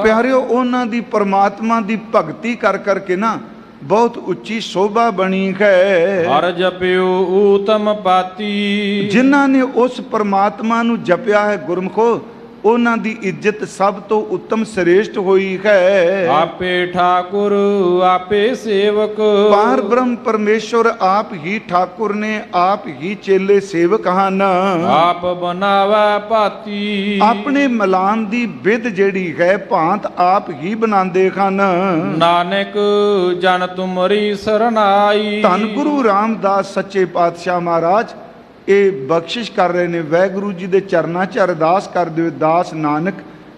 ਪਿਆਰਿਓ ਉਹਨਾਂ ਦੀ ਪਰਮਾਤਮਾ ਦੀ ਭਗਤੀ ਕਰ ਕਰਕੇ ਨਾ ਬਹੁਤ ਉੱਚੀ ਸ਼ੋਭਾ ਬਣੀ ਹੈ। ਹਰ ਜਪਿਓ ਊਤਮ ਪਾਤੀ। ਜਿਨ੍ਹਾਂ ਨੇ ਉਸ ਪਰਮਾਤਮਾ ਨੂੰ ਜਪਿਆ ਹੈ ਗੁਰਮਖੋ, ਉਹਨਾਂ ਦੀ ਇੱਜ਼ਤ ਸਭ ਤੋਂ ਉੱਤਮ ਸ੍ਰੇਸ਼ਟ ਹੋਈ ਹੈ। ਆਪੇ ਠਾਕੁਰ ਆਪੇ ਸੇਵਕ। ਪਾਰ ਬ੍ਰਹਮ ਪਰਮੇਸ਼ਵਰ ਆਪ ਹੀ ਠਾਕੁਰ ਨੇ, ਆਪ ਹੀ ਚੇਲੇ ਸੇਵਕ ਹਨ। ਆਪ ਬਣਾਵਾ ਭਾਤੀ। ਆਪਣੇ ਮਲਾਨ ਦੀ ਵਿਧ ਜਿਹੜੀ ਹੈ ਭਾਂਤ ਆਪ ਹੀ ਬਣਾਉਂਦੇ ਹਨ। ਨਾਨਕ ਜਨ ਤੁਮਰੀ ਸਰਨਾਈ। ਧੰਨ ਗੁਰੂ ਰਾਮਦਾਸ ਸੱਚੇ ਪਾਤਸ਼ਾਹ ਮਹਾਰਾਜ ਇਹ ਬਖਸ਼ਿਸ਼ ਕਰ ਰਹੇ ਨੇ। ਵਾਹਿਗੁਰੂ ਜੀ ਦੇ ਚਰਨਾਂ 'ਚ ਅਰਦਾਸ ਕਰਦੇ ਹੋਏ ਦਾਸ ਨਾਨਕ,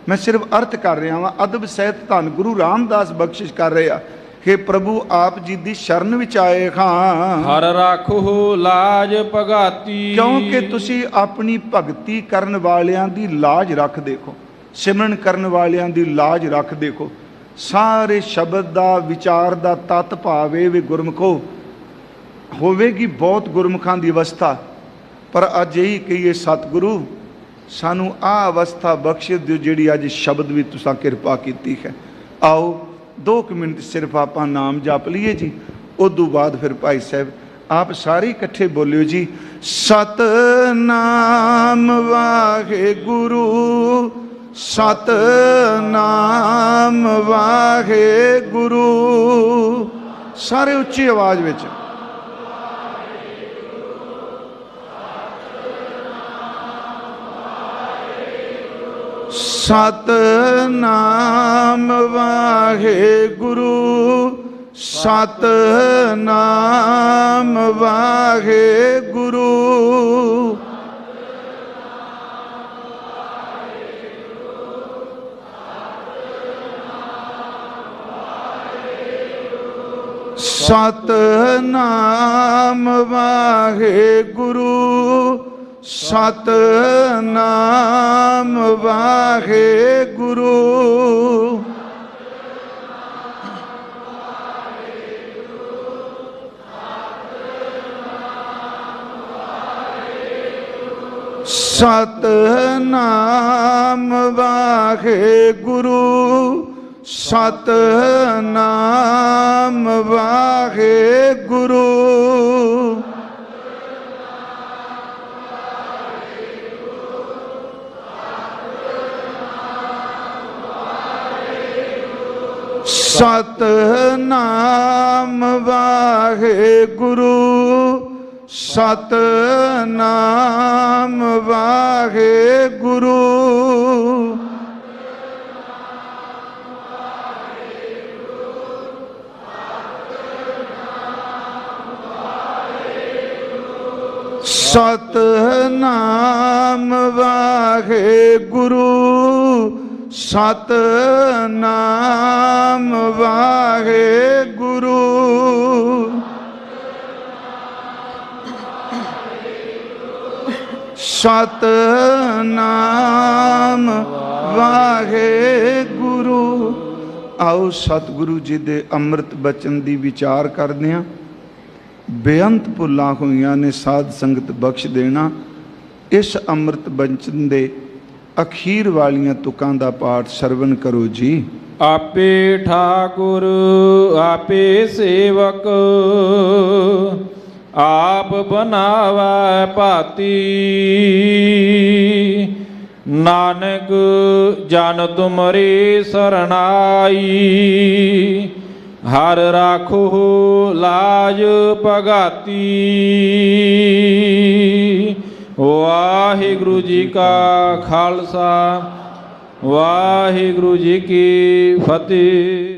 ਮੈਂ ਸਿਰਫ ਅਰਥ ਕਰ ਰਿਹਾ ਵਾਂ, ਅਦਬ ਸਹਿਤ ਧੰਨ ਗੁਰੂ ਰਾਮਦਾਸ ਬਖਸ਼ਿਸ਼ ਕਰ ਰਹੇ ਆ। ਹੇ ਪ੍ਰਭੂ ਆਪ ਜੀ ਦੀ ਸ਼ਰਨ ਵਿੱਚ ਆਏ ਹਾਂ। ਹਰ ਰਾਖੋ ਲਾਜ ਭਗਾਤੀ। ਕਿਉਂਕਿ ਤੁਸੀਂ ਆਪਣੀ ਭਗਤੀ ਕਰਨ ਵਾਲਿਆਂ ਦੀ ਲਾਜ ਰੱਖ ਦੇਖੋ, ਸਿਮਰਨ ਕਰਨ ਵਾਲਿਆਂ ਦੀ ਲਾਜ ਰੱਖ ਦੇਖੋ। ਸਾਰੇ ਸ਼ਬਦ ਦਾ ਵਿਚਾਰ ਦਾ ਤਤ ਭਾਵੇ ਵੀ ਗੁਰਮੁਖੋ ਹੋਵੇਗੀ ਬਹੁਤ ਗੁਰਮੁਖਾਂ ਦੀ ਅਵਸਥਾ, ਪਰ ਅੱਜ ਇਹੀ ਕਹੀਏ ਸਤਿਗੁਰੂ ਸਾਨੂੰ ਆਹ ਅਵਸਥਾ ਬਖਸ਼ ਦਿਓ ਜਿਹੜੀ ਅੱਜ ਸ਼ਬਦ ਵੀ ਤੁਸੀਂ ਕਿਰਪਾ ਕੀਤੀ ਹੈ। ਆਓ 2 ਮਿੰਟ ਸਿਰਫ ਆਪਾਂ ਨਾਮ ਜਪ ਲਈਏ ਜੀ, ਉਦੋਂ ਬਾਅਦ ਫਿਰ ਭਾਈ ਸਾਹਿਬ ਆਪ ਸਾਰੇ ਇਕੱਠੇ ਬੋਲਿਓ ਜੀ। ਸਤਨਾਮ ਵਾਹਿਗੁਰੂ, ਸਤਨਾਮ ਵਾਹਿਗੁਰੂ। ਸਾਰੇ ਉੱਚੀ ਆਵਾਜ਼ ਵਿੱਚ। ਸਤਨਾਮ ਵਾਹਿਗੁਰੂ, ਸਤਨਾਮ ਵਾਹਿਗੁਰੂ। ਸਤਨਾਮ ਵਾਹਿਗੁਰੂ, ਸਤਨਾਮ ਵਾਹਿਗੁਰੂ। ਸਤਨਾਮ ਵਾਹਿਗੁਰੂ। ਸਤਨਾਮ ਵਾਹਿਗੁਰੂ। ਸਤਨਾਮ ਵਾਹਿਗੁਰੂ। ਸਤਨਾਮ ਵਾਹਿਗੁਰੂ। ਸਤਨਾਮ ਵਾਹਿਗੁਰੂ। ਸਤਨਾਮ ਵਾਹਿਗੁਰੂ। ਸਤਨਾਮ ਵਾਹਿਗੁਰੂ। ਆਓ ਸਤਿਗੁਰੂ ਜੀ ਦੇ ਅੰਮ੍ਰਿਤ ਬਚਨ ਦੀ ਵਿਚਾਰ ਕਰਦੇ ਹਾਂ। ਬੇਅੰਤ ਭੁੱਲਾਂ ਹੋਈਆਂ ਨੇ ਸਾਧ ਸੰਗਤ ਬਖਸ਼ ਦੇਣਾ। ਇਸ ਅੰਮ੍ਰਿਤ ਬਚਨ ਦੇ ਅਖੀਰ ਵਾਲੀਆਂ ਤੁਕਾਂ ਦਾ ਪਾਠ ਸਰਵਣ ਕਰੋ ਜੀ। ਆਪੇ ਠਾਕੁਰ ਆਪੇ ਸੇਵਕ, ਆਪ ਬਨਾਵੈ ਭਾਤੀ। ਨਾਨਕ ਜਨ ਤੁਮਰੀ ਸਰਨਾਈ, ਹਰ ਰਾਖੋ ਲਾਜ ਭਗਾਤੀ। ਵਾਹਿਗੁਰੂ ਜੀ ਕਾ ਖਾਲਸਾ, ਵਾਹਿਗੁਰੂ ਜੀ ਕੀ ਫਤਿਹ।